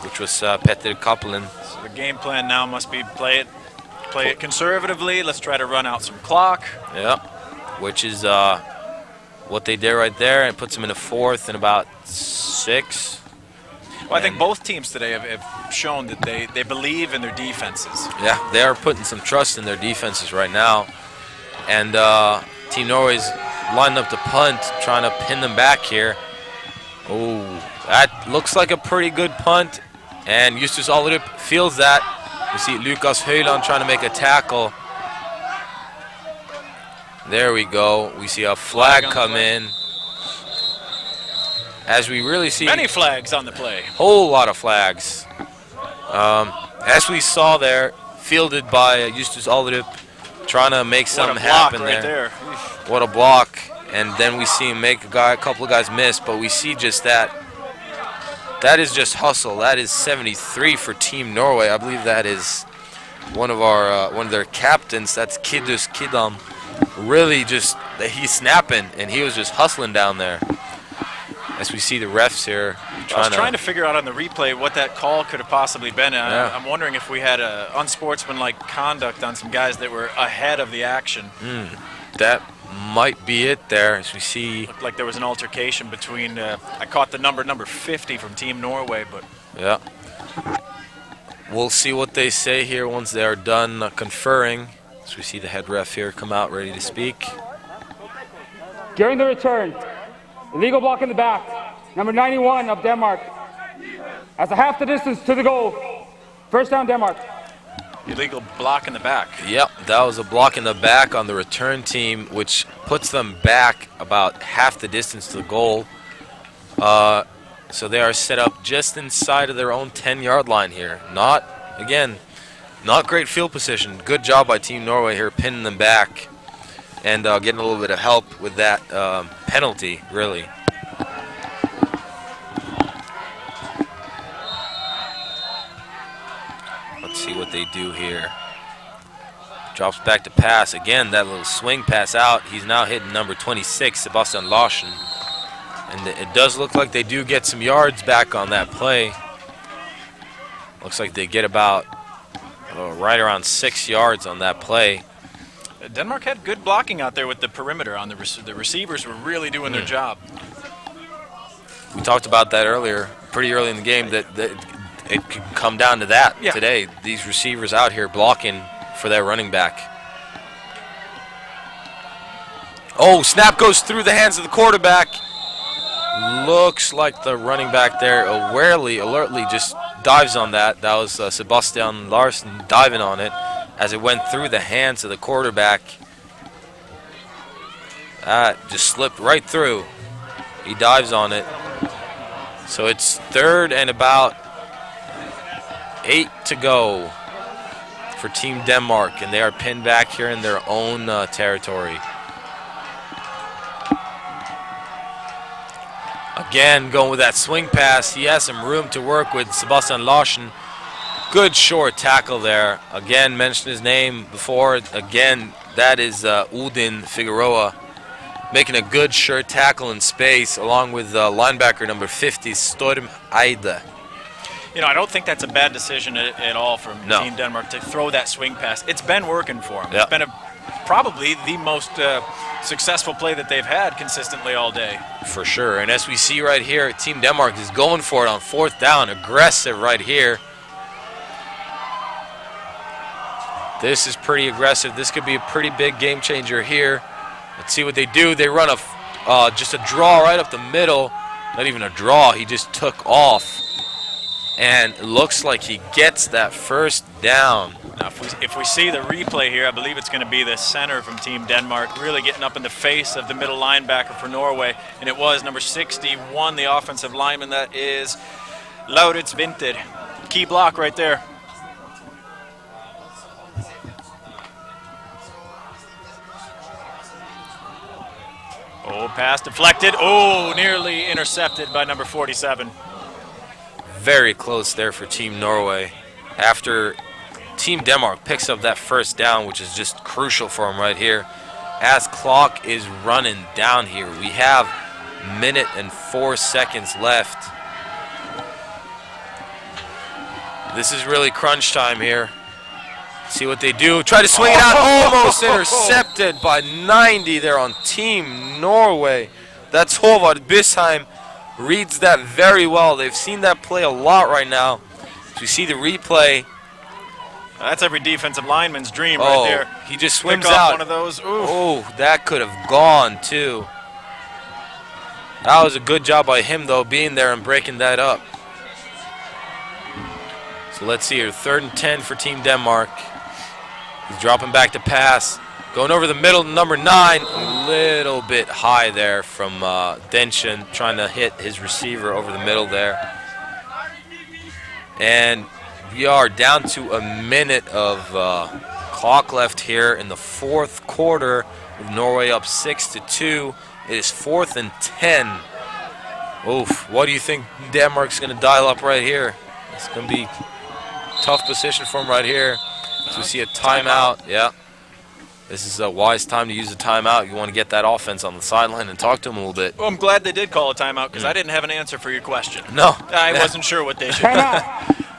which was Petter Copeland. So the game plan now must be play it conservatively. Let's try to run out some clock. Yeah, which is what they did right there, and puts them in a 4th and about 6. Well, I think both teams today have shown that they believe in their defenses. Yeah, they are putting some trust in their defenses right now. And Team Norway's lining up the punt, trying to pin them back here. Oh, that looks like a pretty good punt. And Justus Allerup feels that. We see Lucas Høyland trying to make a tackle. There we go. We see a flag come in. As we really see many flags on the play. Whole lot of flags. As we saw there, fielded by Justus Allerup, trying to make something happen right there. What a block. And then we see him make a couple of guys miss, but we see just that. That is just hustle. That is 73 for Team Norway. I believe that is one of their captains. That's Kidus Kidam. Really just, he's snapping, and he was just hustling down there. As we see the refs here. I was trying to figure out on the replay what that call could have possibly been. Yeah. I'm wondering if we had a unsportsmanlike conduct on some guys that were ahead of the action. That might be it there. As we see, Looked like there was an altercation between. I caught the number 50 from Team Norway, but yeah. We'll see what they say here once they are done conferring. As we see the head ref here come out ready to speak. During the return, illegal block in the back, number 91 of Denmark, as a half the distance to the goal. 1st down, Denmark. illegal block in the back. Yep, that was a block in the back on the return team, which puts them back about half the distance to the goal. So they are set up just inside of their own 10-yard line here. Not great field position. Good job by Team Norway here, pinning them back and getting a little bit of help with that penalty, really. Let's see what they do here. Drops back to pass. Again, that little swing pass out. He's now hitting number 26, Sebastian Larson. And it does look like they do get some yards back on that play. Looks like they get about right around 6 yards on that play. Denmark had good blocking out there with the perimeter. On the receivers were really doing their job. We talked about that earlier, pretty early in the game, that it could come down to that today. These receivers out here blocking for that running back. Oh, snap goes through the hands of the quarterback. Looks like the running back there alertly just dives on that. That was Sebastian Larson diving on it as it went through the hands of the quarterback. That just slipped right through. He dives on it. So it's 3rd and about 8 to go for Team Denmark, and they are pinned back here in their own territory. Again, going with that swing pass. He has some room to work with. Sebastian Larson. Good short tackle there. Again, mentioned his name before. Again, that is Ruben Figueroa making a good short tackle in space along with linebacker number 50, Storm Eide. You know, I don't think that's a bad decision at all from Team Denmark to throw that swing pass. It's been working for them. Yep. It's been probably the most successful play that they've had consistently all day. For sure. And as we see right here, Team Denmark is going for it on 4th down. Aggressive right here. This is pretty aggressive. This could be a pretty big game changer here. Let's see what they do. They run just a draw right up the middle. Not even a draw. He just took off. And it looks like he gets that 1st down. Now, if we see the replay here, I believe it's going to be the center from Team Denmark really getting up in the face of the middle linebacker for Norway. And it was number 61, the offensive lineman. That is Laurits Vinter. Key block right there. Oh, pass deflected. Oh, nearly intercepted by number 47. Very close there for Team Norway. After Team Denmark picks up that 1st down, which is just crucial for them right here. As clock is running down here, we have 1 minute and 4 seconds left. This is really crunch time here. See what they do. Try to swing it out. Almost intercepted by 90 there on Team Norway. That's Håvard Bisheim. Reads that very well. They've seen that play a lot right now. As we see the replay. That's every defensive lineman's dream right there. He just swims Pick off out. one of those. Oof. Oh, that could have gone too. That was a good job by him though, being there and breaking that up. So let's see here. 3rd and 10 for Team Denmark. He's dropping back to pass. Going over the middle, number 9. A little bit high there from Denshin, trying to hit his receiver over the middle there. And we are down to 1 minute of clock left here in the 4th quarter, with Norway up 6-2. It is 4th and 10. Oof, what do you think Denmark's going to dial up right here? It's going to be a tough position for him right here. So we see a timeout. Yeah. This is a wise time to use a timeout. You want to get that offense on the sideline and talk to them a little bit. Well, I'm glad they did call a timeout because I didn't have an answer for your question. No. I wasn't sure what they should do.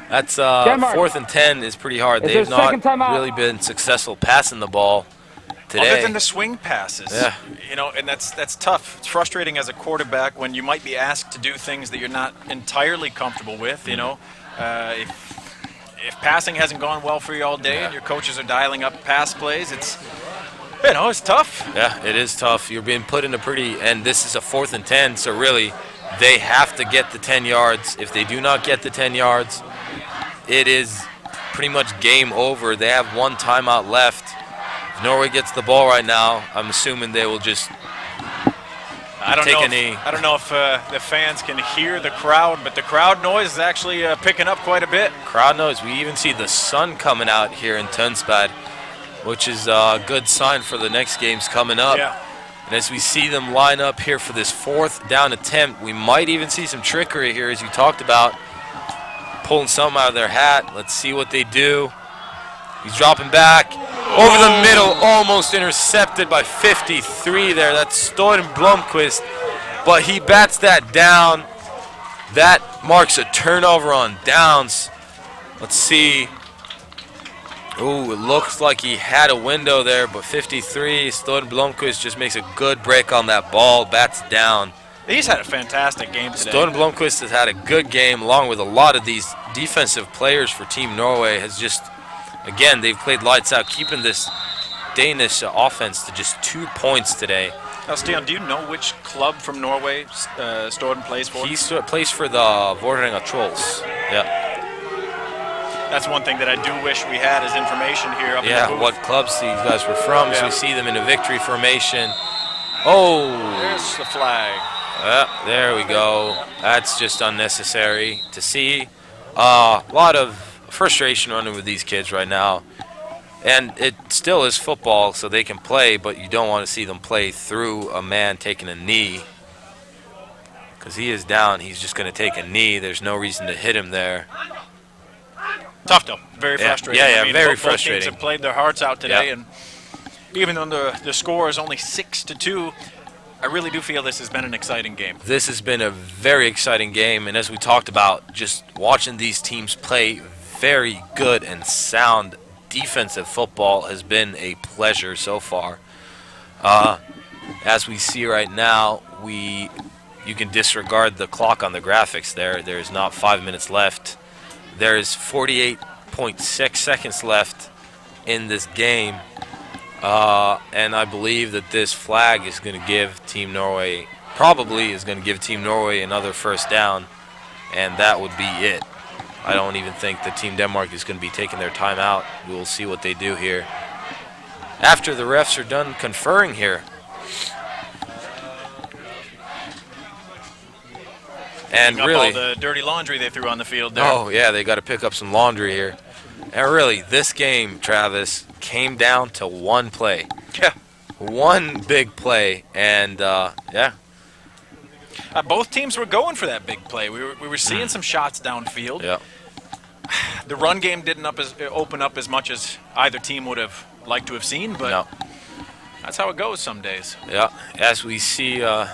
That's 4th and 10 is pretty hard. They've not really been successful passing the ball today. Other than the swing passes. Yeah. You know, and that's tough. It's frustrating as a quarterback when you might be asked to do things that you're not entirely comfortable with, you know. If passing hasn't gone well for you all day and your coaches are dialing up pass plays, it's tough. Yeah, it is tough. You're being put in a and this is a 4th and 10, so really they have to get the 10 yards. If they do not get the 10 yards, it is pretty much game over. They have 1 timeout left. If Norway gets the ball right now, I'm assuming they will just take a knee. I don't know if the fans can hear the crowd, but the crowd noise is actually picking up quite a bit. Crowd noise. We even see the sun coming out here in Tønsberg, which is a good sign for the next games coming up. Yeah. And as we see them line up here for this 4th down attempt, we might even see some trickery here, as you talked about, pulling something out of their hat. Let's see what they do. He's dropping back. Over the middle, almost intercepted by 53 there. That's Storm Blomqvist, but he bats that down. That marks a turnover on downs. Let's see. Ooh, it looks like he had a window there, but 53, Storm Blomqvist just makes a good break on that ball, bats down. He's had a fantastic game today. Storm Blomqvist has had a good game, along with a lot of these defensive players for Team Norway. Has just, again, they've played lights out, keeping this Danish offense to just 2 points today. Now, Stian, do you know which club from Norway Storm plays for? He plays for the Vålerenga Trolls. Yeah. That's one thing that I do wish we had as information here. Up in the booth. What clubs these guys were from. Yeah. So we see them in a victory formation. Oh. There's the flag. There we go. That's just unnecessary to see. A lot of frustration running with these kids right now. And it still is football, so they can play, but you don't want to see them play through a man taking a knee. Because he is down. He's just going to take a knee. There's no reason to hit him there. Tough, though. Very frustrating. Yeah, I mean, very both frustrating. teams have played their hearts out today, Yeah. and even though the score is only 6-2, I really do feel this has been an exciting game. This has been a very exciting game, and as we talked about, just watching these teams play very good and sound defensive football has been a pleasure so far. As we see right now, you can disregard the clock on the graphics there. There's not 5 minutes left. There's 48.6 seconds left in this game. And I believe that this flag is going to give Team Norway, another first down, and that would be it. I don't even think that Team Denmark is going to be taking their timeout. We will see what they do here after the refs are done conferring here. And Up really, all the dirty laundry they threw on the field there. oh yeah, they got to pick up some laundry here. And really, this game, Travis, came down to one play. Yeah. One big play, and yeah. Both teams were going for that big play. We were seeing some shots downfield. Yeah. The run game didn't open up as much as either team would have liked to have seen, but No. that's how it goes some days. Yeah. As we see a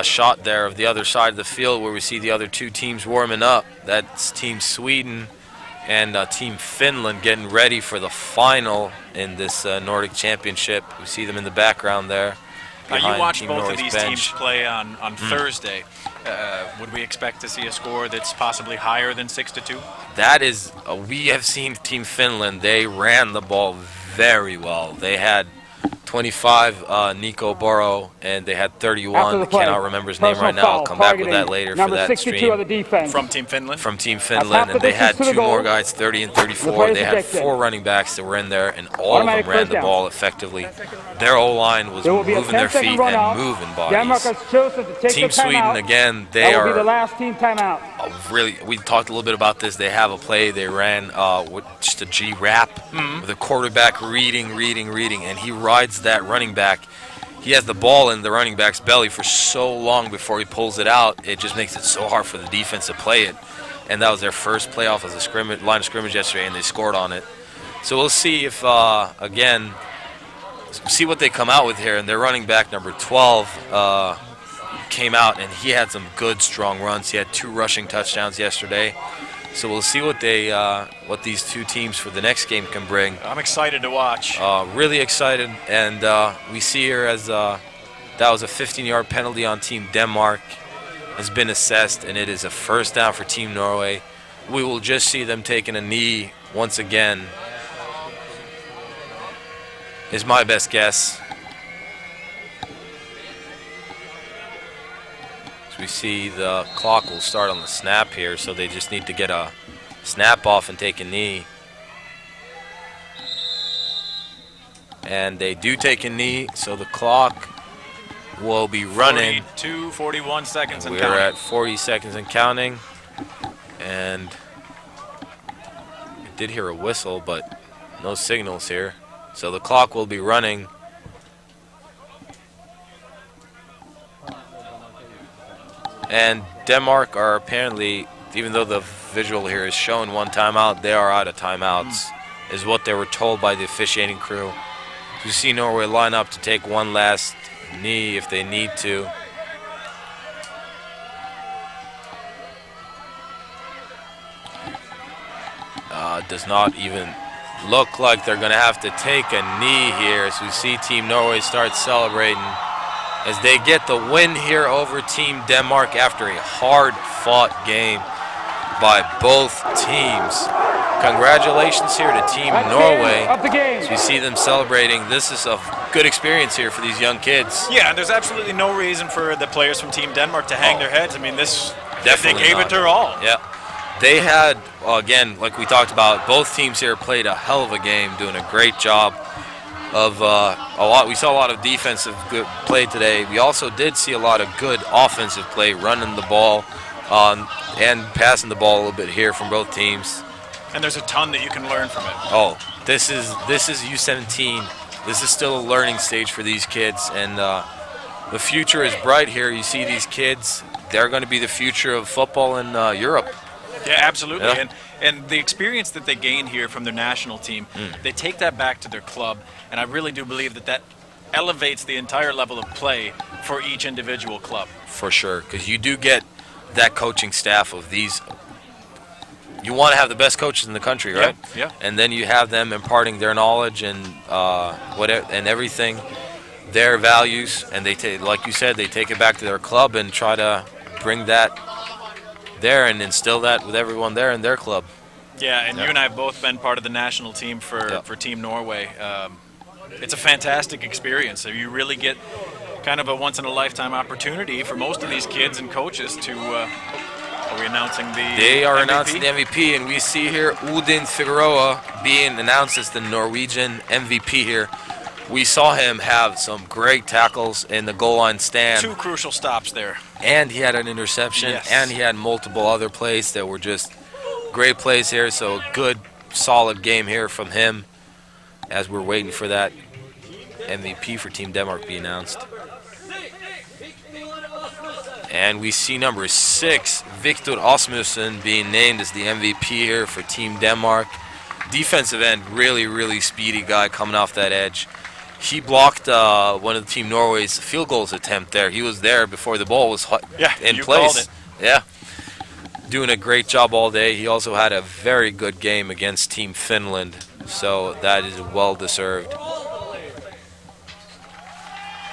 shot there of the other side of the field where we see the other two teams warming up. That's Team Sweden and Team Finland getting ready for the final in this Nordic Championship. We see them in the background there. You behind watched Team both Norway's of these bench. teams play on Thursday. Would we expect to see a score that's possibly higher than 6-2? That is, we have seen Team Finland. They ran the ball very well. They had 25 Nico Boro, and they had 31. I cannot remember his name right now. I'll come back with that later for that stream. Of the defense. From Team Finland? From Team Finland, and they had two more guys, 30 and 34. They had 4 running backs that were in there, and all of them ran the ball effectively. Their O-line was moving their feet and moving bodies. Team Sweden, again, they will be the are last team timeout. really, we talked a little bit about this. They have a play they ran with just a G-wrap with a quarterback reading, and he rides that running back. He has the ball in the running back's belly for so long before he pulls it out. It just makes it so hard for the defense to play it. And that was their first playoff as a line of scrimmage yesterday, and they scored on it. So we'll see if, again, see what they come out with here. And their running back, number 12, came out, and he had some good, strong runs. He had 2 rushing touchdowns yesterday. So we'll see what what these two teams for the next game can bring. I'm excited to watch. Really excited, and we see here as that was a 15-yard penalty on Team Denmark has been assessed, and it is a first down for Team Norway. We will just see them taking a knee once again, is my best guess. As we see the clock will start on the snap here, so they just need to get a snap off and take a knee. And they do take a knee, so the clock will be running. 41 seconds and We're counting. at 40 seconds and counting. And I did hear a whistle, but no signals here. So the clock will be running. And Denmark are apparently, even though the visual here is showing 1 timeout, they are out of timeouts, is what they were told by the officiating crew. You see Norway line up to take one last knee if they need to. Does not even look like they're going to have to take a knee here as we see Team Norway start celebrating as they get the win here over Team Denmark after a hard-fought game by both teams. Congratulations here to Team Norway. As we see them celebrating, this is a good experience here for these young kids. Yeah, and there's absolutely no reason for the players from Team Denmark to hang their heads. I mean, Definitely they gave it their all. Yeah. They had, again, like we talked about, both teams here played a hell of a game, doing a great job. of a lot. We saw a lot of defensive good play today. We also did see a lot of good offensive play, running the ball and passing the ball a little bit here from both teams. And there's a ton that you can learn from it. Oh, this is U17. This is still a learning stage for these kids, and the future is bright here. You see these kids; they're going to be the future of football in Europe. Yeah, absolutely. Yeah. And the experience that they gain here from their national team, they take that back to their club, and I really do believe that elevates the entire level of play for each individual club. For sure, because you do get that coaching staff of these. You want to have the best coaches in the country, right? Yeah. And then you have them imparting their knowledge and whatever and everything, their values, and they take, like you said, they take it back to their club and try to bring that there and instill that with everyone there in their club. Yeah, and you and I have both been part of the national team for Team Norway. It's a fantastic experience. So you really get kind of a once-in-a-lifetime opportunity for most of these kids and coaches to. Are we announcing the They are MVP? announcing the MVP, and we see here Ruben Figueroa being announced as the Norwegian MVP here. We saw him have some great tackles in the goal line stand. 2 crucial stops there. And he had an interception, Yes. and he had multiple other plays that were just great plays here. So a good, solid game here from him as we're waiting for that MVP for Team Denmark to be announced. And we see number 6, Victor Asmussen, being named as the MVP here for Team Denmark. Defensive end, really, really speedy guy coming off that edge. He blocked one of the Team Norway's field goals attempt there. He was there before the ball was in you place. called it. Yeah, doing a great job all day. He also had a very good game against Team Finland, so that is well deserved.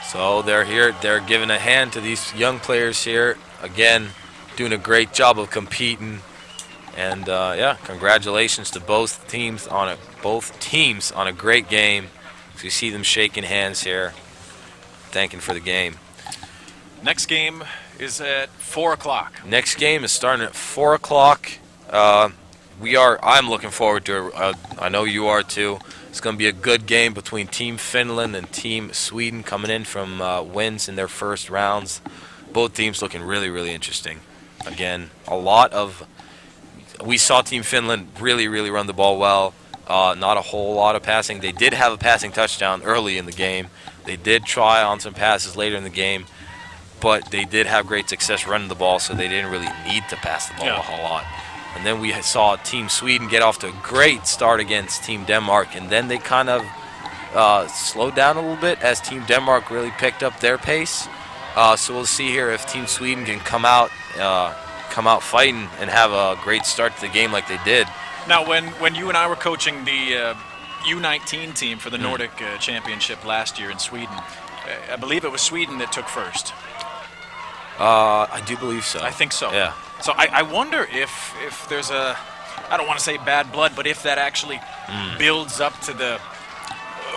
So they're here. They're giving a hand to these young players here. Again, doing a great job of competing. And yeah, congratulations to both teams on a great game. So you see them shaking hands here, thanking for the game. Next game is at 4 o'clock. Next game is starting at 4 o'clock. I'm looking forward to it. I know you are too. It's going to be a good game between Team Finland and Team Sweden coming in from wins in their first rounds. Both teams looking really, really interesting. Again, we saw Team Finland really, really run the ball well. Not a whole lot of passing. They did have a passing touchdown early in the game. They did try on some passes later in the game, but they did have great success running the ball, so they didn't really need to pass the ball a whole lot. And then we saw Team Sweden get off to a great start against Team Denmark, and then they kind of slowed down a little bit as Team Denmark really picked up their pace. So we'll see here if Team Sweden can come out fighting and have a great start to the game like they did. Now, when you and I were coaching the U19 team for the Nordic Championship last year in Sweden, I believe it was Sweden that took first. I do believe so. I think so. Yeah. So I wonder if there's a, I don't want to say bad blood, but if that actually builds up to the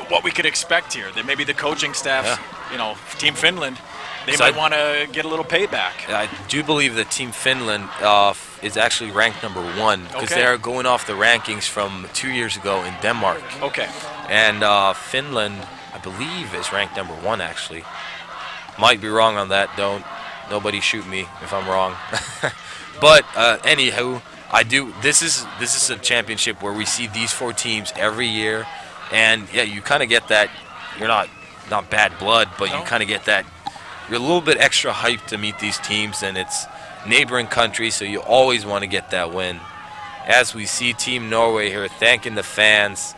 what we could expect here. That maybe the coaching staff, Team Finland, they might want to get a little payback. I do believe that Team Finland is actually ranked number 1 because they're going off the rankings from 2 years ago in Denmark. Okay. And Finland, I believe, is ranked number 1 actually. Might be wrong on that. Nobody shoot me if I'm wrong. But anywho, This is a championship where we see these 4 teams every year, and yeah, you kind of get that. You're not bad blood, but you kind of get that. You're a little bit extra hyped to meet these teams, and it's neighboring countries, so you always want to get that win. As we see Team Norway here thanking the fans,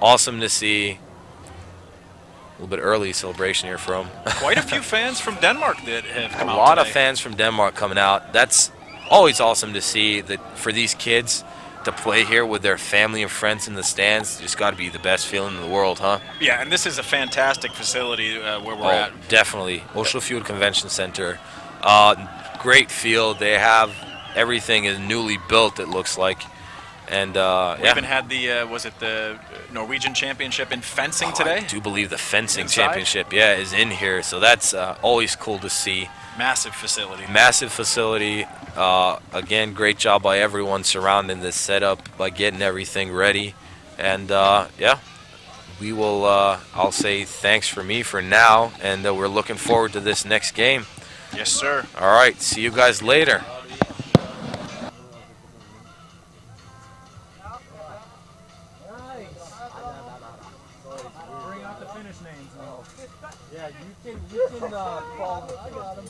awesome to see. A little bit early celebration here from. Quite a few fans from Denmark that have come out. A lot today. of fans from Denmark coming out. That's always awesome to see, that for these kids to play here with their family and friends in the stands. Just got to be the best feeling in the world, huh? Yeah, and this is a fantastic facility where we're at. Definitely. Oslofjord Convention Center. Great field. They have everything is newly built, it looks like. And we even had the was it the Norwegian Championship in fencing today? I do believe the fencing Inside? championship, is in here. So that's always cool to see. Massive facility. Massive facility. Again, great job by everyone surrounding this setup by getting everything ready. And we will, I'll say thanks for me for now, and we're looking forward to this next game. Yes, sir. All right, see you guys later. Bring out the finish names now. Yeah, you can call them. I got them.